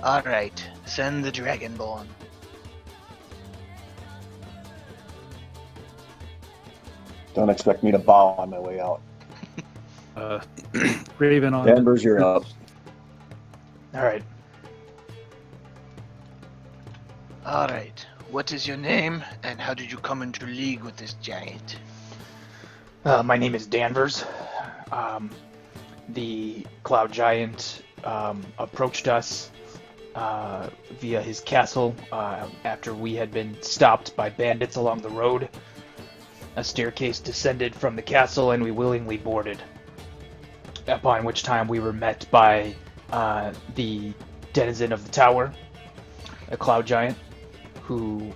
G: Alright, send the Dragonborn.
B: Don't expect me to bow on my way out.
A: Raven on.
B: Danvers, you're up.
F: All right.
G: Alright, what is your name, and how did you come into league with this giant?
F: My name is Danvers. The cloud giant approached us via his castle after we had been stopped by bandits along the road. A staircase descended from the castle, and we willingly boarded. Upon which time we were met by the denizen of the tower, a cloud giant, who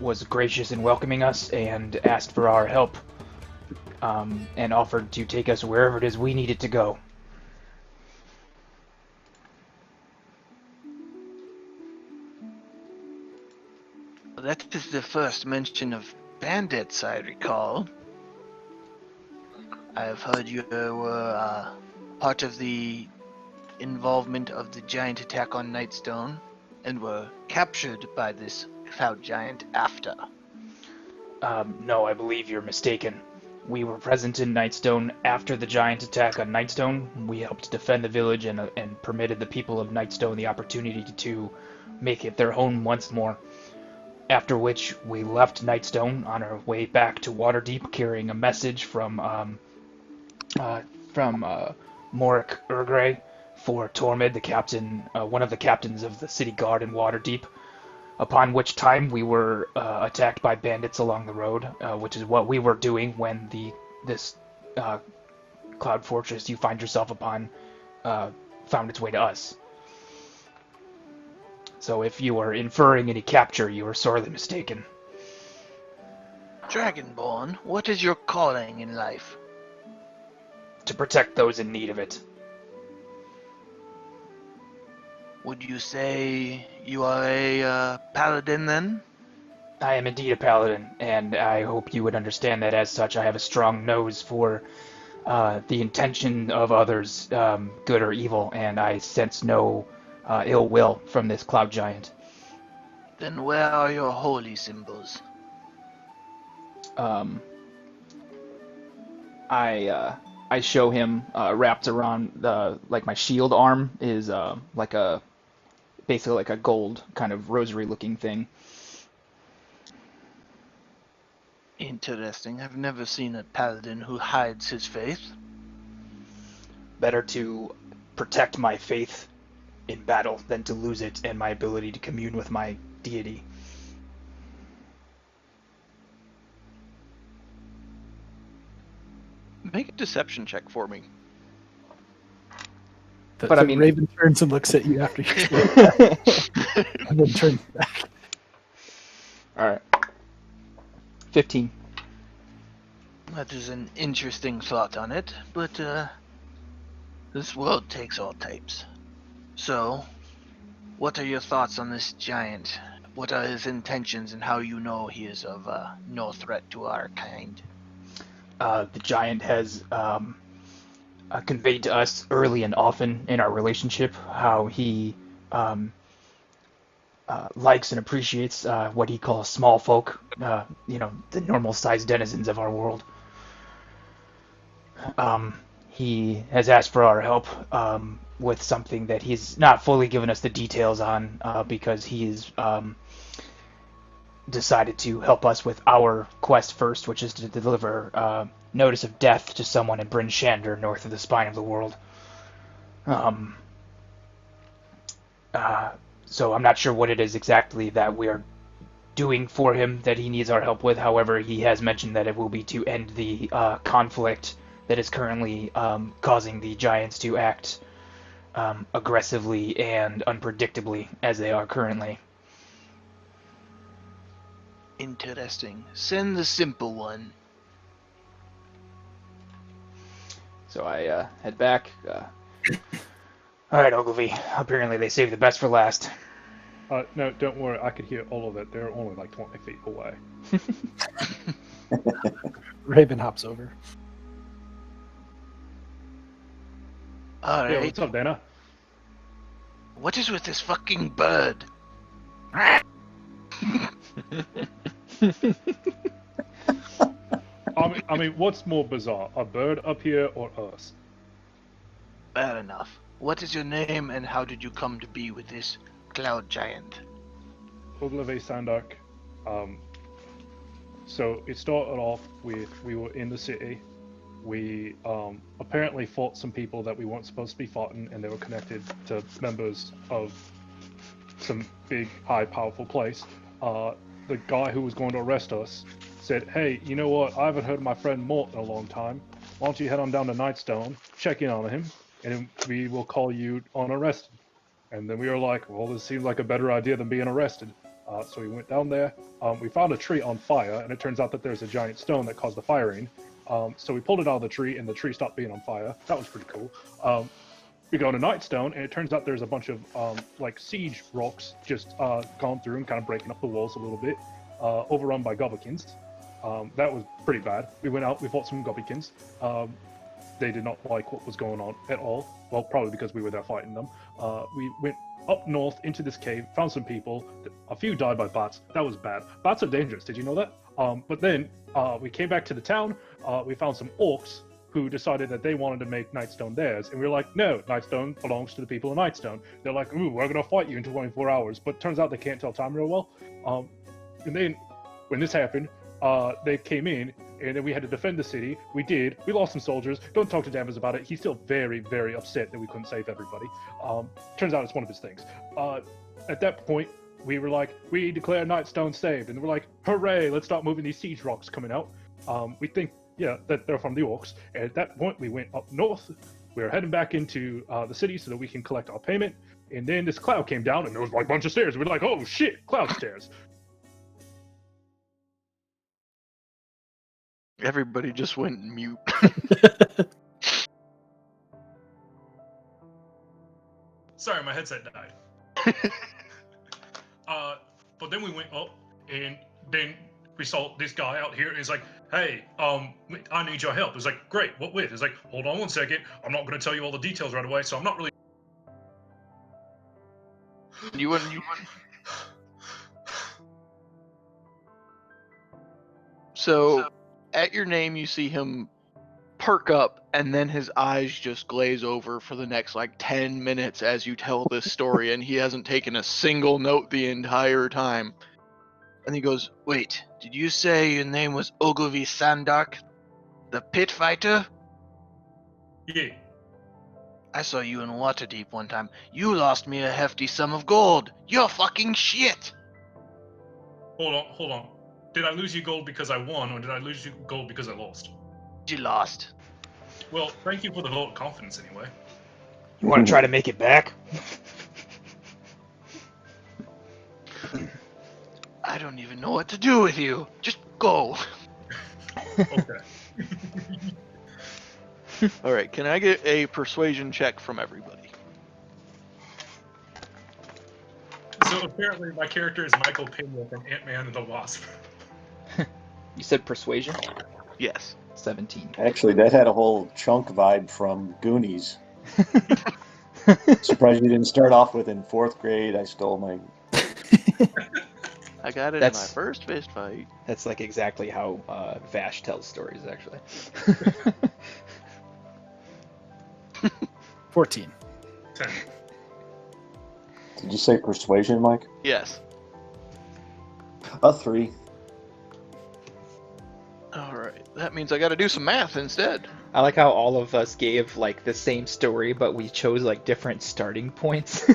F: was gracious in welcoming us and asked for our help, and offered to take us wherever it is we needed to go.
G: That is the first mention of bandits I recall. I have heard you were part of the involvement of the giant attack on Nightstone, and were captured by this cloud giant after.
F: No, I believe you're mistaken. We were present in Nightstone after the giant attack on Nightstone. We helped defend the village and permitted the people of Nightstone the opportunity to make it their home once more. After which, we left Nightstone on our way back to Waterdeep, carrying a message from Morik Urgrey for Tormid, the captain, one of the captains of the city guard in Waterdeep. Upon which time we were attacked by bandits along the road, which is what we were doing when this cloud fortress you find yourself upon found its way to us. So if you are inferring any capture, you are sorely mistaken.
G: Dragonborn, what is your calling in life?
F: To protect those in need of it.
G: Would you say you are a paladin then?
F: I am indeed a paladin, and I hope you would understand that as such I have a strong nose for the intention of others, good or evil, and I sense no ill will from this cloud giant.
G: Then where are your holy symbols?
E: I show him wrapped around like my shield arm is basically like a gold kind of rosary looking thing.
G: Interesting. I've never seen a paladin who hides his faith.
F: Better to protect my faith in battle than to lose it and my ability to commune with my deity.
D: Make a deception check for me.
A: But
E: I mean-
A: Raven turns and looks at you after you say that, and then turns back.
E: Alright. 15.
G: That is an interesting thought on it, but this world takes all types. So, what are your thoughts on this giant? What are his intentions, and how you know he is of no threat to our kind?
F: The giant has conveyed to us early and often in our relationship how he likes and appreciates what he calls small folk, the normal-sized denizens of our world. He has asked for our help with something that he's not fully given us the details on because he's decided to help us with our quest first, which is to deliver notice of death to someone in Bryn Shander, north of the spine of the world. So I'm not sure what it is exactly that we are doing for him that he needs our help with. However, he has mentioned that it will be to end the conflict that is currently causing the giants to act aggressively and unpredictably as they are currently.
G: Interesting. Send the simple one.
E: So I head back,
F: All right, Ogilvy. Apparently they saved the best for last.
C: No, don't worry. I could hear all of it. They're only like 20 feet away.
A: Raven hops over.
G: All
C: Hey,
G: right.
C: what's up, Dana?
G: What is with this fucking bird?
C: I mean, what's more bizarre, a bird up here or us?
G: Fair enough. What is your name and how did you come to be with this cloud giant?
C: Ogilvy Sandark. So it started off with we were in the city. We apparently fought some people that we weren't supposed to be fighting, and they were connected to members of some big, high, powerful place. The guy who was going to arrest us said, "Hey, you know what? I haven't heard of my friend Mort in a long time. Why don't you head on down to Nightstone, check in on him, and we will call you on arrested." And then we were like, "Well, this seems like a better idea than being arrested." So we went down there. We found a tree on fire, and it turns out that there's a giant stone that caused the firing. So we pulled it out of the tree, and the tree stopped being on fire. That was pretty cool. We go to Nightstone, and it turns out there's a bunch of like siege rocks just gone through and kind of breaking up the walls a little bit, overrun by goblins. That was pretty bad. We went out, we fought some goblins. They did not like what was going on at all. Well, probably because we were there fighting them. We went up north into this cave, found some people. A few died by bats. That was bad. Bats are dangerous. Did you know that? But then we came back to the town. We found some orcs who decided that they wanted to make Nightstone theirs. And we were like, no, Nightstone belongs to the people of Nightstone. They're like, ooh, we're going to fight you in 24 hours. But turns out they can't tell time real well. And then when this happened, they came in, and then we had to defend the city. We did. We lost some soldiers. Don't talk to Danvers about it. He's still very, very upset that we couldn't save everybody. Turns out it's one of his things. At that point, we were like, we declare Nightstone saved. And we're like, hooray, let's start moving these siege rocks coming out. We think, yeah, that they're from the orcs. And at that point, we went up north. We were heading back into the city so that we can collect our payment. And then this cloud came down, and there was like a bunch of stairs. We were like, oh shit, cloud stairs.
D: Everybody just went mute.
H: Sorry, my headset died. But then we went up, and then we saw this guy out here, and he's like, hey, I need your help. It's like, great, what with? It's like, hold on one second. I'm not going to tell you all the details right away, so I'm not really...
D: You wouldn't. So, at your name, you see him perk up, and then his eyes just glaze over for the next, 10 minutes as you tell this story, and he hasn't taken a single note the entire time. And he goes, wait, did you say your name was Ogilvy Sandark? The pit fighter?
H: Yeah.
G: I saw you in Waterdeep one time. You lost me a hefty sum of gold. You're fucking shit.
H: Hold on. Did I lose you gold because I won, or did I lose you gold because I lost?
G: You lost.
H: Well, thank you for the vote of confidence anyway.
F: You want to try to make it back?
G: I don't even know what to do with you. Just go.
H: Okay.
D: Alright, can I get a persuasion check from everybody?
H: So apparently my character is Michael Pena from Ant-Man and the Wasp.
E: You said persuasion?
D: Yes.
E: 17.
B: Actually, that had a whole chunk vibe from Goonies. Surprised you didn't start off with in 4th grade. I stole my.
D: I got it in
E: That's-
D: my first fist fight.
E: That's like exactly how Vash tells stories, actually.
A: 14.
H: 10.
B: Did you say persuasion, Mike?
D: Yes.
B: A 3.
D: Alright, that means I gotta do some math instead.
E: I like how all of us gave the same story, but we chose different starting points.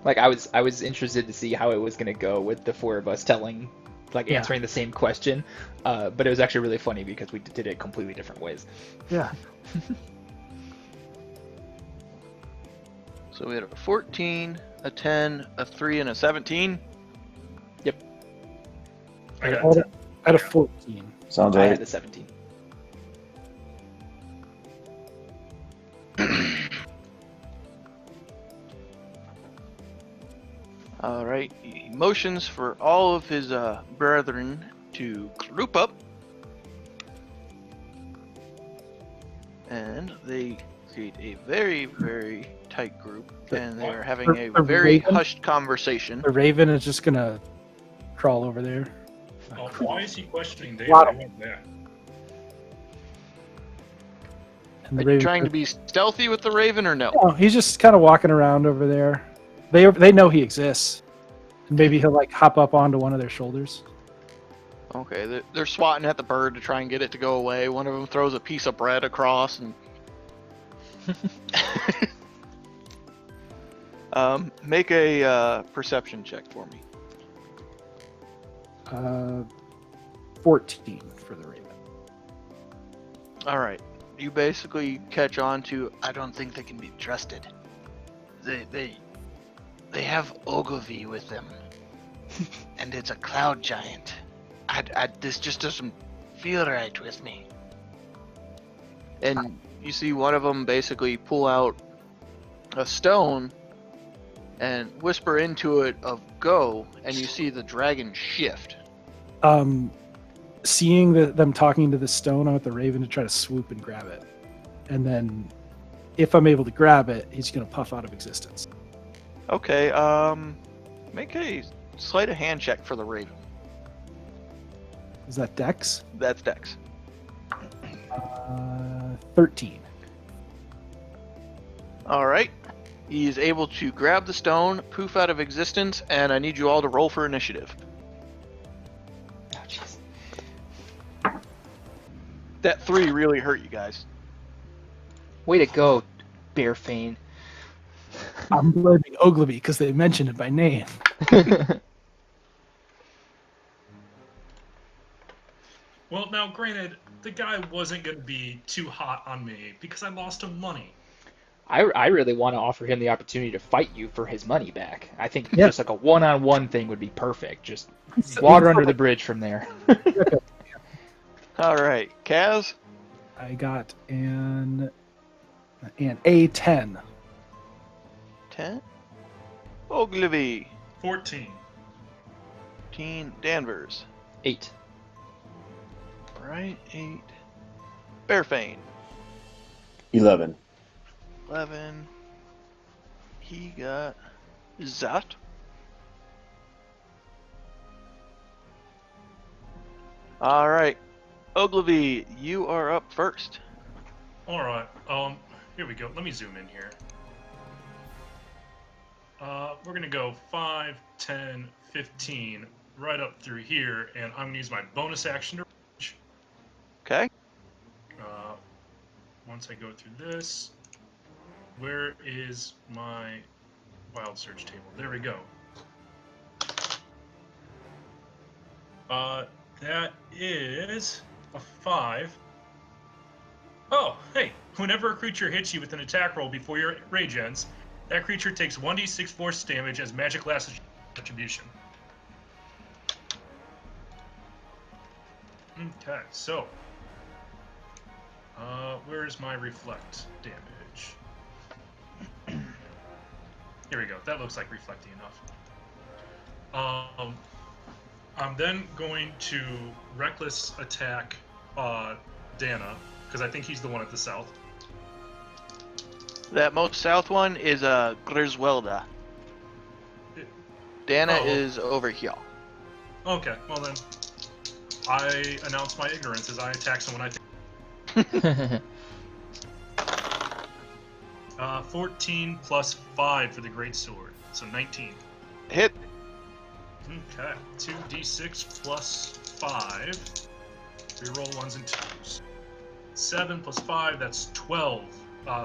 E: I was interested to see how it was gonna go with the four of us telling, answering the same question, but it was actually really funny because we did it completely different ways.
A: Yeah.
D: So we had a 14, a 10, a 3, and a 17.
H: I got
A: I had a 14.
B: Sounds
E: I
B: right.
E: had the 17.
D: All right. He motions for all of his brethren to group up, and they create a very, very tight group, and they are having a
A: The
D: very
A: Raven?
D: hushed conversation.
A: The Raven is just gonna crawl over there.
H: Why is he questioning David?
A: Lot
H: I
A: of-
H: want that.
A: And
D: Are
A: the
D: you
A: Raven
D: trying to be stealthy with the Raven or no?
A: No, he's just kind of walking around over there. They know he exists. And maybe he'll like hop up onto one of their shoulders.
D: Okay, they're swatting at the bird to try and get it to go away. One of them throws a piece of bread across and. Make a perception check for me.
A: 14 for the Raven.
D: All right. You basically catch on to.
G: I don't think they can be trusted. They have Ogilvy with them, and it's a cloud giant. This just doesn't feel right with me.
D: And you see one of them basically pull out a stone and whisper into it of go, and you see the dragon shift.
A: Seeing them talking to the stone, I want the Raven to try to swoop and grab it. And then if I'm able to grab it, he's going to puff out of existence.
D: Okay, make a sleight of hand check for the Raven.
A: Is that Dex?
D: That's Dex.
A: 13.
D: All right. He is able to grab the stone, poof out of existence, and I need you all to roll for initiative.
E: Oh, jeez.
D: That 3 really hurt you guys.
E: Way to go, Bearfane.
A: I'm blaming Ogilvy because they mentioned it by name.
H: Well, now, granted, the guy wasn't going to be too hot on me because I lost him money.
E: I really want to offer him the opportunity to fight you for his money back. I think
A: Yeah.
E: just like a one-on-one thing would be perfect. Just water under the bridge from there.
D: All right, Kaz.
A: I got an A10.
D: 10. Ogilvy.
H: 14.
D: 15. Danvers.
E: 8.
D: All right, 8. Bearfane.
B: 11.
D: 11. He got Zat. All right, Ogilvy, you are up first.
H: All right. Here we go. Let me zoom in here. We're gonna go 5, 10, 15, right up through here, and I'm gonna use my bonus action to reach.
D: Okay.
H: Once I go through this, where is my wild search table? There we go. That is a 5. Oh, hey, whenever a creature hits you with an attack roll before your rage ends, that creature takes 1d6 force damage as magic last attribution. Okay, so where is my reflect damage? Here we go. That looks like reflecting enough. I'm then going to reckless attack Dana, because I think he's the one at the south.
D: That most south one is Griswelda. Dana
H: Oh.
D: is over here.
H: Okay, well then, I announce my ignorance as I attack someone I think. 14 plus 5 for the great sword, so 19.
D: Hit.
H: Okay, 2d6 plus 5. Reroll 1s and 2s. 7 plus 5, that's 12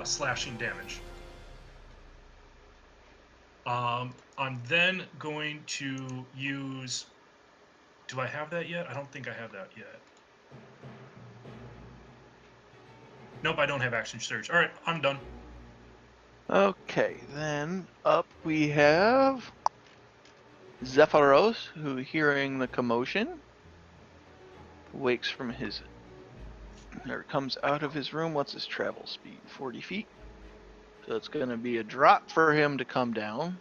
H: slashing damage. I'm then going to use... Do I have that yet? I don't think I have that yet. Nope, I don't have action surge. Alright, I'm done.
D: Okay, then up we have Zephyros, who, hearing the commotion, wakes from his, or comes out of his room. What's his travel speed? 40 feet. So it's going to be a drop for him to come down.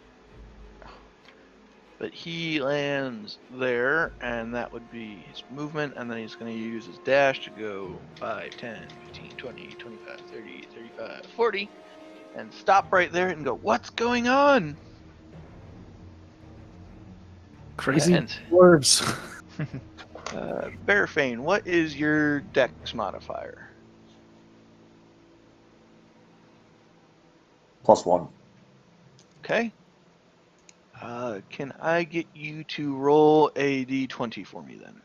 D: But he lands there, and that would be his movement, and then he's going to use his dash to go 5, 10, 15, 20, 25, 30, 35, 40, and stop right there and go, what's going on?
A: Crazy
D: And
A: dwarves.
D: Bearfane, what is your dex modifier?
B: +1.
D: Okay. Can I get you to roll a d20 for me then?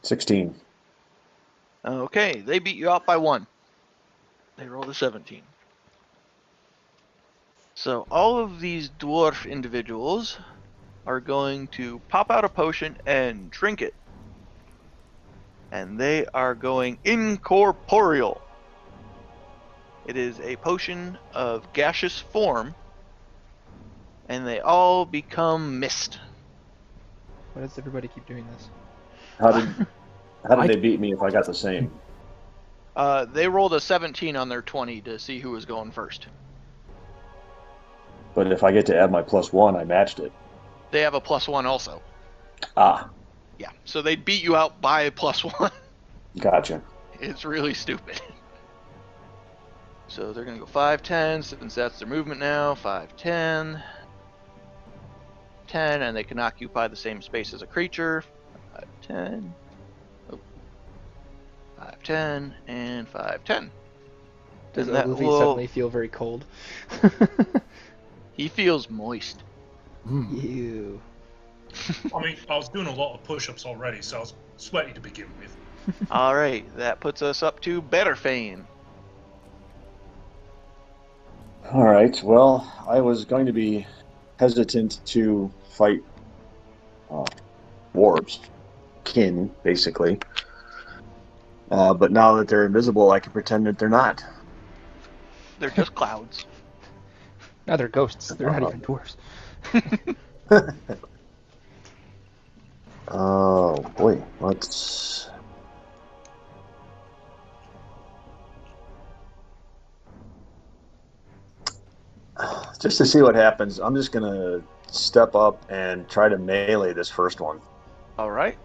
B: 16.
D: Okay, they beat you out by 1. They rolled a 17. So all of these dwarf individuals are going to pop out a potion and drink it. And they are going incorporeal. It is a potion of gaseous form, and they all become mist.
E: Why does everybody keep doing this?
B: How did they beat me if I got the same?
D: They rolled a 17 on their 20 to see who was going first.
B: But if I get to add my +1, I matched it.
D: They have a +1 also.
B: Ah,
D: Yeah, so they beat you out by a +1.
B: gotcha.
D: It's really stupid. So they're going to go 5, 10, since that's their movement now. 5, 10. 10, and they can occupy the same space as a creature. 5, 10. Oh. 5, 10, and 5, 10.
E: Does
D: And that
E: Ogilvy
D: will...
E: suddenly feel very cold?
D: He feels moist.
E: Ew.
H: I mean, I was doing a lot of push-ups already, so I was sweaty to begin with.
D: Alright, that puts us up to Betterfane.
B: All right. Well, I was going to be hesitant to fight dwarves, kin, basically. But now that they're invisible, I can pretend that they're not.
D: They're just clouds.
E: Now they're ghosts. They're not even dwarves.
B: Oh boy, let's. Just to see what happens, I'm just gonna step up and try to melee this first one.
D: Alright.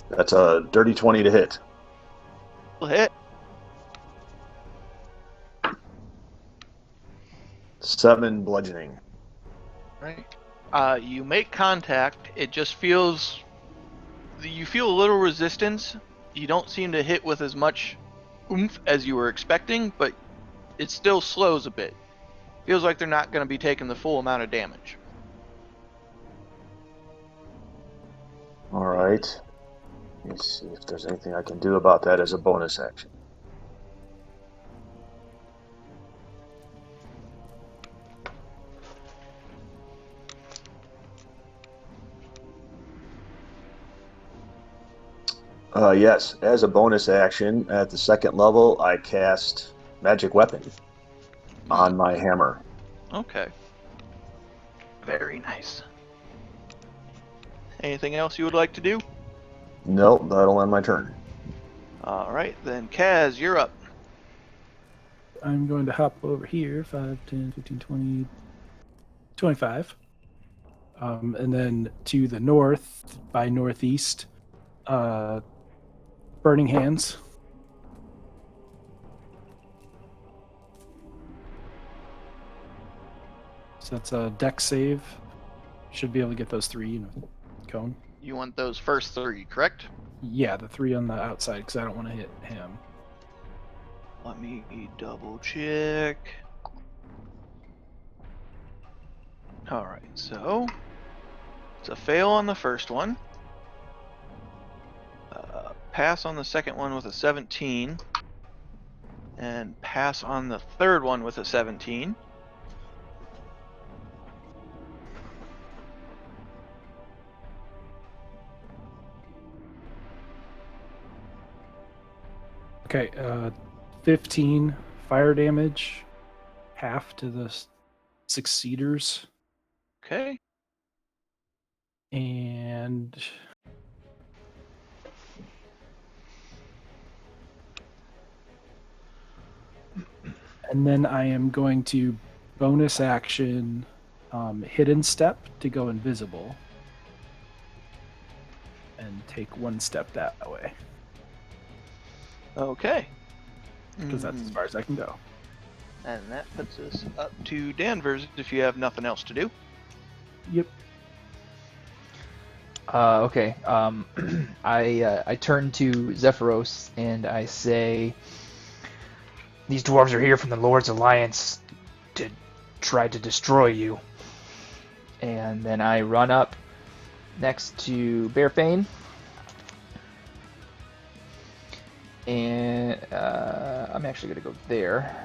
B: That's a dirty 20 to hit.
D: We'll hit.
B: 7 bludgeoning.
D: Right. You make contact. It just feels... You feel a little resistance. You don't seem to hit with as much oomph as you were expecting, but it still slows a bit. Feels like they're not going to be taking the full amount of damage.
B: All right. Let's see if there's anything I can do about that as a bonus action. Yes, as a bonus action, at the second level, I cast Magic Weapon on my hammer.
D: Okay. Very nice. Anything else you would like to do?
B: Nope, that'll end my turn.
D: Alright, then Kaz, you're up.
A: I'm going to hop over here 5, 10, 15, 20, 25. And then to the north, by northeast, Burning Hands. So that's a dex save. Should be able to get those 3 in a cone.
D: You want those first 3, correct?
A: Yeah, the 3 on the outside, because I don't want to hit him.
D: Let me double check. Alright, so it's a fail on the first one. Pass on the second one with a 17. And pass on the third one with a 17.
A: Okay, 15 fire damage, half to the succeeders,
D: Okay.
A: and And then I am going to bonus action hidden step to go invisible. And take one step that way.
D: Okay.
A: Because that's as far as I can go.
D: And that puts us up to Danvers if you have nothing else to do.
A: Yep.
E: Okay. I turn to Zephyros and I say,
F: These dwarves are here from the Lord's Alliance to try to destroy you.
E: and then I run up next to Bearfane. And I'm actually going to go there.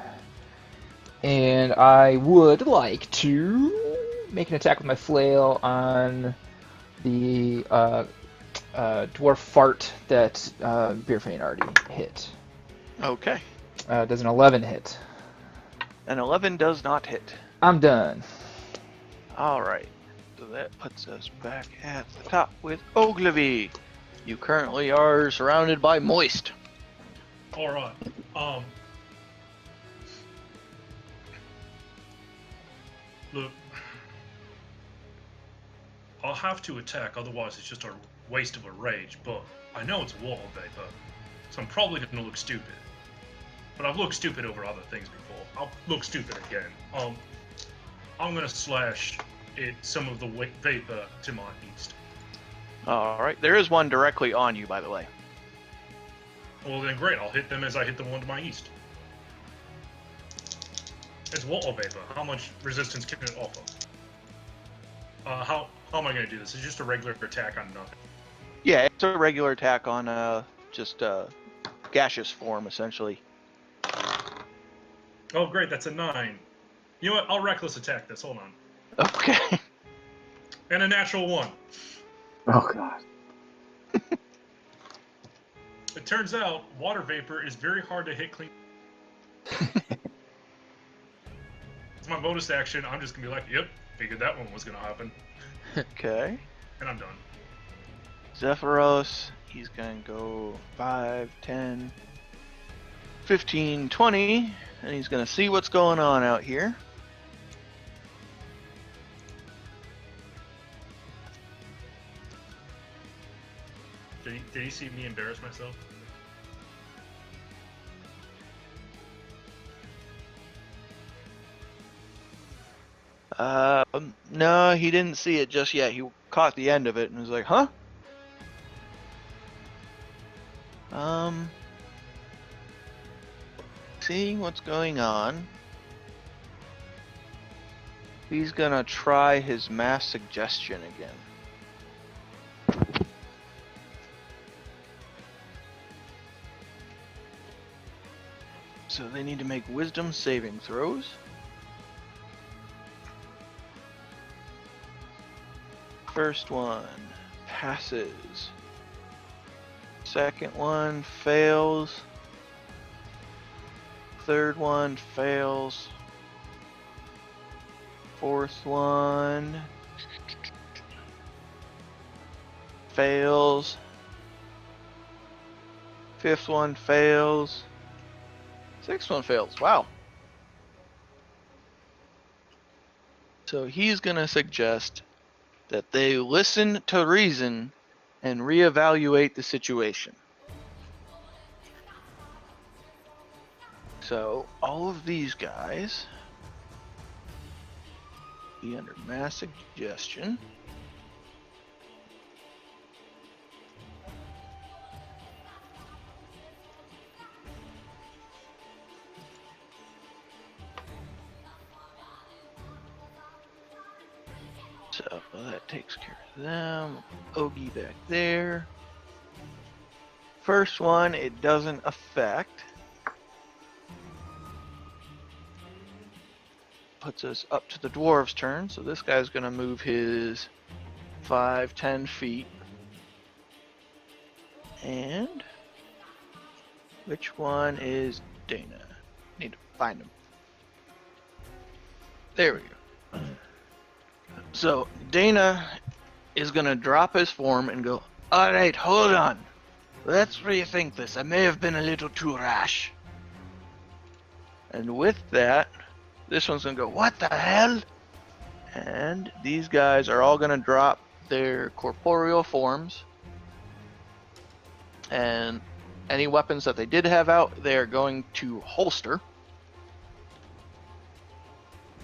E: And I would like to make an attack with my flail on the dwarf fart that Bearfane already hit.
D: Okay.
E: Does an 11 hit?
D: An 11 does not hit.
E: I'm done.
D: Alright. So that puts us back at the top with Ogilvy. You currently are surrounded by moist.
H: All right. Look, I'll have to attack, otherwise it's just a waste of a rage. But I know it's wall vapor, so I'm probably gonna look stupid. But I've looked stupid over other things before. I'll look stupid again. I'm gonna slash it some of the vapor to my east.
D: Alright. There is one directly on you, by the way.
H: Well then, great. I'll hit them as I hit the one to my east. It's water vapor. How much resistance can it offer? How am I going to do this? It's just a regular attack on nothing.
D: Yeah, it's a regular attack on just gaseous form, essentially.
H: Oh, great. That's a 9. You know what? I'll reckless attack this. Hold on.
D: Okay.
H: And a natural 1.
B: Oh god.
H: It turns out water vapor is very hard to hit clean. It's my bonus action. I'm just going to be like, yep, figured that one was going to happen.
D: Okay.
H: And I'm done.
D: Zephyros, he's going to go 5, 10, 15, 20, and he's going to see what's going on out here.
H: Did he see me embarrass myself?
D: No, he didn't see it just yet. He caught the end of it and was like, huh? Seeing what's going on, he's gonna try his mass suggestion again. So they need to make wisdom saving throws. First one passes. Second one fails. Third one fails. Fourth one fails. Fifth one fails. Sixth one fails. Wow. So he's gonna suggest that they listen to reason and reevaluate the situation. So all of these guys be under mass suggestion. So that takes care of them. Ogie back there. First one, it doesn't affect. Puts us up to the dwarves' turn. So this guy's gonna move his 5, 10 feet. And which one is Dana? Need to find him. There we go. So Dana is gonna drop his form and go, alright, hold on. Let's rethink this. I may have been a little too rash. And with that, this one's gonna go, what the hell? And these guys are all gonna drop their corporeal forms. And any weapons that they did have out, they're going to holster.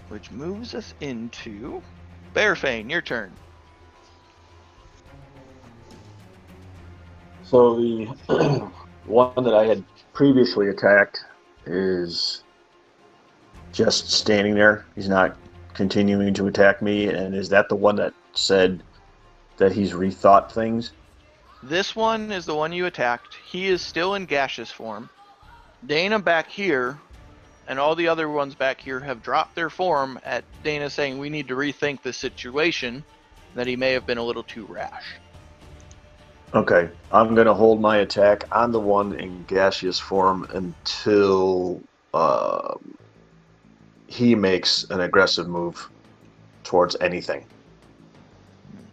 D: Which moves us into Bearfane, your turn.
B: So the one that I had previously attacked is just standing there. He's not continuing to attack me. And is that the one that said that he's rethought things?
D: This one is the one you attacked. He is still in gaseous form. Dana back here and all the other ones back here have dropped their form at Dana saying we need to rethink the situation, that he may have been a little too rash.
B: Okay, I'm going to hold my attack on the one in gaseous form until he makes an aggressive move towards anything.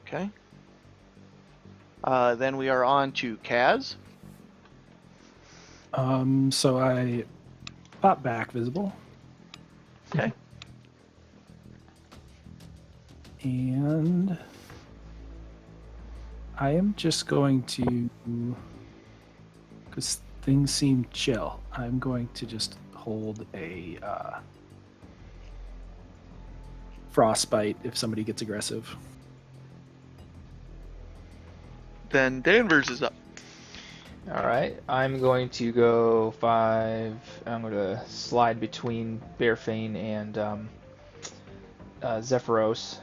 D: Okay. Then we are on to Kaz.
A: So I pop back visible.
D: Okay.
A: And I am just going to, because things seem chill, I'm going to just hold a frostbite if somebody gets aggressive.
D: Then Danvers is up.
E: All right, I'm going to go 5. I'm going to slide between Bearfane and Zephyros.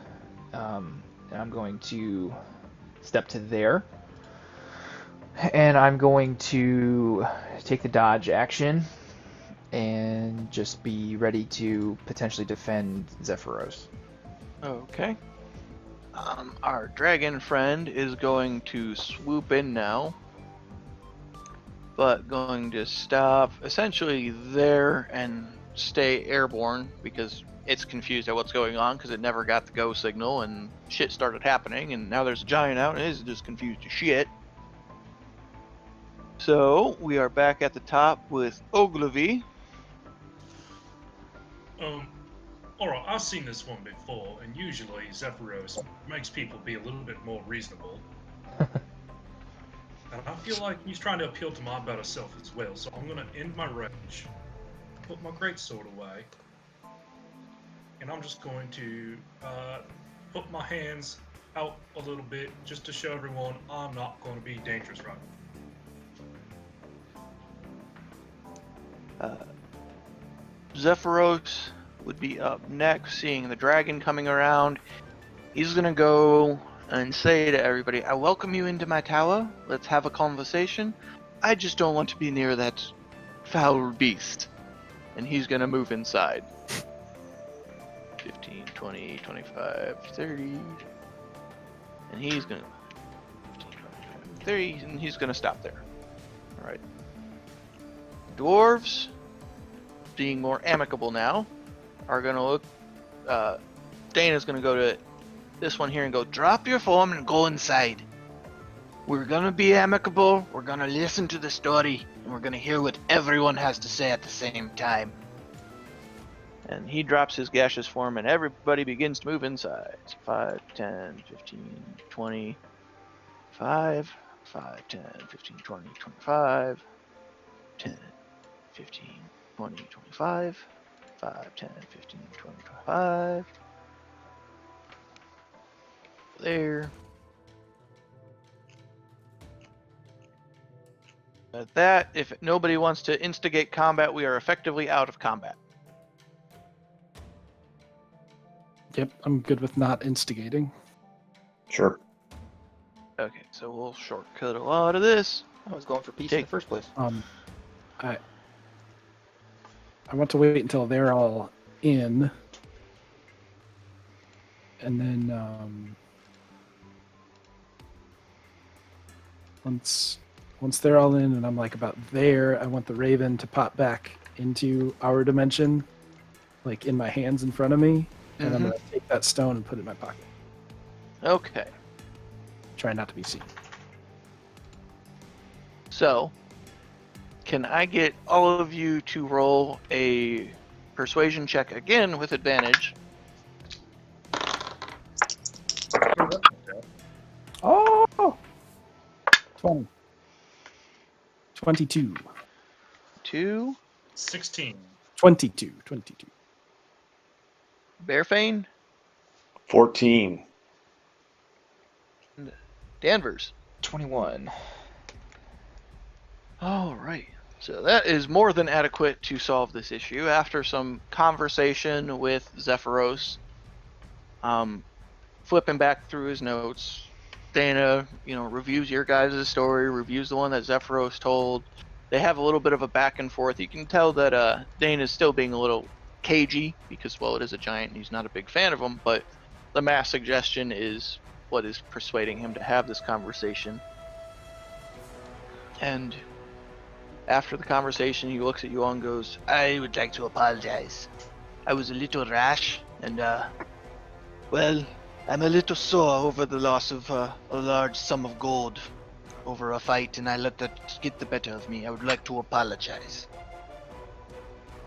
E: And I'm going to step to there. And I'm going to take the dodge action and just be ready to potentially defend Zephyros.
D: Okay. Our dragon friend is going to swoop in now, but going to stop essentially there and stay airborne because it's confused at what's going on because it never got the go signal and shit started happening, and now there's a giant out and it is just confused as shit. So we are back at the top with Ogilvy.
H: Alright, I've seen this one before, and usually Zephyros makes people be a little bit more reasonable. And I feel like he's trying to appeal to my better self as well, so I'm gonna end my rage, put my greatsword away, and I'm just going to put my hands out a little bit just to show everyone I'm not going to be dangerous right now.
D: Zephyros would be up next, seeing the dragon coming around. He's gonna go and say to everybody, I welcome you into my tower. Let's have a conversation. I just don't want to be near that foul beast. And he's gonna move inside. 15, 20, 25, 30. And he's gonna 15, 25, 30, and he's gonna stop there. Alright. Dwarves, being more amicable now, are gonna look. Dana's gonna go to this one here and go, drop your form and go inside. We're gonna be amicable, we're gonna listen to the story, and we're gonna hear what everyone has to say at the same time. And he drops his gaseous form and everybody begins to move inside. 5, 10, 15, 20, 5, 10, 15, 20, 25, 10, 15, 20, 25, 5, 10, 15, 20, 25. There. At that, if nobody wants to instigate combat, we are effectively out of combat.
A: Yep, I'm good with not instigating.
B: Sure.
D: Okay, so we'll shortcut a lot of this.
E: I was going for peace in the first place.
A: I want to wait until they're all in, and then once they're all in and I'm like about there, I want the raven to pop back into our dimension, like in my hands in front of me, and I'm gonna take that stone and put it in my pocket.
D: Okay.
A: Try not to be seen.
D: So, Can I get all of you to roll a persuasion check again with advantage?
A: Oh! 20. 22.
D: 2.
H: 16.
A: 22.
D: Bearfane?
B: 14.
D: Danvers?
E: 21.
D: All right. So that is more than adequate to solve this issue. After some conversation with Zephyros, flipping back through his notes, Dana, reviews your guys' story, reviews the one that Zephyros told. They have a little bit of a back and forth. You can tell that Dana's still being a little cagey because, well, it is a giant and he's not a big fan of him, but the mass suggestion is what is persuading him to have this conversation. And after the conversation, he looks at you all and goes,
G: I would like to apologize. I was a little rash, and, well, I'm a little sore over the loss of a large sum of gold over a fight, and I let that get the better of me. I would like to apologize.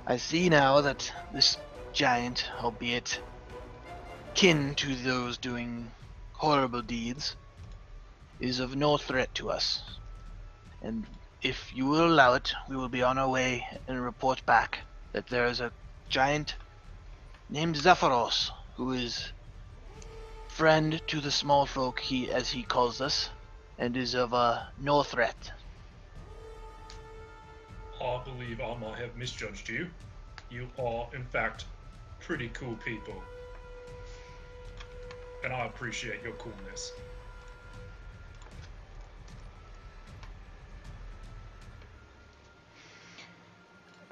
G: I see now that this giant, albeit kin to those doing horrible deeds, is of no threat to us. And if you will allow it, we will be on our way and report back that there is a giant named Zephyros who is friend to the small folk, as he calls us, and is of no threat.
H: I believe I might have misjudged you. You are, in fact, pretty cool people. And I appreciate your coolness.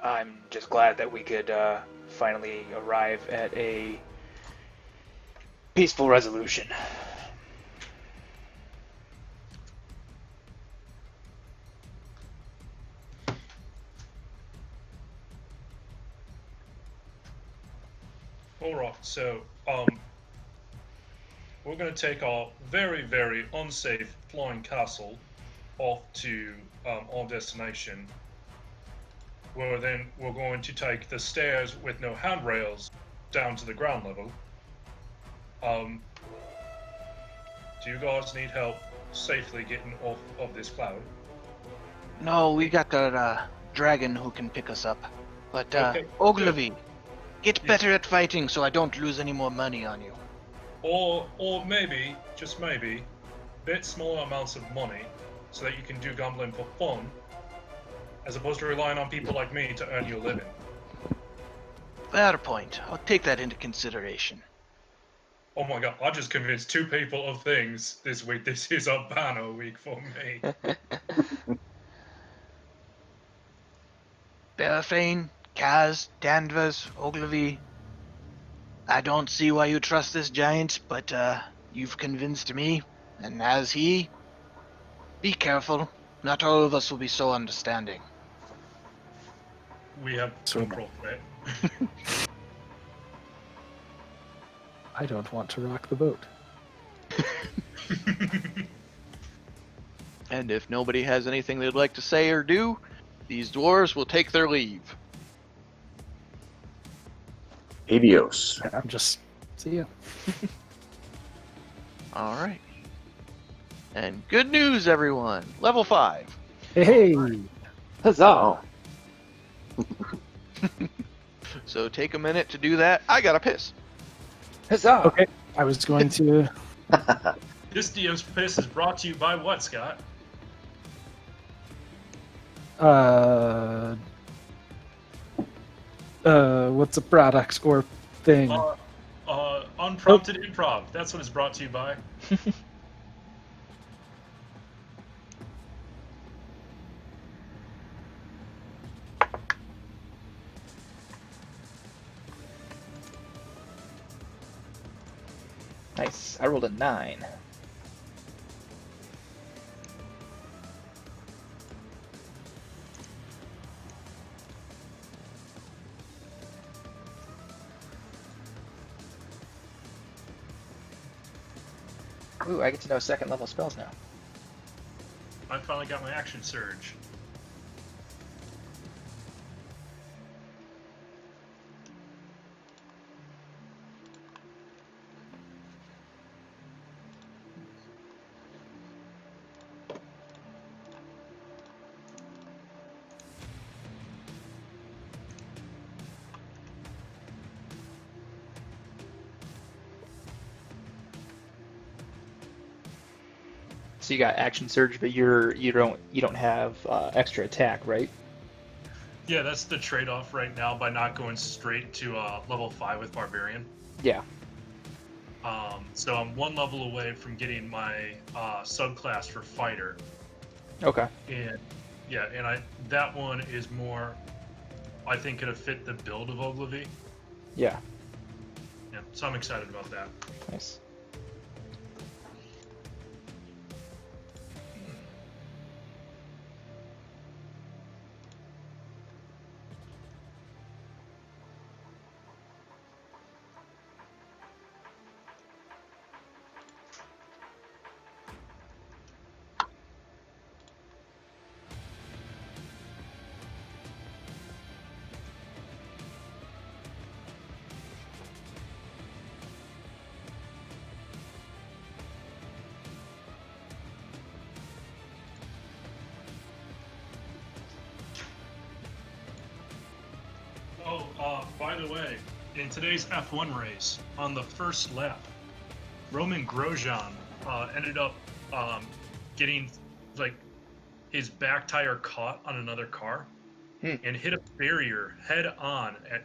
F: I'm just glad that we could finally arrive at a peaceful resolution.
H: Alright, so, we're going to take our very, very unsafe flying castle off to our destination, where then we're going to take the stairs with no handrails down to the ground level. Do you guys need help safely getting off of this cloud?
G: No, we got that dragon who can pick us up. But,
H: Okay,
G: Ogilvy, get
H: Yes.
G: better at fighting so I don't lose any more money on you.
H: Or maybe, just maybe, bit smaller amounts of money so that you can do gambling for fun, as opposed to relying on people like me to earn you a living.
G: Fair point. I'll take that into consideration.
H: Oh my god, I just convinced 2 people of things this week. This is a banner week for me.
G: Bearfane, Kaz, Danvers, Ogilvy. I don't see why you trust this giant, but you've convinced me, and as he. Be careful. Not all of us will be so understanding.
H: We have control threat.
A: I don't want to rock the boat.
D: And if nobody has anything they'd like to say or do, these dwarves will take their leave.
B: Adios.
A: I'm just... See ya.
D: All right. And good news, everyone. Level 5.
A: Hey!
E: Huzzah!
D: So take a minute to do that. I gotta piss.
E: Huzzah!
A: Okay, I was going to...
H: This DM's piss is brought to you by what, Scott?
A: What's a product or thing?
H: Unprompted improv. That's what it's brought to you by.
E: Nice. I rolled a 9. Ooh, I get to know second level spells now.
H: I finally got my action surge.
E: So you got action surge, but you don't have extra attack, right?
H: Yeah, that's the trade-off right now by not going straight to level 5 with Barbarian.
E: Yeah.
H: So I'm one level away from getting my subclass for Fighter,
E: Okay.
H: and that one is more, I think, gonna fit the build of Ogilvy.
E: Yeah.
H: Yeah, so I'm excited about that.
E: Nice.
H: Oh, by the way, in today's F1 race, on the first lap, Roman Grosjean ended up getting like his back tire caught on another car and hit a barrier head on at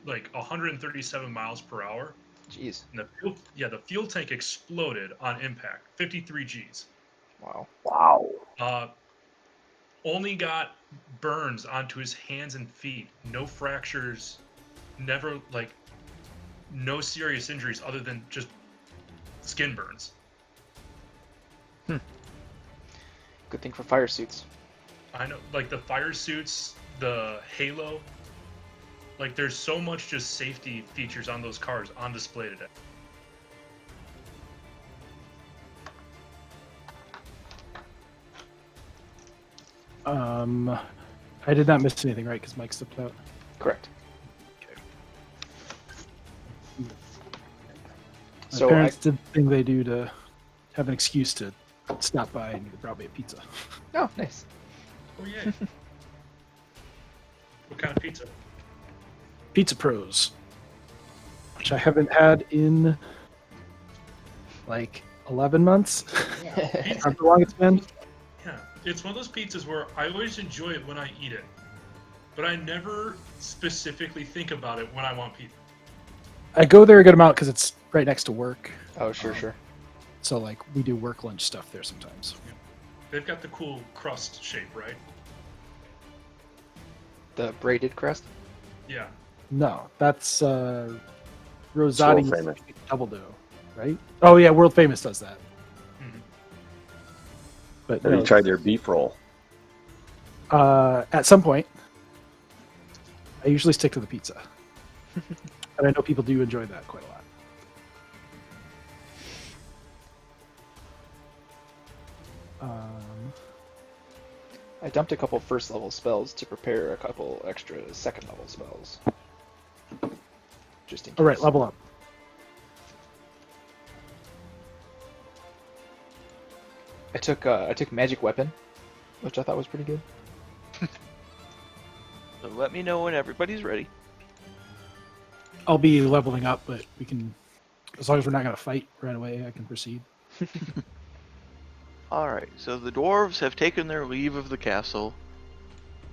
H: like 137 miles per hour.
E: Jeez.
H: And the fuel tank exploded on impact, 53 Gs.
E: Wow.
B: Wow.
H: Only got burns onto his hands and feet, no fractures, never no serious injuries other than just skin burns.
E: Good thing for fire suits.
H: I know, like the fire suits, the halo, like there's so much just safety features on those cars on display today.
A: I did not miss anything, right? Because Mike stepped out.
E: Correct.
A: My
E: So
A: parents did the thing they do to have an excuse to stop by and they brought me a pizza.
E: Oh, nice.
H: Oh yeah. What kind of pizza?
A: Pizza Pros, which I haven't had in like 11 months. How long it's been?
H: Yeah, it's one of those pizzas where I always enjoy it when I eat it, but I never specifically think about it when I want pizza.
A: I go there a good amount because it's right next to work.
E: Oh, sure.
A: So like we do work lunch stuff there sometimes.
H: They've got the cool crust shape, right?
E: The braided crust?
H: Yeah.
A: No, that's
B: World
A: Rosati
B: Famous.
A: Double Dough, right? Oh yeah, World Famous does that.
H: Mhm.
A: But
B: Have you tried their beef roll?
A: at some point, I usually stick to the pizza. But I know people do enjoy that quite a lot.
E: I dumped a couple first level spells to prepare a couple extra second level spells. Just in case.
A: All right, level up.
E: I took magic weapon, which I thought was pretty good.
D: So let me know when everybody's ready.
A: I'll be leveling up, but we can, as long as we're not going to fight right away, I can proceed.
D: Alright, so the dwarves have taken their leave of the castle.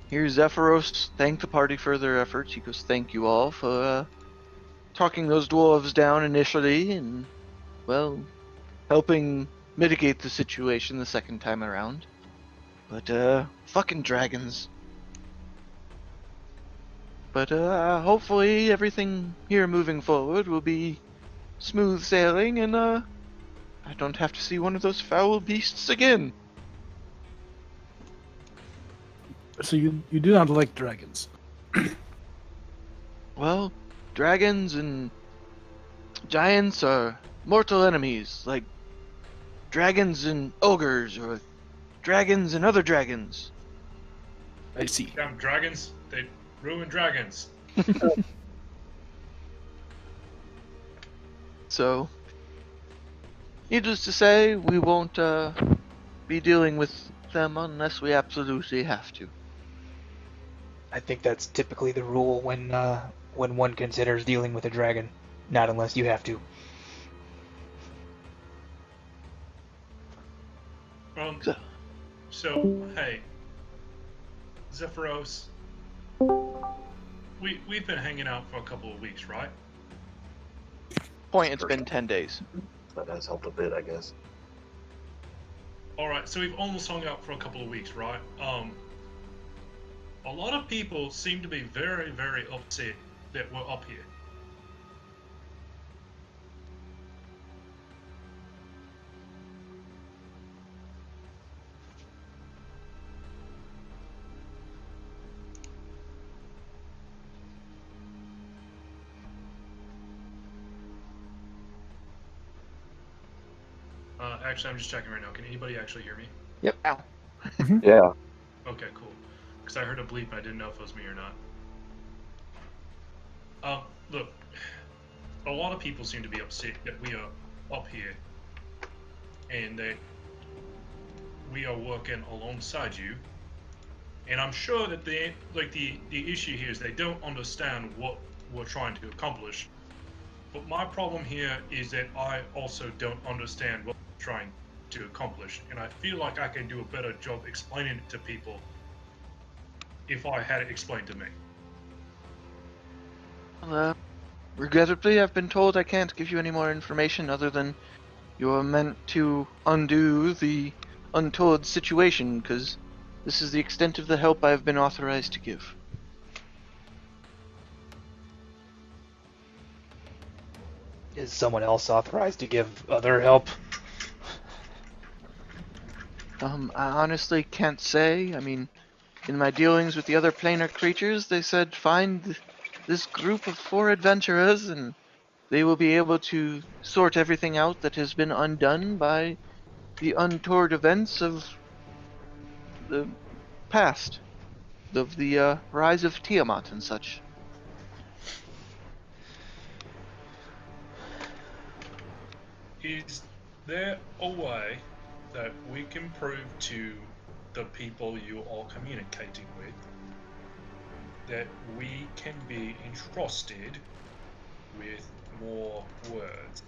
D: Here Zephyros thanked the party for their efforts. He goes, thank you all for talking those dwarves down initially and, well, helping mitigate the situation the second time around. But, fucking dragons. But, hopefully everything here moving forward will be smooth sailing and, I don't have to see one of those foul beasts again.
A: So you do not like dragons.
D: Well, dragons and giants are mortal enemies, like dragons and ogres, or dragons and other dragons.
A: I see.
H: Damn dragons, they ruin dragons.
D: So, needless to say, we won't be dealing with them unless we absolutely have to.
F: I think that's typically the rule when one considers dealing with a dragon. Not unless you have to.
H: So hey, Zephyros, we've been hanging out for a couple of weeks, right?
D: Point, it's been 10 days.
B: That has helped a bit, I guess.
H: All right, so we've almost hung out for a couple of weeks, right? A lot of people seem to be very, very upset that we're up here. Actually, I'm just checking right now. Can anybody actually hear me?
E: Yep.
D: Ow.
B: Yeah.
H: Okay, cool. Because I heard a bleep and I didn't know if it was me or not. Look, a lot of people seem to be upset that we are up here and that we are working alongside you. And I'm sure that the issue here is they don't understand what we're trying to accomplish. But my problem here is that I also don't understand what we're trying to accomplish, and I feel like I can do a better job explaining it to people if I had it explained to me.
D: Regrettably, I've been told I can't give you any more information other than you're meant to undo the untoward situation, because this is the extent of the help I have been authorized to give.
F: Is someone else authorized to give other help?
D: I honestly can't say. I mean, in my dealings with the other planar creatures, they said find this group of 4 adventurers and they will be able to sort everything out that has been undone by the untoward events of the past, of the rise of Tiamat and such.
H: Is there a way that we can prove to the people you are communicating with that we can be entrusted with more words?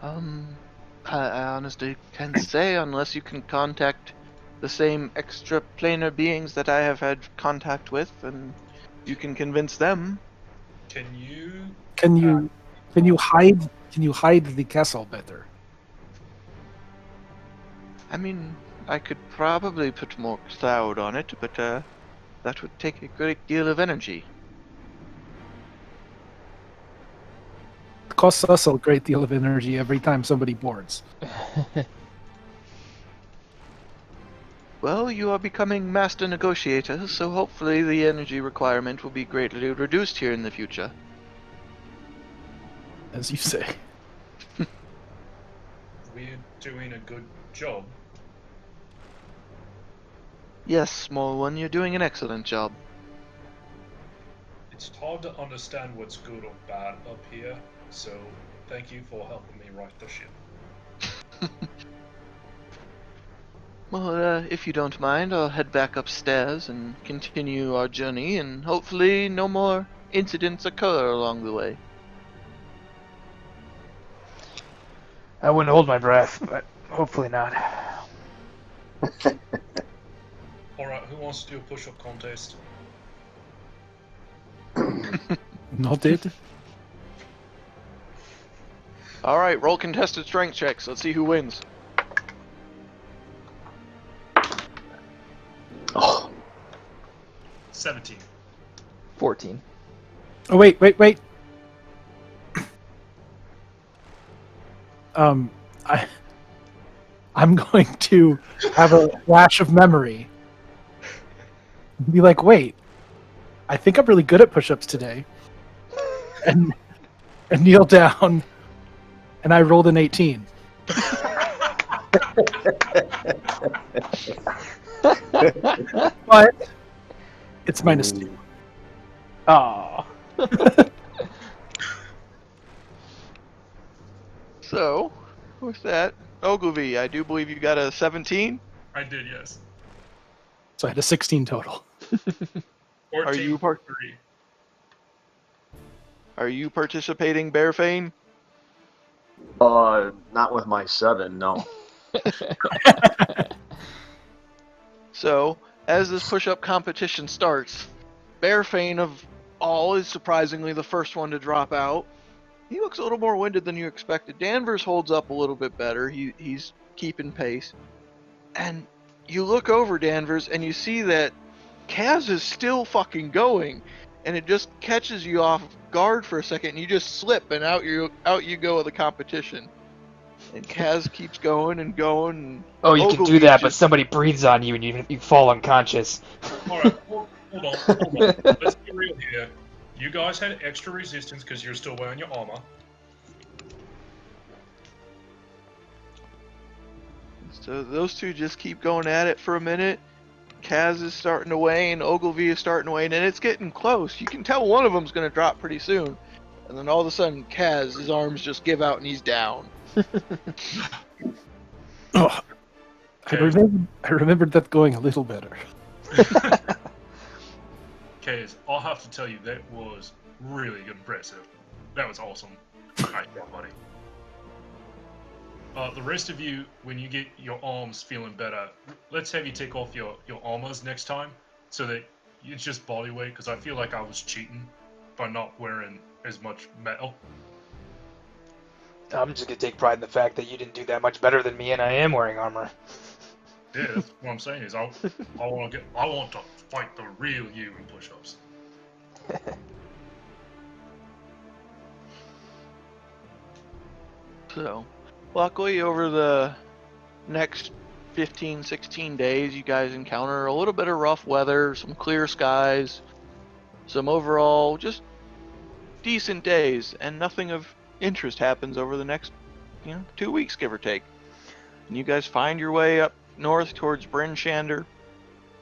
D: I honestly can't say unless you can contact the same extra-planar beings that I have had contact with, and you can convince them.
H: Can you
A: Can you hide the castle better?
D: I mean, I could probably put more cloud on it, but that would take a great deal of energy.
A: It costs us a great deal of energy every time somebody boards.
D: Well, you are becoming master negotiator, so hopefully the energy requirement will be greatly reduced here in the future.
A: As you say.
H: We're doing a good job.
D: Yes, small one, you're doing an excellent job.
H: It's hard to understand what's good or bad up here, so thank you for helping me right the ship.
D: Well, if you don't mind, I'll head back upstairs and continue our journey, and hopefully no more incidents occur along the way.
F: I wouldn't hold my breath, but hopefully not.
H: Alright, who wants to do a push-up contest?
A: Noted.
D: Alright, roll contested strength checks. Let's see who wins.
B: Oh,
H: 17.
E: 14.
A: Oh wait. I'm going to have a flash of memory. Be like, wait, I think I'm really good at push-ups today. And kneel down, and I rolled an 18. But it's -2.
E: Oh.
D: So, with that, Ogilvy, I do believe you got a 17.
H: I did, yes.
A: So I had a 16 total.
H: 14
D: you
H: for 3.
D: Are you participating, Bearfane?
B: not with my 7, no.
D: So, as this push-up competition starts, Bearfane of all is surprisingly the first one to drop out. He looks a little more winded than you expected. Danvers holds up a little bit better. He's keeping pace. And you look over Danvers and you see that Kaz is still fucking going. And it just catches you off guard for a second and you just slip and out you go of the competition. And Kaz keeps going and going and
F: Oh, you can do
D: Ogilvy's
F: that, but
D: just
F: somebody breathes on you and you fall unconscious.
H: All right, hold on. Let's be real here. You guys had extra resistance because you're still wearing your armor.
D: So those two just keep going at it for a minute. Kaz is starting to wane, Ogilvy is starting to wane, and it's getting close. You can tell one of them's going to drop pretty soon. And then all of a sudden, Kaz, his arms just give out and he's down.
A: Oh, I remembered that going a little better.
H: Kaz, I'll have to tell you, that was really impressive. That was awesome. Nice job, buddy. The rest of you, when you get your arms feeling better, let's have you take off your armors next time, so that it's just body weight, because I feel like I was cheating by not wearing as much metal.
F: I'm just gonna take pride in the fact that you didn't do that much better than me, and I am wearing armor.
H: Yeah, that's what I'm saying is I want to fight the real you in push-ups.
D: So, luckily, over the next 15, 16 days, you guys encounter a little bit of rough weather, some clear skies, some overall just decent days, and nothing of interest happens over the next, 2 weeks, give or take. And you guys find your way up north towards Bryn Shander,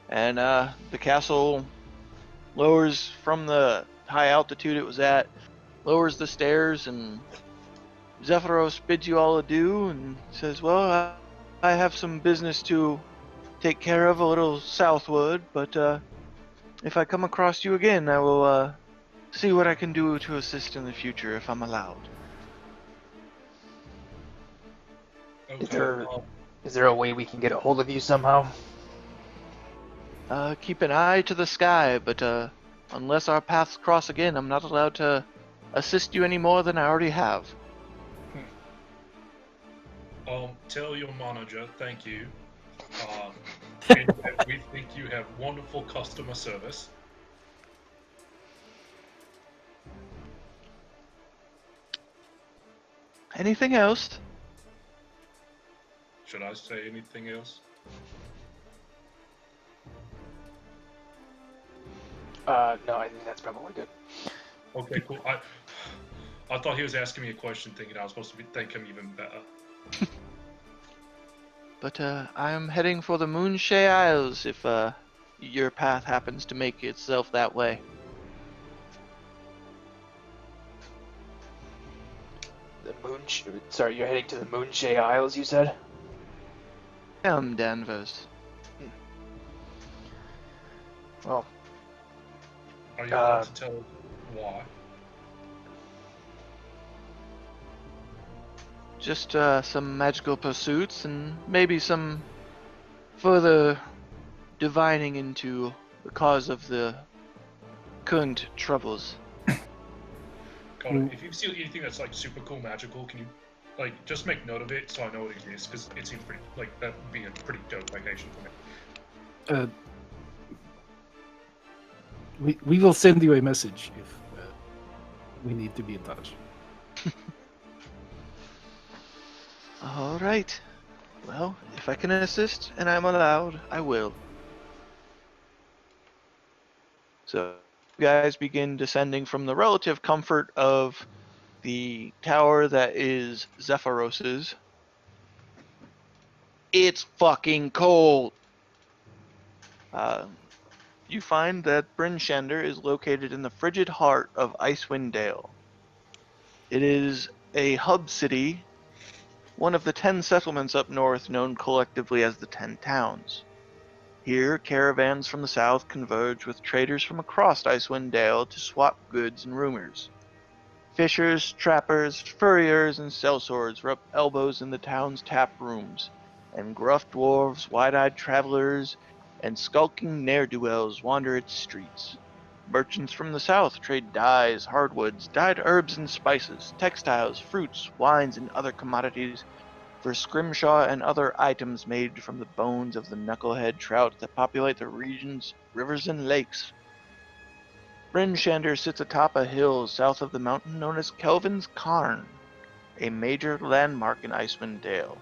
D: and the castle lowers from the high altitude it was at, lowers the stairs, and Zephyros bids you all adieu and says, well, I have some business to take care of a little southward, but if I come across you again, I will see what I can do to assist in the future if I'm allowed.
H: Okay,
F: Is there a way we can get a hold of you somehow?
D: Keep an eye to the sky, but unless our paths cross again, I'm not allowed to assist you any more than I already have.
H: Tell your manager thank you. And that we think you have wonderful customer service.
D: Anything else?
H: Should I say anything else?
F: No, I think that's probably good.
H: Okay, cool. I thought he was asking me a question, thinking I was supposed to thank him even better.
D: But I'm heading for the Moonshay Isles if your path happens to make itself that way.
F: Sorry, you're heading to the Moonshay Isles, you said?
D: Danvers.
F: Well,
H: Are you allowed to tell why?
D: Just some magical pursuits and maybe some further divining into the cause of the current troubles.
H: Got it. If you see anything that's like super cool, magical, can you just make note of it so I know what it is? Because it seems pretty that would be a pretty dope vacation for me.
A: We will send you a message if we need to be in touch.
D: All right. Well, if I can assist and I'm allowed, I will. So, you guys begin descending from the relative comfort of the tower that is Zephyros's. It's fucking cold. You find that Bryn Shander is located in the frigid heart of Icewind Dale. It is a hub city, one of the 10 settlements up north known collectively as the 10 Towns. Here, caravans from the south converge with traders from across Icewind Dale to swap goods and rumors. Fishers, trappers, furriers, and sellswords rub elbows in the town's tap rooms, and gruff dwarves, wide-eyed travelers, and skulking ne'er-do-wells wander its streets. Merchants from the south trade dyes, hardwoods, dyed herbs and spices, textiles, fruits, wines, and other commodities for scrimshaw and other items made from the bones of the knucklehead trout that populate the region's rivers and lakes. Bryn Shander sits atop a hill south of the mountain known as Kelvin's Cairn, a major landmark in Icewind Dale.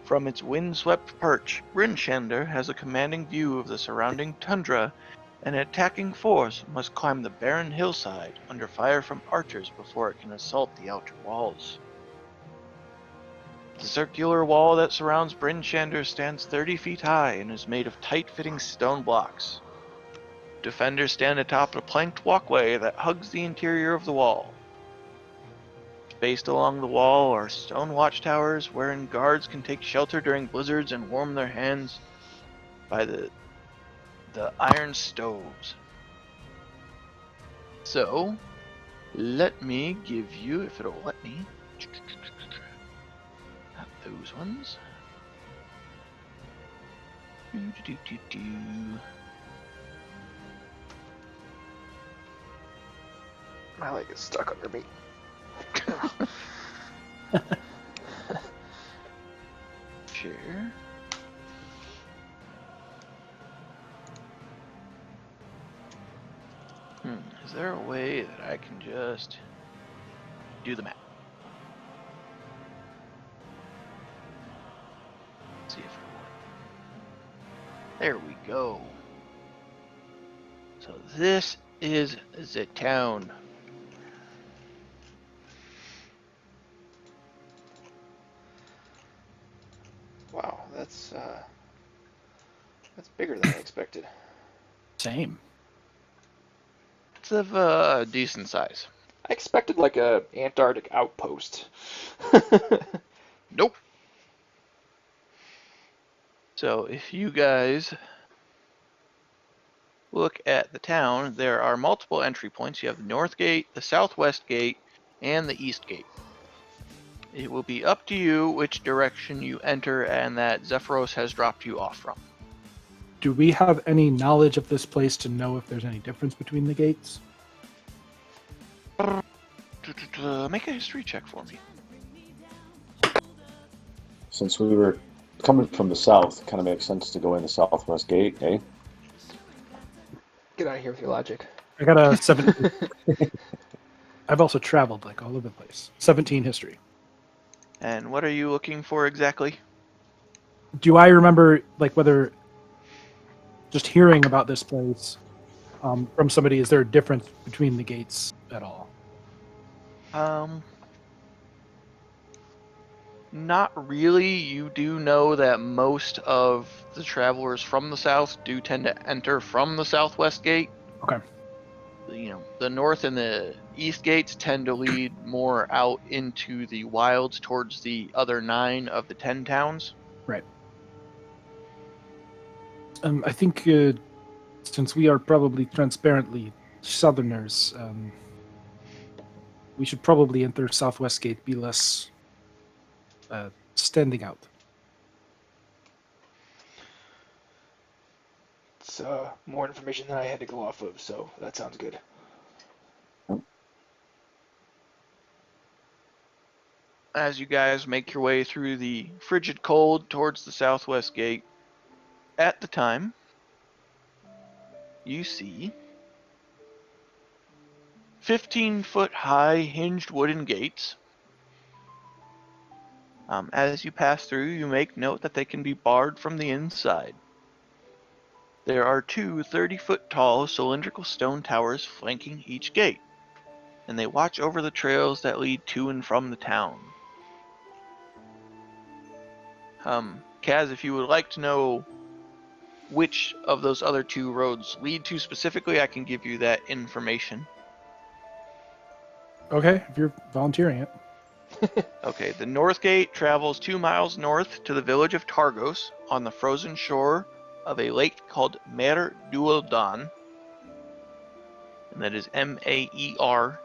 D: From its wind-swept perch, Bryn Shander has a commanding view of the surrounding tundra, and an attacking force must climb the barren hillside under fire from archers before it can assault the outer walls. The circular wall that surrounds Bryn Shander stands 30 feet high and is made of tight-fitting stone blocks. Defenders stand atop a planked walkway that hugs the interior of the wall. Spaced along the wall are stone watchtowers wherein guards can take shelter during blizzards and warm their hands by the iron stoves. So, let me give you, if it'll let me, not those ones.
F: My leg is stuck under me.
D: Sure. Is there a way that I can just do the map? Let's see if it'll work. There we go. So this is the town.
F: Wow, that's bigger than I expected.
A: Same.
D: It's of a decent size.
F: I expected like a Antarctic outpost.
D: Nope. So if you guys look at the town, there are multiple entry points. You have the north gate, the southwest gate, and the east gate. It will be up to you which direction you enter and that Zephyros has dropped you off from.
A: Do we have any knowledge of this place to know if there's any difference between the gates?
D: Make a history check for me.
B: Since we were coming from the south, it kind of makes sense to go in the southwest gate, eh?
F: Get out of here with your logic.
A: I got a 17. I've also traveled like all over the place. 17 history.
D: And what are you looking for exactly?
A: Do I remember like whether just hearing about this place from somebody, is there a difference between the gates at all?
D: Not really. You do know that most of the travelers from the south do tend to enter from the southwest gate.
A: Okay.
D: You know, the north and the east gates tend to lead more out into the wilds towards the other 9 of the 10 towns.
A: Right. I think since we are probably transparently southerners, we should probably enter southwest gate, be less standing out.
F: It's more information than I had to go off of, so that sounds good.
D: As you guys make your way through the frigid cold towards the southwest gate, at the time, you see 15-foot high hinged wooden gates. As you pass through, you make note that they can be barred from the inside. There are 2 30-foot tall cylindrical stone towers flanking each gate, and they watch over the trails that lead to and from the town. Kaz, if you would like to know which of those other 2 roads lead to specifically, I can give you that information.
A: Okay, if you're volunteering it.
D: Okay, the North Gate travels 2 miles north to the village of Targos on the frozen shore of a lake called Mer Dualdon. And that is Maerdudaldon.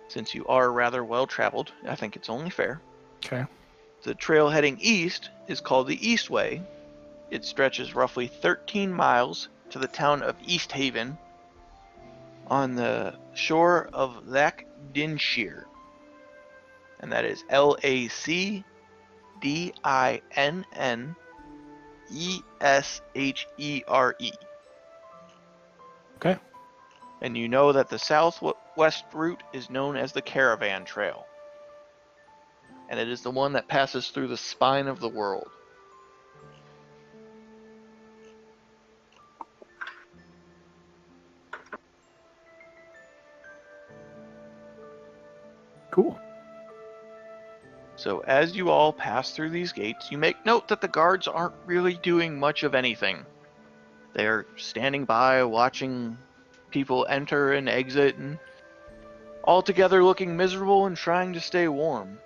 D: Since you are rather well traveled, I think it's only fair.
A: Okay.
D: The trail heading east is called the Eastway. It stretches roughly 13 miles to the town of East Haven on the shore of Lac Dinshire. And that is LACDINNESHERE.
A: Okay.
D: And you know that the southwest route is known as the Caravan Trail. And it is the one that passes through the spine of the world.
A: Cool.
D: So as you all pass through these gates, you make note that the guards aren't really doing much of anything. They're standing by, watching people enter and exit, and all together looking miserable and trying to stay warm.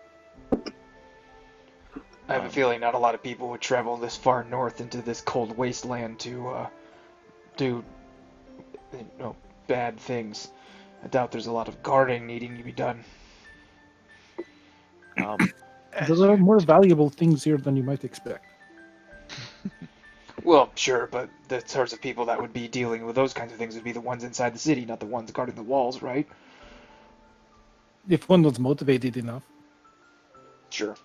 F: I have a feeling not a lot of people would travel this far north into this cold wasteland to do bad things. I doubt there's a lot of guarding needing to be done.
A: There are more valuable things here than you might expect.
F: Well, sure, but the sorts of people that would be dealing with those kinds of things would be the ones inside the city, not the ones guarding the walls, right?
A: If one was motivated enough.
F: Sure.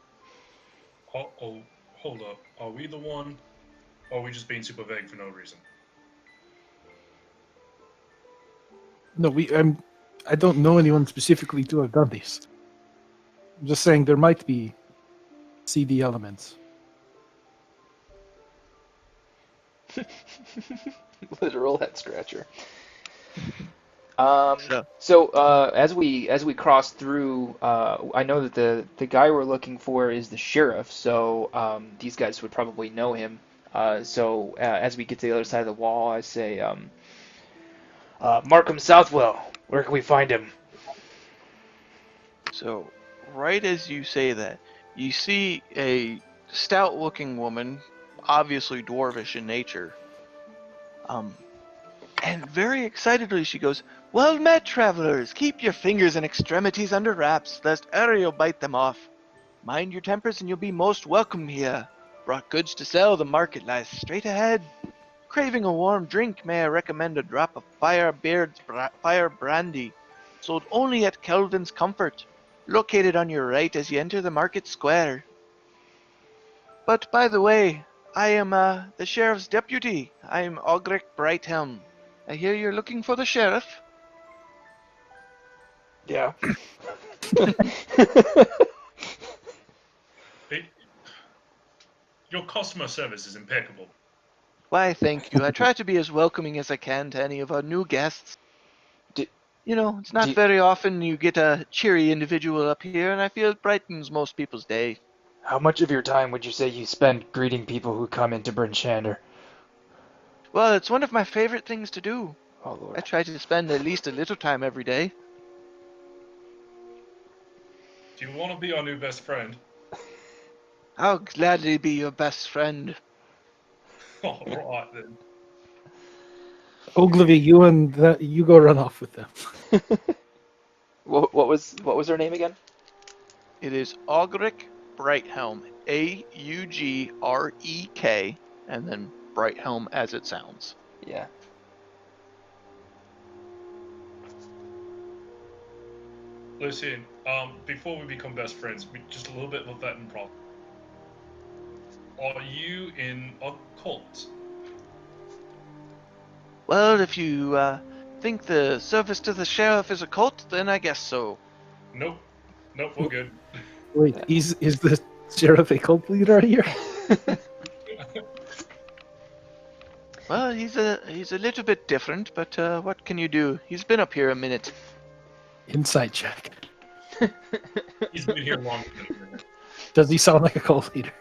H: Oh, hold up. Are we the one? Or are we just being super vague for no reason?
A: No, I don't know anyone specifically to have done this. I'm just saying there might be seedy elements.
F: Literal head scratcher.
D: So,
F: As we cross through, I know that the guy we're looking for is the sheriff. So these guys would probably know him. As we get to the other side of the wall, I say,
I: Markham Southwell. Where can we find him?
D: So, right as you say that, you see a stout-looking woman, obviously dwarvish in nature. And very excitedly she goes, "Well met, travelers! Keep your fingers and extremities under wraps, lest Ariel bite them off. Mind your tempers and you'll be most welcome here. Brought goods to sell, the market lies straight ahead. Craving a warm drink, may I recommend a drop of fire brandy, sold only at Kelvin's Comfort, located on your right as you enter the market square. But by the way, I am the sheriff's deputy. I am Ogric Brighthelm. I hear you're looking for the sheriff."
F: yeah.
H: Your customer service is impeccable.
D: "Why, thank you. I try to be as welcoming as I can to any of our new guests. It's not very often you get a cheery individual up here, and I feel it brightens most people's day."
F: How much of your time would you say you spend greeting people who come into Bryn Shander?
D: "Well, it's one of my favorite things to do.
F: Oh, Lord.
D: I try to spend at least a little time every day."
H: Do you want to be our new best friend?
D: "I'll gladly be your best friend."
H: All right then.
A: Ogilvy, you go run off with them.
F: What was her name again?
D: It is Ogric Brighthelm, Augrek, and then Brighthelm as it sounds.
F: Yeah.
H: Listen, before we become best friends, just a little bit of a vetting problem. Are you in a cult?
D: Well, if you think the service to the sheriff is a cult, then I guess so.
H: Nope, we're good.
A: Wait, is the sheriff a cult leader here?
D: Well, he's a little bit different, but what can you do? He's been up here a minute.
A: Insight check.
H: He's been here longer than a minute.
A: Does he sound like a cult leader?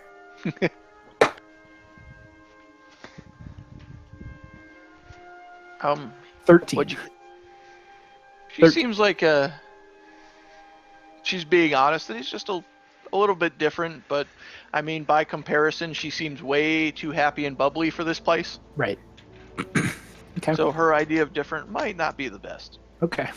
A: 13.
D: What'd you... She seems like she's being honest that he's just a little bit different, but I mean, by comparison, she seems way too happy and bubbly for this place.
A: Right. Okay.
D: So her idea of different might not be the best.
A: Okay.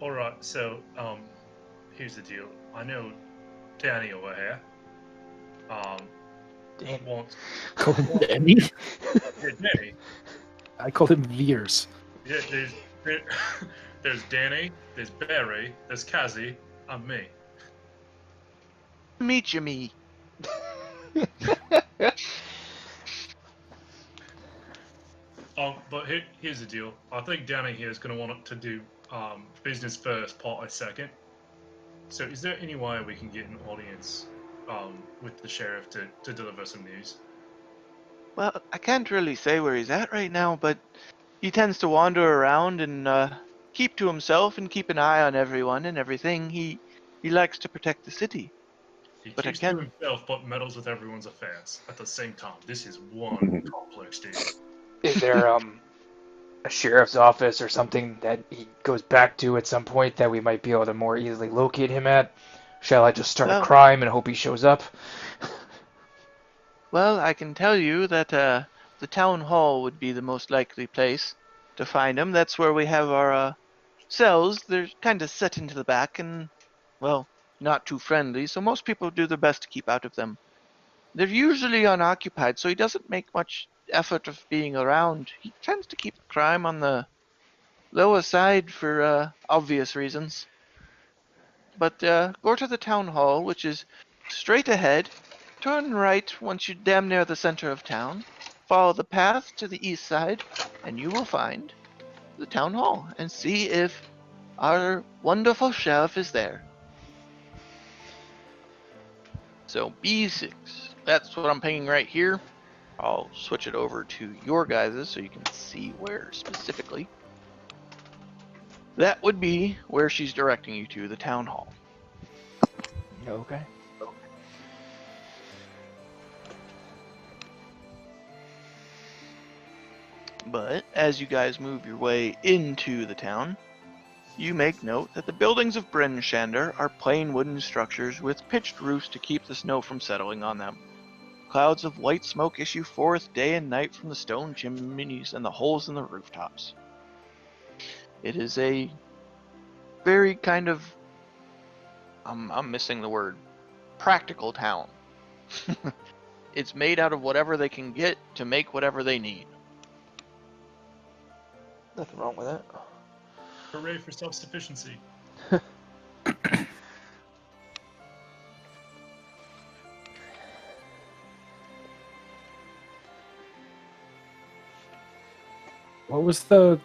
H: All right. So, here's the deal. I know Danny over here.
F: Damn.
H: Wants
A: Call him Danny.
H: yeah, Danny.
A: I called him Veers.
H: Yeah, there, there's Danny, there's Barry, there's Kazi, and me.
G: Meet you, me.
H: But here's the deal. I think Danny here is going to want to do business first, party second. So, is there any way we can get an audience with the sheriff to deliver some news?
D: Well, I can't really say where he's at right now, but he tends to wander around and keep to himself and keep an eye on everyone and everything. He likes to protect the city.
H: He
D: But I
H: keeps to
D: can.
H: himself, but meddles with everyone's affairs at the same time. This is one complex dude.
F: Is there a sheriff's office or something that he goes back to at some point that we might be able to more easily locate him at? Shall I just start a
D: Well-
F: crime and hope he shows up?
D: Well, I can tell you that the town hall would be the most likely place to find him. That's where we have our cells. They're kind of set into the back and, well, not too friendly, so most people do their best to keep out of them. They're usually unoccupied, so he doesn't make much effort of being around. He tends to keep crime on the lower side for obvious reasons. But go to the town hall, which is straight ahead. Turn right once you're damn near the center of town. Follow the path to the east side, and you will find the town hall and see if our wonderful sheriff is there. So B6, that's what I'm pinging right here. I'll switch it over to your guys's so you can see where specifically. That would be where she's directing you to, the town hall.
F: Okay.
D: But as you guys move your way into the town, you make note that the buildings of Bryn Shander are plain wooden structures with pitched roofs to keep the snow from settling on them. Clouds of white smoke issue forth day and night from the stone chimneys and the holes in the rooftops. It is a very kind of, I'm missing the word, practical town. It's made out of whatever they can get to make whatever they need.
F: Nothing wrong with that.
H: Hooray for self-sufficiency.
A: What was the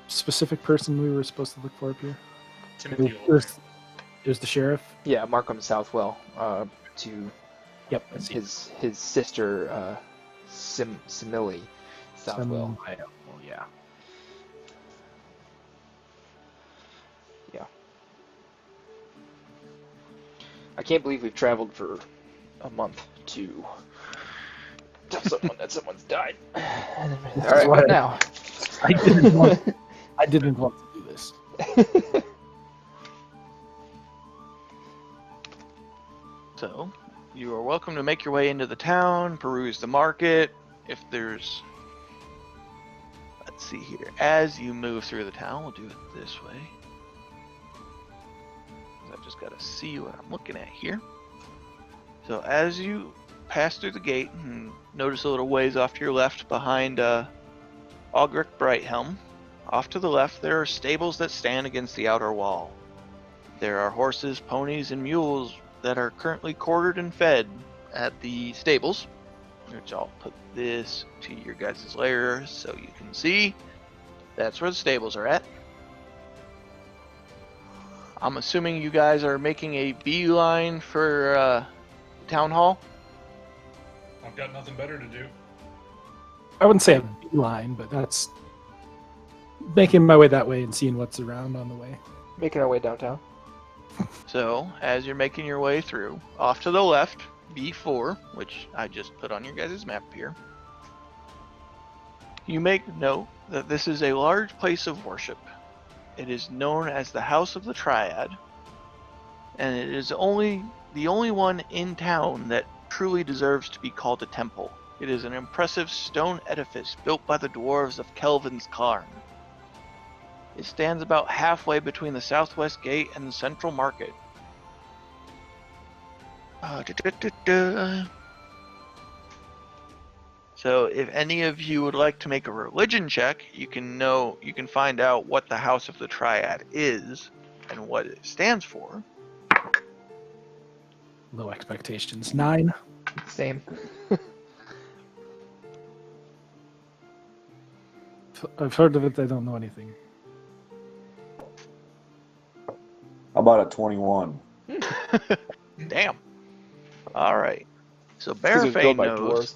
A: specific person we were supposed to look for up here?
H: Timothy
A: It was the sheriff.
F: Yeah, Markham Southwell. To
A: Yep, I see.
F: his sister, Simile Southwell.
A: Oh, yeah.
F: Yeah. I can't believe we've traveled for a month to tell someone that someone's died. All right, what now?
A: I didn't want to do this.
D: So, you are welcome to make your way into the town, peruse the market. If there's... Let's see here. As you move through the town, we'll do it this way. I've just got to see what I'm looking at here. So, as you pass through the gate, and notice a little ways off to your left behind Aldrich Brighthelm. Off to the left, there are stables that stand against the outer wall. There are horses, ponies, and mules that are currently quartered and fed at the stables, which I'll put this to your guys' lair so you can see. That's where the stables are at. I'm assuming you guys are making a beeline for the town hall.
H: I've got nothing better to do.
A: I wouldn't say a beeline, but that's making my way that way and seeing what's around on the way.
F: Making our way downtown.
D: So, as you're making your way through, off to the left, B4, which I just put on your guys' map here, you make note that this is a large place of worship. It is known as the House of the Triad, and it is the only one in town that truly deserves to be called a temple. It is an impressive stone edifice built by the dwarves of Kelvin's Cairn. It stands about halfway between the southwest gate and the central market. So if any of you would like to make a religion check, you can find out what the House of the Triad is and what it stands for.
A: Low expectations. 9.
E: Same.
A: I've heard of it. I don't know anything.
B: How about a 21?
D: Damn. All right. So
E: Because it was built
D: Barafane
E: by
D: knows.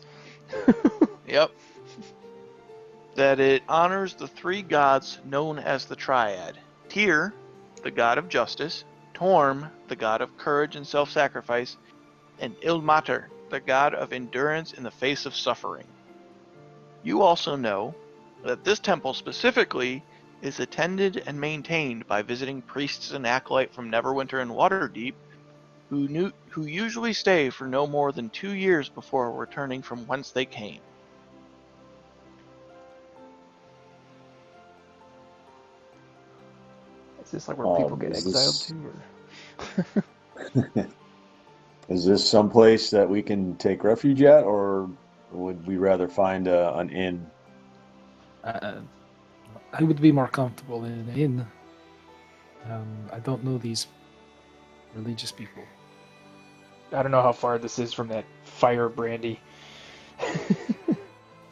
E: dwarves.
D: Yep. That it honors the three gods known as the Triad. Tyr, the god of justice, Torm, the god of courage and self-sacrifice, and Ilmater, the god of endurance in the face of suffering. You also know that this temple specifically is attended and maintained by visiting priests and acolytes from Neverwinter and Waterdeep who usually stay for no more than 2 years before returning from whence they came.
E: Is this like where people get
B: is
E: exiled
B: this-
E: to? Or...
B: Is this someplace that we can take refuge at, or would we rather find an inn?
A: I would be more comfortable in an inn. I don't know these religious people.
F: I don't know how far this is from that fire brandy.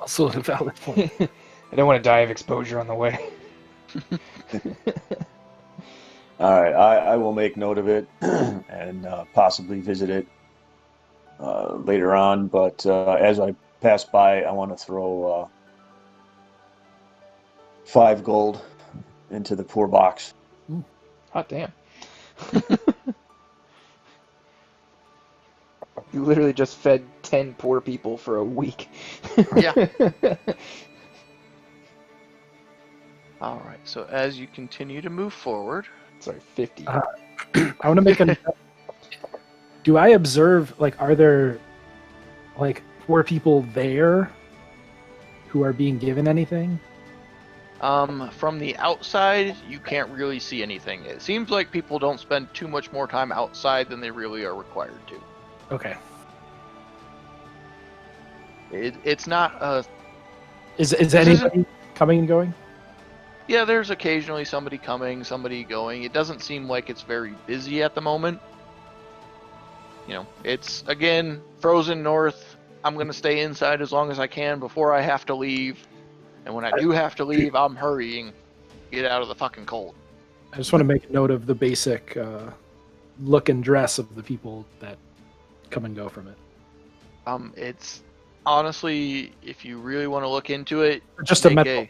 A: Also a valid point.
F: I don't want to die of exposure on the way.
B: All right, I will make note of it and possibly visit it later on. But as I pass by, I want to throw 5 gold into the poor box.
F: Hot damn.
E: You literally just fed 10 poor people for a week.
D: Yeah. Alright, so as you continue to move forward...
E: Sorry, 50.
A: I want to make a... Do I observe, like, are there, like, poor people there who are being given anything?
D: From the outside, you can't really see anything. It seems like people don't spend too much more time outside than they really are required to.
A: Okay.
D: It's not a...
A: Is anybody coming and going?
D: Yeah, there's occasionally somebody coming, somebody going. It doesn't seem like it's very busy at the moment. You know, it's, again, frozen north. I'm going to stay inside as long as I can before I have to leave. And when I do have to leave, I'm hurrying. Get out of the fucking cold.
A: I just want to make a note of the basic look and dress of the people that come and go from it.
D: It's honestly, if you really want to look into it,
A: Just a mental.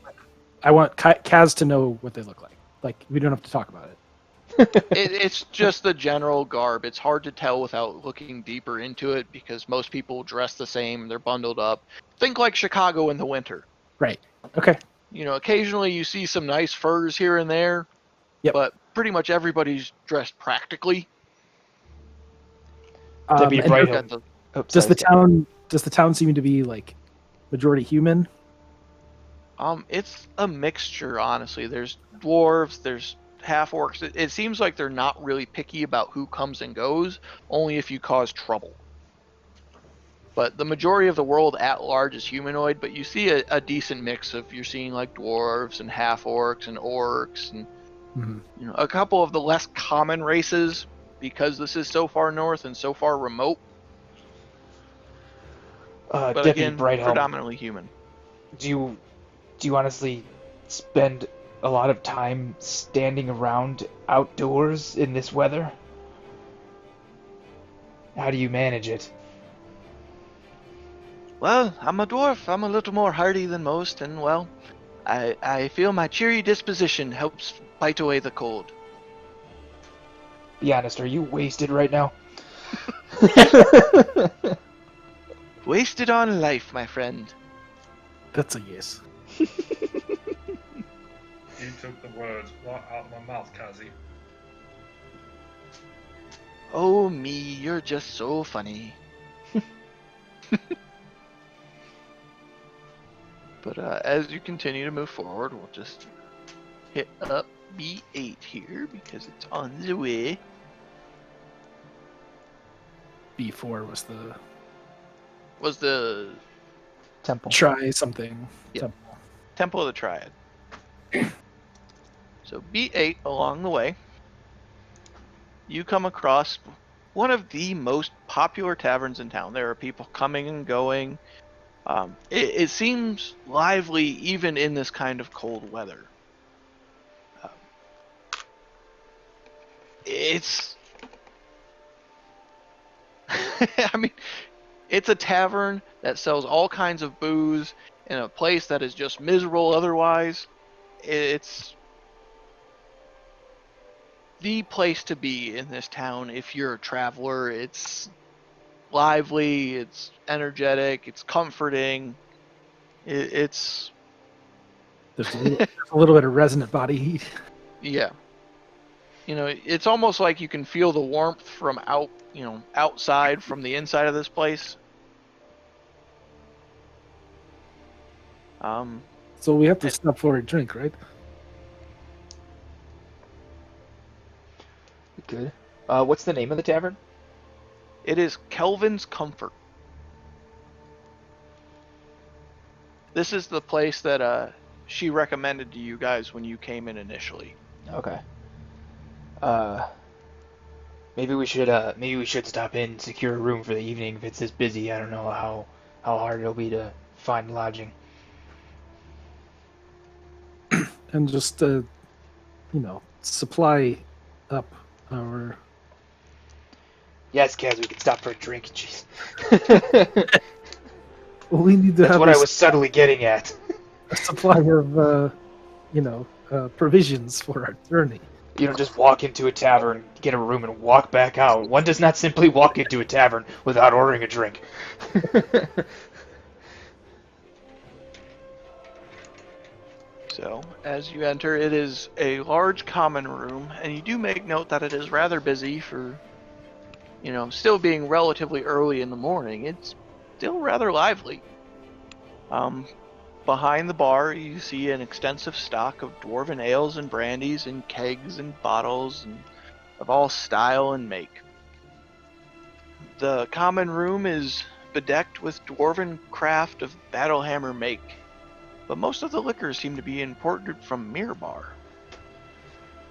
A: I want Kaz to know what they look like. Like, we don't have to talk about it.
D: It's just the general garb. It's hard to tell without looking deeper into it because most people dress the same. They're bundled up. Think like Chicago in the winter.
A: Right. Okay.
D: You know, occasionally you see some nice furs here and there.
A: Yep.
D: But pretty much everybody's dressed practically.
F: Debbie
A: and
F: Brighthill.
A: does the town seem to be like majority human?
D: It's a mixture, honestly. There's dwarves, there's half-orcs. It seems like they're not really picky about who comes and goes, only if you cause trouble. But the majority of the world at large is humanoid, but you see a decent mix of, you're seeing like dwarves and half-orcs and orcs and you know, a couple of the less common races, because this is so far north and so far remote. But
F: Debbie
D: again,
F: Brighthelm,
D: predominantly human.
F: do you honestly spend a lot of time standing around outdoors in this weather? How do you manage it?
D: Well, I'm a dwarf. I'm a little more hardy than most, and well, I feel my cheery disposition helps fight away the cold.
F: Be honest, are you wasted right now?
D: Wasted on life, my friend.
A: That's a yes.
H: You took the words right out of my mouth, Kazi.
D: Oh me, you're just so funny. But as you continue to move forward, we'll just hit up B8 here because it's on the way.
A: B4 was the
D: Was the
E: Temple.
A: try something.
D: Yep. Temple of the Triad. So B8 along the way, you come across one of the most popular taverns in town. There are people coming and going. It seems lively even in this kind of cold weather. It's I mean, it's a tavern that sells all kinds of booze in a place that is just miserable otherwise. It's the place to be in this town if you're a traveler. It's lively, it's energetic, it's comforting. It's
A: There's a little bit of resonant body heat.
D: yeah. You know, it's almost like you can feel the warmth from outside from the inside of this place.
A: So we have to stop for a drink, right?
E: Good. What's the name of the tavern?
D: It is Kelvin's Comfort. This is the place that she recommended to you guys when you came in initially.
E: Okay. Maybe we should stop in, secure a room for the evening if it's this busy. I don't know how hard it'll be to find lodging.
A: And just supply up our.
F: Yes, Kaz, we can stop for a drink. Jeez.
A: Well, we need to
F: That's
A: have
F: what I was subtly getting at.
A: a supply of provisions for our journey.
F: You don't just walk into a tavern, get a room, and walk back out. One does not simply walk into a tavern without ordering a drink.
D: So, as you enter, it is a large common room, and you do make note that it is rather busy for, still being relatively early in the morning. It's still rather lively. Behind the bar, you see an extensive stock of dwarven ales and brandies and kegs and bottles and of all style and make. The common room is bedecked with dwarven craft of Battlehammer make, but most of the liquors seem to be imported from Mirbar,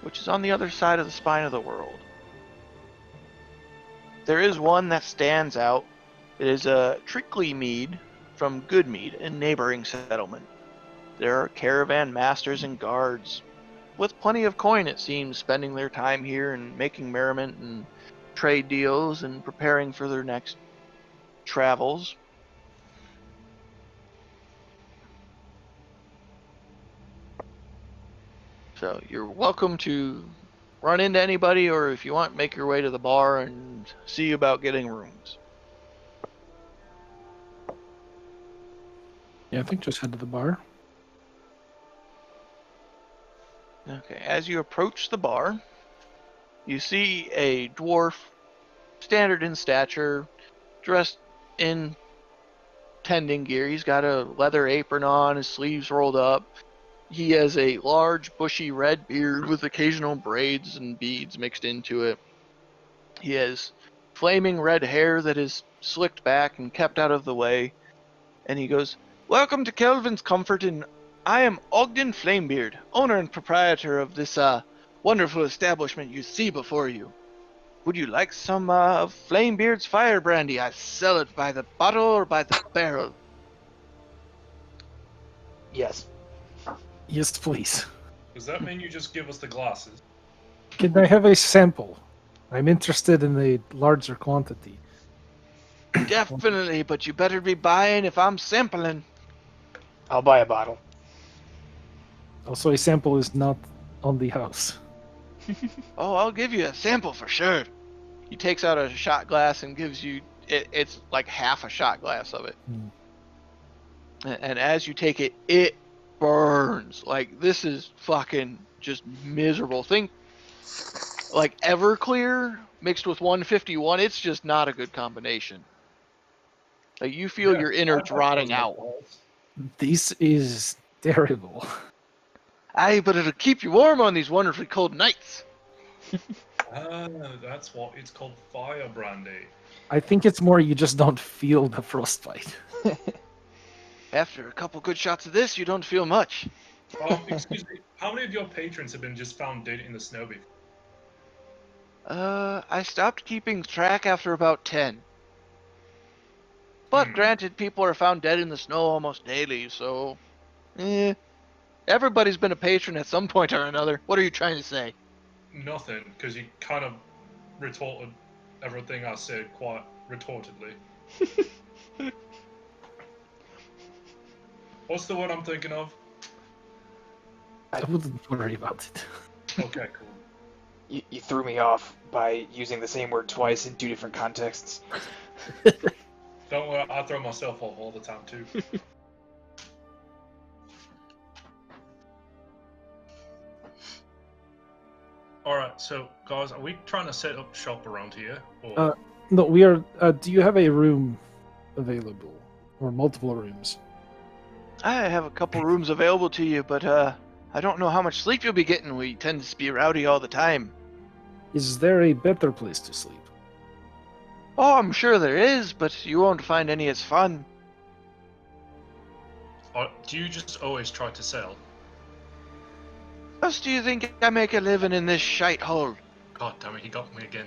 D: which is on the other side of the spine of the world. There is one that stands out. It is a Trickley mead from Goodmead, a neighboring settlement. There are caravan masters and guards, with plenty of coin it seems, spending their time here and making merriment and trade deals and preparing for their next travels. So you're welcome to run into anybody, or if you want, make your way to the bar and see about getting rooms.
A: Yeah, I think just head to the bar.
D: Okay, as you approach the bar, you see a dwarf, standard in stature, dressed in tending gear. He's got a leather apron on, his sleeves rolled up. He has a large, bushy red beard with occasional braids and beads mixed into it. He has flaming red hair that is slicked back and kept out of the way. And he goes, "Welcome to Kelvin's Comfort, and I am Ogden Flamebeard, owner and proprietor of this wonderful establishment you see before you. Would you like some of Flamebeard's fire brandy? I sell it by the bottle or by the barrel."
F: Yes.
A: Yes, please.
H: Does that mean you just give us the glasses?
A: Can I have a sample? I'm interested in a larger quantity.
D: Definitely, but you better be buying if I'm sampling.
F: I'll buy a bottle.
A: Also, a sample is not on the house.
D: Oh, I'll give you a sample for sure. He takes out a shot glass and gives you, it's like half a shot glass of it. And as you take it, it burns. Like, this is fucking just miserable. Think like Everclear mixed with 151. It's just not a good combination. Like, you feel your innards rotting out.
A: This is terrible.
G: Aye, but it'll keep you warm on these wonderfully cold nights.
H: Ah, that's what it's called, fire brandy.
A: I think it's more you just don't feel the frostbite.
G: After a couple good shots of this, you don't feel much.
H: Excuse me, how many of your patrons have been just found dead in the snow before?
G: I stopped keeping track after about 10. But granted, people are found dead in the snow almost daily, so... Everybody's been a patron at some point or another. What are you trying to say?
H: Nothing, because you kind of retorted everything I said quite retortedly. What's the word I'm thinking of?
A: I wouldn't worry about it.
H: Okay, cool.
F: You threw me off by using the same word twice in two different contexts.
H: Don't worry, I throw myself off all the time too. Alright, so guys, are we trying to set up shop around here? Or...
A: No, we are. Do you have a room available, or multiple rooms?
G: I have a couple rooms available to you, but I don't know how much sleep you'll be getting. We tend to be rowdy all the time.
A: Is there a better place to sleep?
G: Oh, I'm sure there is, but you won't find any as fun.
H: do you just always try to sell?
G: How else do you think I make a living in this shite hole?
H: God damn it, he got me again.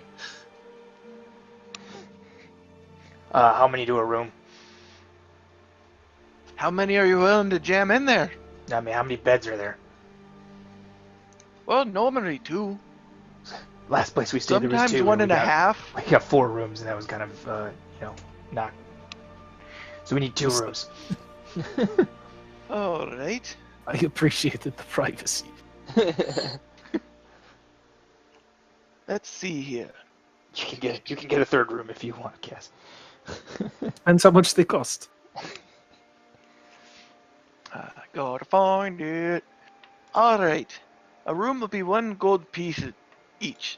F: How many to a room?
G: How many are you willing to jam in there?
F: I mean, how many beds are there?
G: Well, normally 2.
F: Last place we stayed there was
G: Sometimes
F: 2.
G: one
F: and
G: and a half.
F: We got 4 rooms, and that was kind of, not. So we need 2 rooms.
G: All right.
A: I appreciated the privacy.
G: Let's see here.
F: You can get a 3rd room if you want, Cass.
A: And how much they cost?
G: I gotta find it. All right. A room will be 1 gold piece each.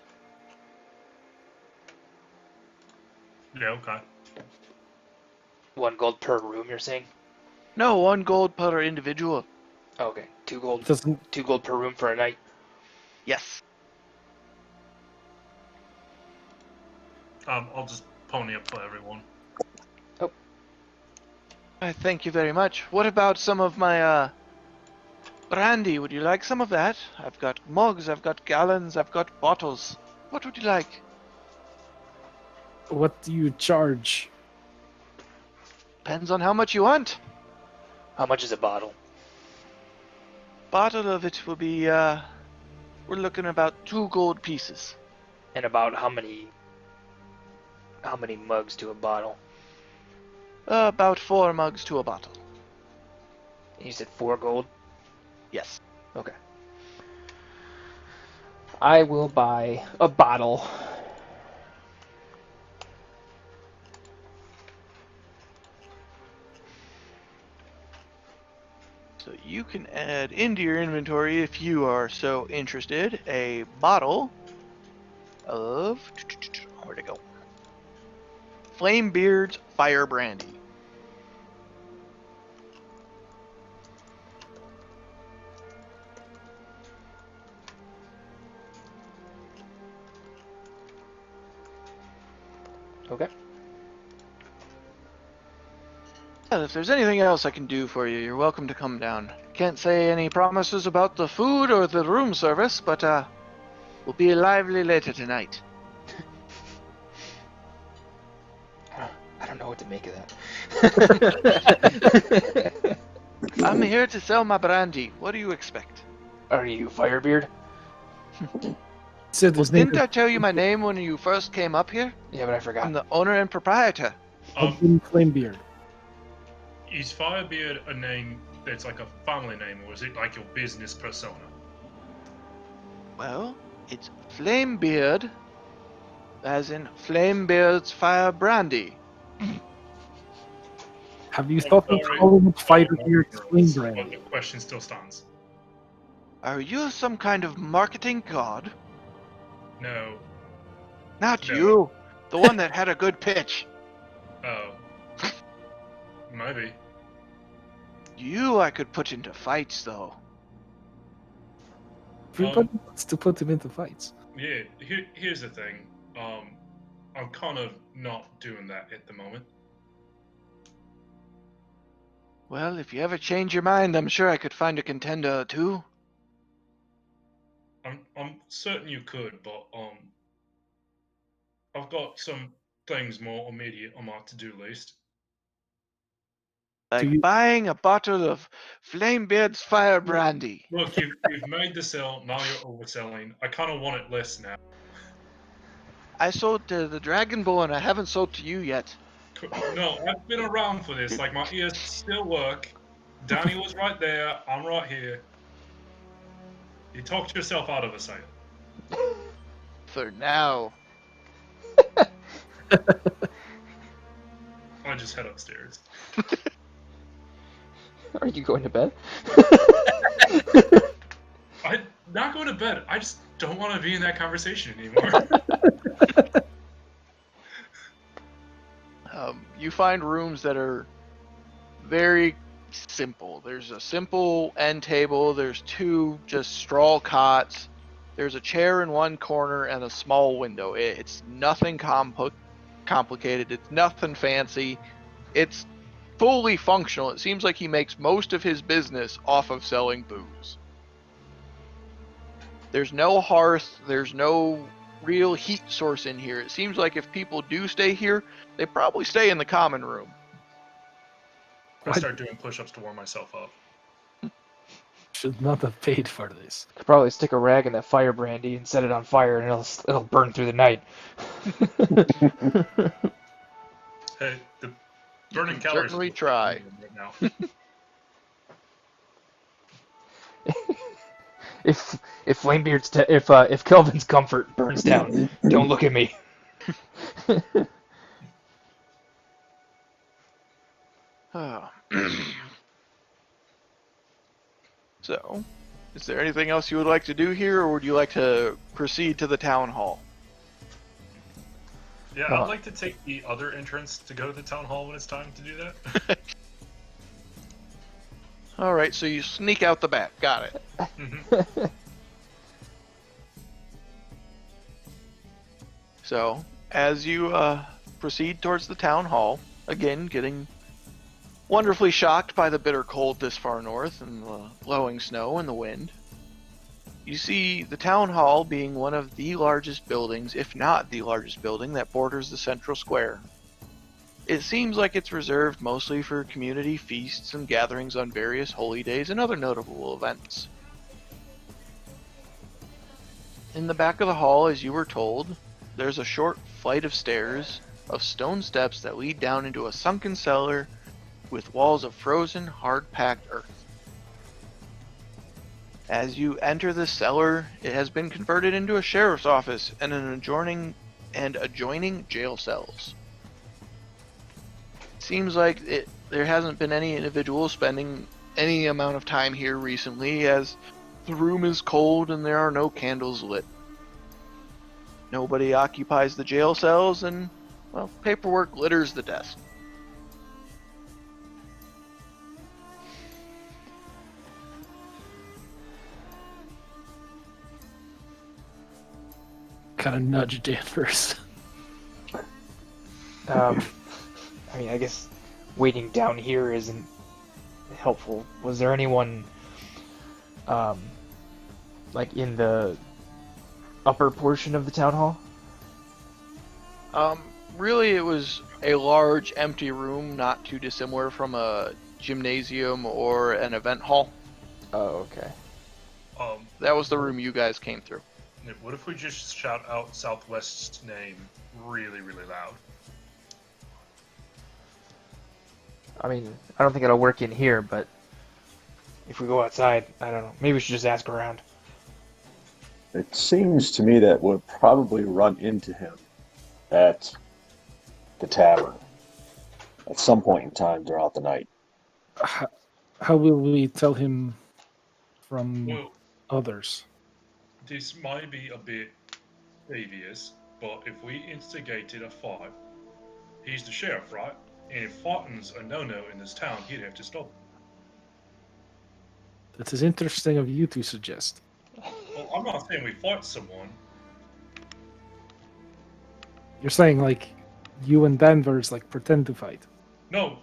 H: Yeah, okay.
F: 1 gold per room, you're saying?
G: No, 1 gold per individual.
F: Okay, 2 gold.
A: Doesn't
F: 2 gold per room for a night.
G: Yes.
H: I'll just pony up for everyone.
G: I thank you very much. What about some of my brandy? Would you like some of that? I've got mugs, I've got gallons, I've got bottles. What would you like?
A: what do you charge?
G: Depends on how much you want.
F: How much is a bottle?
G: Bottle of it will be we're looking about 2 gold pieces.
F: And about how many mugs to a bottle?
G: About 4 mugs to a bottle.
F: You said 4 gold?
G: Yes.
F: Okay.
E: I will buy a bottle.
G: So you can add into your inventory, if you are so interested, a bottle of... Where'd it go? Flamebeard's Fire Brandy.
F: Okay.
G: Yeah, if there's anything else I can do for you, you're welcome to come down. Can't say any promises about the food or the room service, but we'll be lively later tonight.
F: I don't know what to make of that.
G: I'm here to sell my brandy. What do you expect?
F: Are you Firebeard?
A: Said his name
G: Didn't I tell you my name when you first came up here?
F: Yeah, but I forgot.
G: I'm the owner and proprietor.
A: is Flamebeard.
H: Is Firebeard a name that's like a family name, or is it like your business persona?
G: Well, it's Flamebeard, as in Flamebeard's Fire Brandy.
A: Have you thought of
H: Sorry.
A: calling it Firebeard
H: But
A: Flame Brand?
H: the question still stands.
G: Are you some kind of marketing god?
H: No.
G: Not
H: No.
G: you, the one that had a good pitch.
H: Oh. Maybe.
G: You I could put into fights, though.
A: Everybody wants to put him into fights.
H: Yeah, here's the thing. I'm kind of not doing that at the moment.
G: Well, if you ever change your mind, I'm sure I could find a contender or two.
H: I'm certain you could, but I've got some things more immediate on my to-do list.
G: Like
A: you-
G: buying a bottle of Flamebeard's Fire Brandy.
H: Look, you've made the sell. Now you're overselling. I kind of want it less now.
G: I sold to the Dragon Ball and I haven't sold to you yet.
H: No, I've been around for this. Like, my ears still work. Danny was right there. I'm right here. You talked yourself out of a sale.
G: For now.
H: I just head upstairs.
E: Are you going to bed?
H: I'm not going to bed. I just don't want to be in that conversation anymore.
G: You find rooms that are very simple. There's a simple end table. There's 2 just straw cots. There's a chair in one corner and a small window. It's nothing complicated. It's nothing fancy. It's fully functional. It seems like he makes most of his business off of selling booze. There's no hearth. There's no real heat source in here. It seems like if people do stay here, they probably stay in the common room.
H: I start doing push-ups to warm myself up.
A: Should not have paid for this.
E: Could probably stick a rag in that fire brandy and set it on fire, and it'll burn through the night.
H: Hey, the burning
G: can
H: calories.
G: certainly try.
H: Right now.
E: If Flamebeard's if Kelvin's comfort burns down, don't look at me.
G: Oh. So, is there anything else you would like to do here, or would you like to proceed to the town hall?
H: Yeah, I'd like to take the other entrance to go to the town hall when it's time to do that.
G: Alright, so you sneak out the back. Got it.
H: Mhm.
G: So, as you proceed towards the town hall, again getting wonderfully shocked by the bitter cold this far north and the blowing snow and the wind, you see the town hall being one of the largest buildings, if not the largest building, that borders the central square. It seems like it's reserved mostly for community feasts and gatherings on various holy days and other notable events. In the back of the hall, as you were told, there's a short flight of stairs of stone steps that lead down into a sunken cellar with walls of frozen, hard-packed earth. As you enter the cellar, it has been converted into a sheriff's office and an adjoining jail cells. It seems like there hasn't been any individual spending any amount of time here recently, as the room is cold and there are no candles lit. Nobody occupies the jail cells, and, well, paperwork litters the desk.
A: Kind of nudge Danvers.
E: I mean, I guess waiting down here isn't helpful. Was there anyone, like in the upper portion of the town hall?
G: Really, it was a large, empty room, not too dissimilar from a gymnasium or an event hall.
E: Oh, okay.
G: That was the room you guys came through.
H: What if we just shout out Southwest's name really, really loud?
E: I mean, I don't think it'll work in here, but if we go outside, I don't know. Maybe we should just ask around.
B: It seems to me that we'll probably run into him at the tavern at some point in time throughout the night.
A: How will we tell him from
H: Well,
A: others?
H: this might be a bit devious, but if we instigated a fight, he's the sheriff, right? And if fighting's a no-no in this town, he'd have to stop it.
A: It is interesting of you to suggest.
H: Well, I'm not saying we fight someone.
A: You're saying like you and Danvers like pretend to fight.
H: No.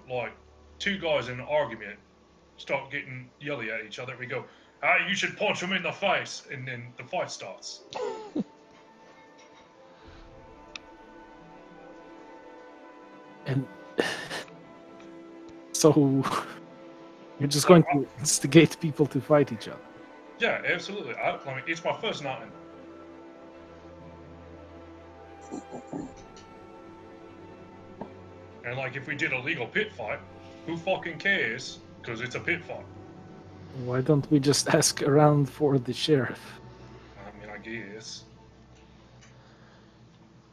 H: Like, two guys in an argument start getting yelly at each other. We go, "Ah, you should punch him in the face," and then the fight starts.
A: And so you're just going to instigate people to fight each other.
H: Yeah, absolutely. I mean, it's my first night. And like, if we did a legal pit fight, who fucking cares? Because it's a pit fight.
A: Why don't we just ask around for the sheriff?
H: I mean, I guess.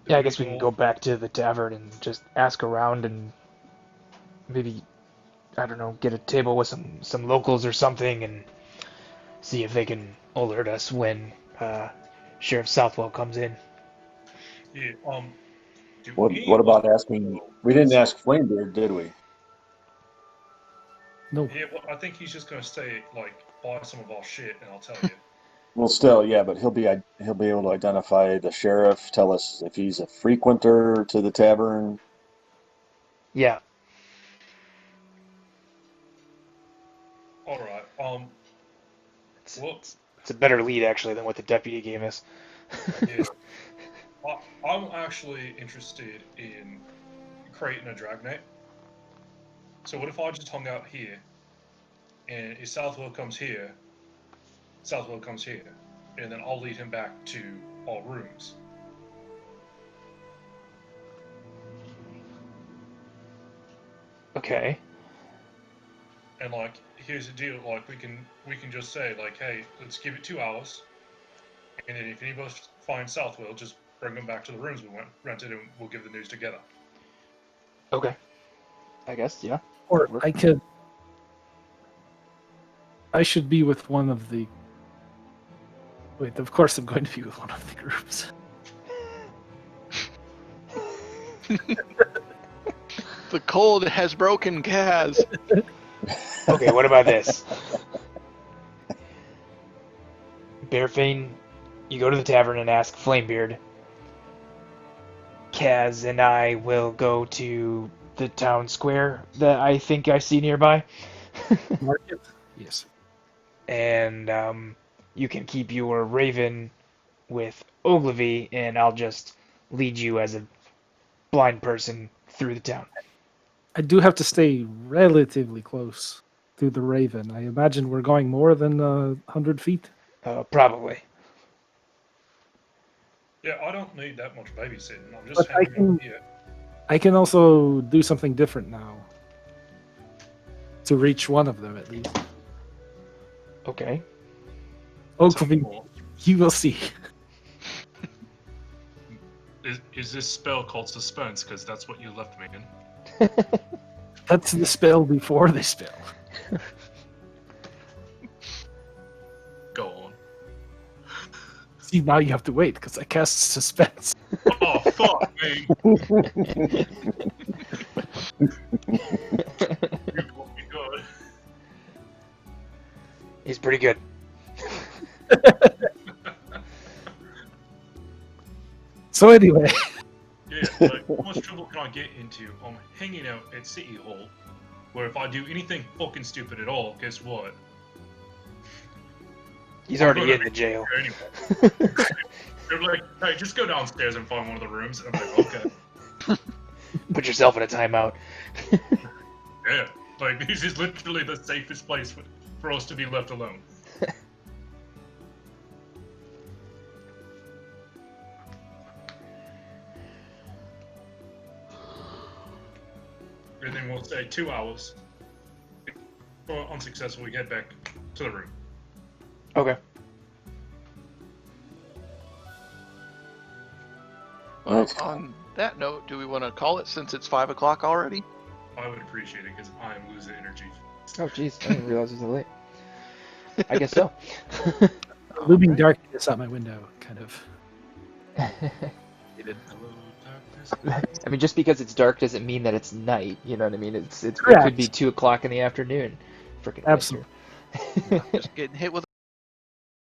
F: Yeah, I guess we can go back to the tavern and just ask around and maybe, I don't know, get a table with some locals or something and see if they can alert us when Sheriff Southwell comes in.
H: Yeah.
B: What about asking? We didn't ask Flamebeard, did we?
A: No.
H: Yeah, well, I think he's just gonna say like, buy some of our shit, and I'll tell you.
B: Well, still, yeah, but he'll be able to identify the sheriff. Tell us if he's a frequenter to the tavern.
F: Yeah.
H: All right.
F: It's a better lead actually than what the deputy gave us.
H: Yeah. I'm actually interested in creating a dragnet. So what if I just hung out here, and if Southwell comes here, and then I'll lead him back to our rooms.
F: Okay.
H: And like, here's the deal: like, we can just say like, hey, let's give it 2 hours, and then if any of us find Southwell, just bring them back to the rooms we rented, and we'll give the news together.
F: Okay. I guess, yeah.
A: Or I should be with one of the. Wait, of course I'm going to be with one of the groups.
D: The cold has broken Kaz.
F: Okay, what about this? Bearfane, you go to the tavern and ask Flamebeard. Kaz and I will go to the town square that I think I see nearby.
A: Market? Yes.
F: And you can keep your raven with Ogilvy, and I'll just lead you as a blind person through the town.
A: I do have to stay relatively close to the Raven. I imagine we're going more than 100 feet.
F: Probably.
H: Yeah, I don't need that much babysitting. I'm just
A: But I
H: hanging out here.
A: I can also do something different now. To reach one of them, at least.
F: Okay.
A: Ogilvy, you will see.
H: Is this spell called suspense? Because that's what you left me in.
A: That's the spell before the spell.
H: Go on.
A: See, now you have to wait, because I cast suspense.
H: Oh, fuck me. You will be good.
F: He's pretty good.
A: So anyway.
H: Yeah, like, how much trouble can I get into? I'm hanging out at City Hall, where if I do anything fucking stupid at all, guess what?
F: He's already in the jail.
H: Anyway. They're like, hey, just go downstairs and find one of the rooms. And I'm like, okay.
F: Put yourself in a timeout.
H: Yeah, like, this is literally the safest place for us to be left alone. And then we'll say 2 hours. If we're unsuccessful, we get back to the room.
F: Okay.
D: Well, on that note, do we want to call it since it's 5 o'clock already?
H: I would appreciate it because I am losing energy.
E: Oh, jeez, I didn't realize it was so late. I guess so.
A: Looming darkness out my window, kind of.
E: I mean, just because it's dark doesn't mean that it's night. You know what I mean? It
A: Correct.
E: could be 2 o'clock in the afternoon. Freaking
A: Absolutely.
D: Just getting hit with